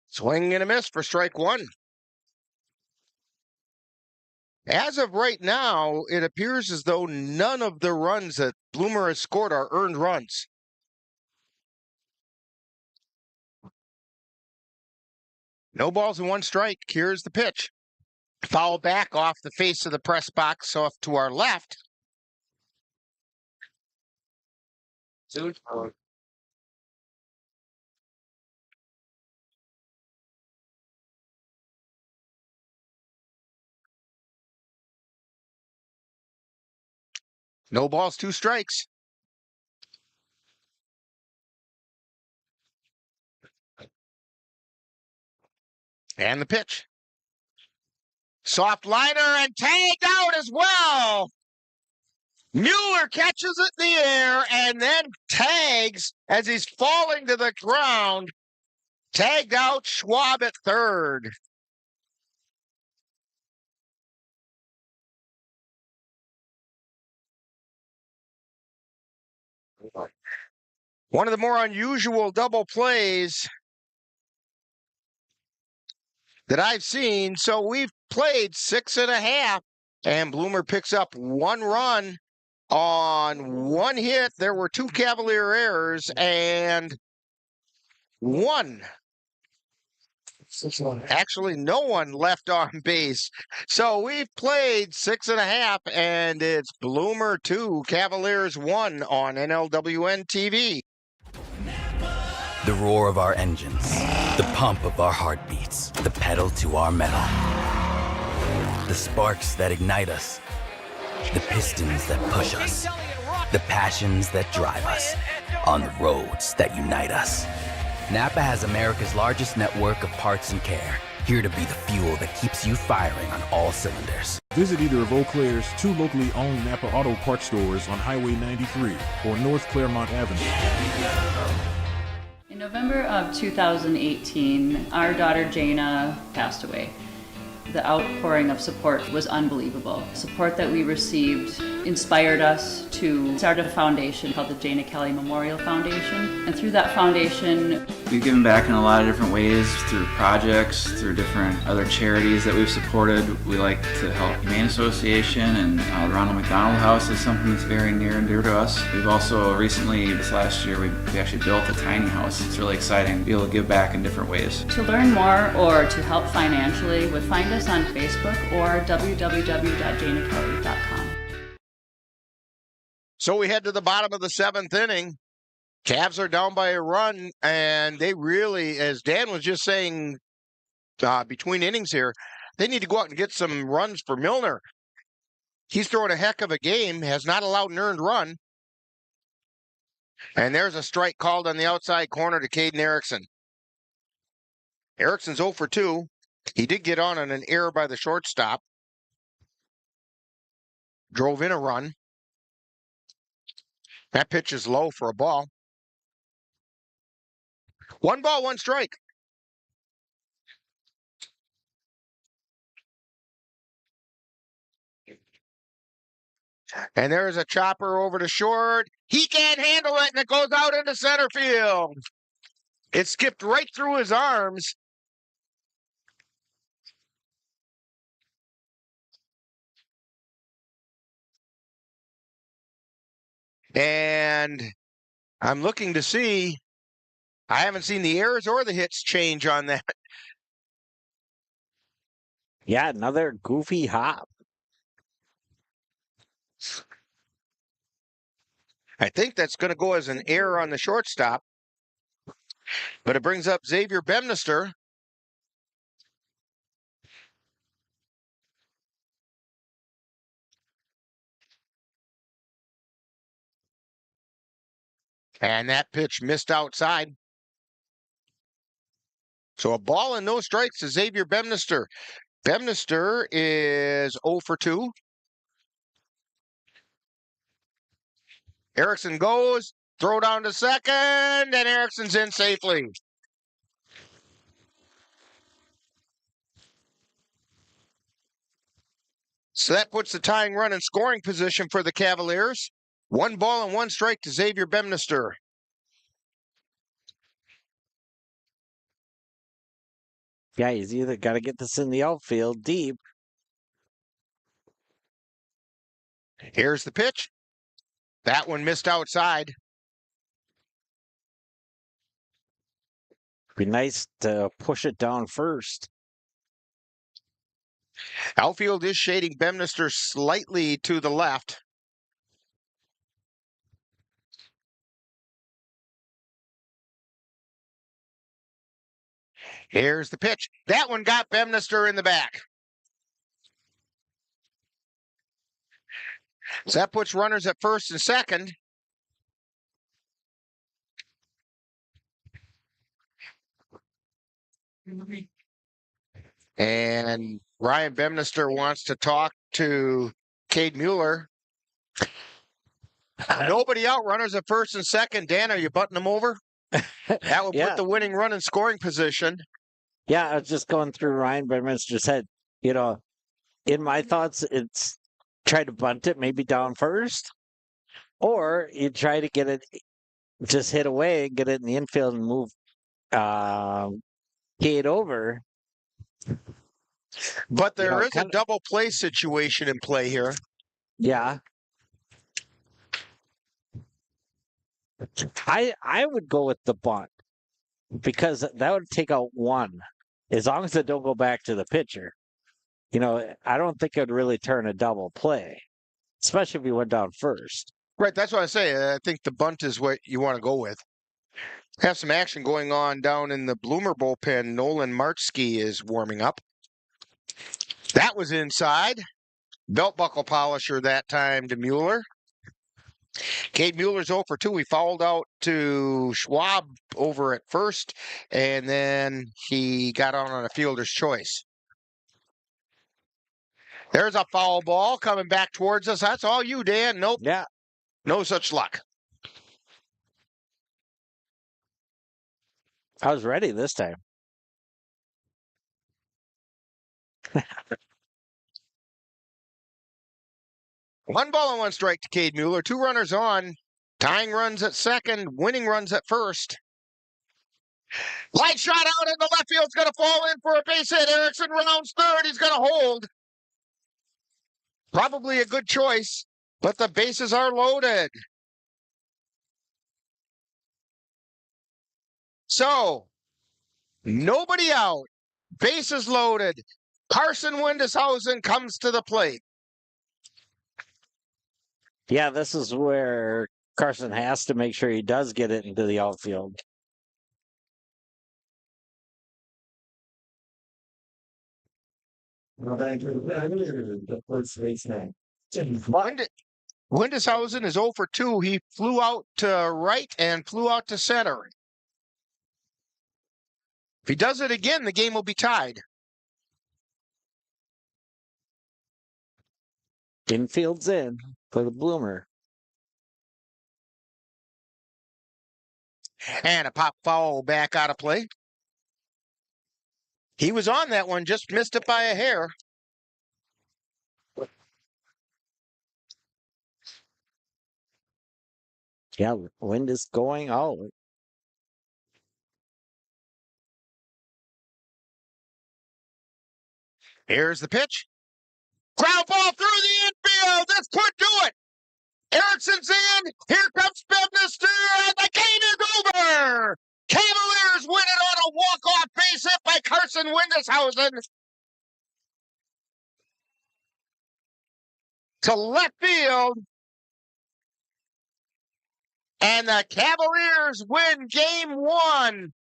Swing and a miss for strike 1. As of right now, it appears as though none of the runs that Bloomer has scored are earned runs. No balls and 1 strike. Here's the pitch. Foul back off the face of the press box off to our left. No balls, 2 strikes. And the pitch. Soft liner and tagged out as well. Mueller catches it in the air and then tags as he's falling to the ground. Tagged out, Schwab at third. One of the more unusual double plays that I've seen. So we've played 6.5, and Bloomer picks up 1 run on 1 hit. There were 2 Cavalier errors and 1. Actually, no one left on base. So we've played 6.5, and it's Bloomer 2, Cavaliers 1 on NLWN-TV. The roar of our engines, the pump of our heartbeats, the pedal to our metal. The sparks that ignite us, the pistons that push us, the passions that drive us, on the roads that unite us. Napa has America's largest network of parts and care, here to be the fuel that keeps you firing on all cylinders. Visit either of Eau Claire's 2 locally owned Napa Auto Parts stores on Highway 93 or North Claremont Avenue. In November of 2018, our daughter Jana passed away. The outpouring of support was unbelievable. Support that we received inspired us to start a foundation called the Jana Kelly Memorial Foundation. And through that foundation, we've given back in a lot of different ways, through projects, through different other charities that we've supported. We like to help Humane Association, and the Ronald McDonald House is something that's very near and dear to us. We've also recently, this last year, we actually built a tiny house. It's really exciting to be able to give back in different ways. to learn more or to help financially, would find us on Facebook or www.janakelly.com. So we head to the bottom of the 7th inning. Cavs are down by a run, and they really, as Dan was just saying between innings here, they need to go out and get some runs for Milner. He's throwing a heck of a game, has not allowed an earned run. And there's a strike called on the outside corner to Caden Erickson. Erickson's 0 for 2. He did get on an error by the shortstop. Drove in a run. That pitch is low for a ball. 1 ball, 1 strike. And there's a chopper over to short. He can't handle it, and it goes out into center field. It skipped right through his arms. And I'm looking to see, I haven't seen the errors or the hits change on that. Yeah, another goofy hop. I think that's going to go as an error on the shortstop. But it brings up Xavier Bemnister. And that pitch missed outside. So a ball and no strikes to Xavier Bemnister. Bemnister is 0 for 2. Erickson goes, throw down to second, and Erickson's in safely. So that puts the tying run in scoring position for the Cavaliers. 1 ball and 1 strike to Xavier Bemnister. Yeah, he's either got to get this in the outfield deep. Here's the pitch. That one missed outside. Be nice to push it down first. Outfield is shading Bemnister slightly to the left. Here's the pitch. That one got Bemnister in the back. So that puts runners at first and second. And Ryan Bemnister wants to talk to Cade Mueller. Nobody out, runners at first and second. Dan, are you butting them over? That would put the winning run in scoring position. Yeah, I was just going through Ryan Bemnister's head. You know, in my thoughts, it's try to bunt it maybe down first, or you try to get it, just hit away and get it in the infield and move Cade over. But there is a double play situation in play here. Yeah. I would go with the bunt because that would take out one, as long as it don't go back to the pitcher. You know, I don't think it would really turn a double play, especially if he went down first. Right, that's what I say. I think the bunt is what you want to go with. Have some action going on down in the Bloomer bullpen. Nolan Martzke is warming up. That was inside. Belt buckle polisher that time to Mueller. Cade Mueller's 0 for 2. He fouled out to Schwab over at first, and then he got on a fielder's choice. There's a foul ball coming back towards us. That's all you, Dan. Nope. Yeah. No such luck. I was ready this time. One ball and one strike to Cade Mueller. Two runners on. Tying runs at second, winning runs at first. Light shot out in the left field's going to fall in for a base hit. Erickson rounds third. He's going to hold. Probably a good choice, but the bases are loaded. So, nobody out. Bases loaded. Carson Windeshausen comes to the plate. Yeah, this is where Carson has to make sure he does get it into the outfield. Windeshausen is 0 for 2. He flew out to right and flew out to center. If he does it again, the game will be tied. Infield's in for the bloomer. And a pop foul back out of play. He was on that one, just missed it by a hair. Yeah, wind is going out. Here's the pitch. Ground ball through the infield. This could do it. Erickson's in. Here comes Bemnister, and the game is over. Cavaliers win it on a walk-off base hit by Carson Windeshausen to left field. And the Cavaliers win game one,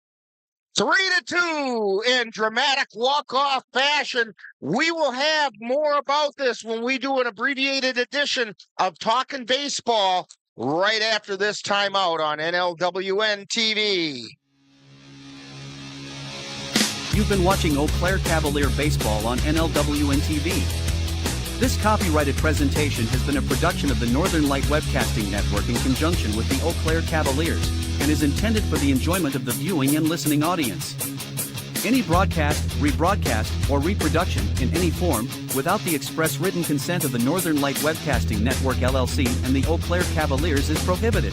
3-2 in dramatic walk-off fashion. We will have more about this when we do an abbreviated edition of Talkin' Baseball right after this timeout on NLWN-TV. You've been watching Eau Claire Cavalier Baseball on NLWN-TV. This copyrighted presentation has been a production of the Northern Light Webcasting Network in conjunction with the Eau Claire Cavaliers and is intended for the enjoyment of the viewing and listening audience. Any broadcast, rebroadcast, or reproduction in any form without the express written consent of the Northern Light Webcasting Network LLC and the Eau Claire Cavaliers is prohibited.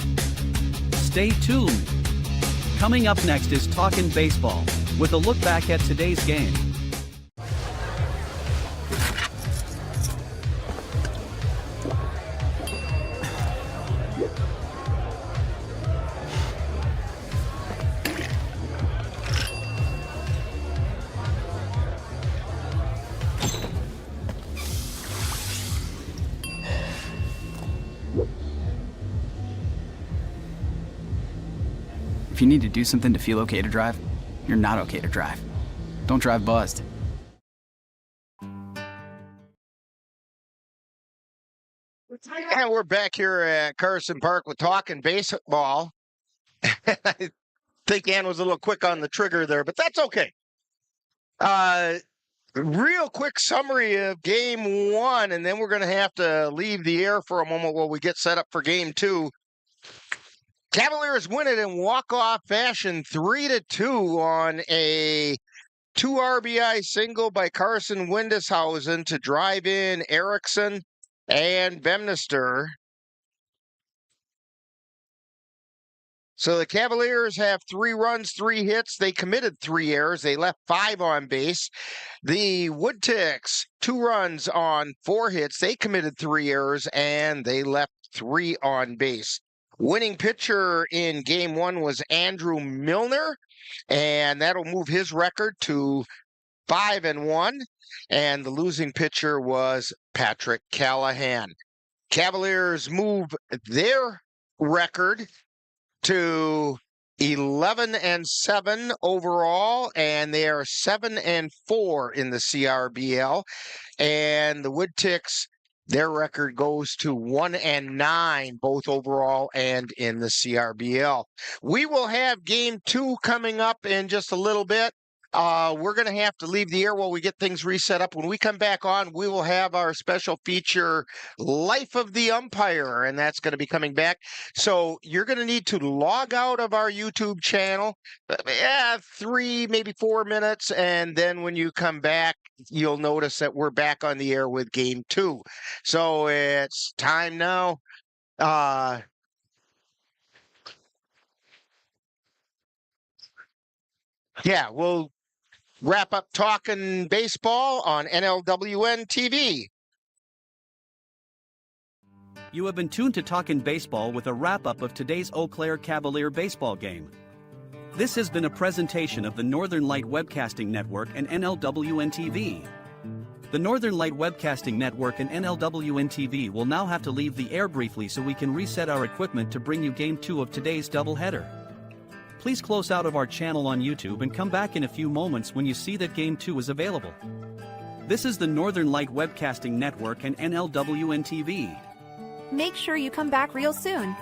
Stay tuned. Coming up next is Talkin' Baseball with a look back at today's game. If you need to do something to feel okay to drive, you're not okay to drive. Don't drive buzzed. And we're back here at Carson Park with Talkin' Baseball. I think Ann was a little quick on the trigger there, but that's okay. Real quick summary of game one, and then we're going to have to leave the air for a moment while we get set up for game two. Cavaliers win it in walk-off fashion, 3-2 on a 2 RBI single by Carson Windeshausen to drive in Erickson and Bemnister. So the Cavaliers have 3 runs, 3 hits. They committed 3 errors. They left 5 on base. The Woodticks, 2 runs on 4 hits. They committed 3 errors, and they left 3 on base. Winning pitcher in game one was Andrew Milner, and that'll move his record to 5-1. And the losing pitcher was Patrick Callahan. Cavaliers move their record to 11-7 overall, and they are 7-4 in the CRBL. And the Woodticks, their record goes to 1-9, both overall and in the CRBL. We will have game two coming up in just a little bit. We're going to have to leave the air while we get things reset up. When we come back on, we will have our special feature, Life of the Umpire, and that's going to be coming back. So you're going to need to log out of our YouTube channel, 3, maybe 4 minutes, and then when you come back, you'll notice that we're back on the air with Game 2. So it's time now. Yeah, we'll wrap up talking baseball on NLWN-TV. You have been tuned to Talkin' Baseball with a wrap-up of today's Eau Claire Cavalier baseball game. This has been a presentation of the Northern Light Webcasting Network and NLWN-TV. The Northern Light Webcasting Network and NLWN-TV will now have to leave the air briefly so we can reset our equipment to bring you Game 2 of today's doubleheader. Please close out of our channel on YouTube and come back in a few moments when you see that Game 2 is available. This is the Northern Light Webcasting Network and NLWN-TV. Make sure you come back real soon.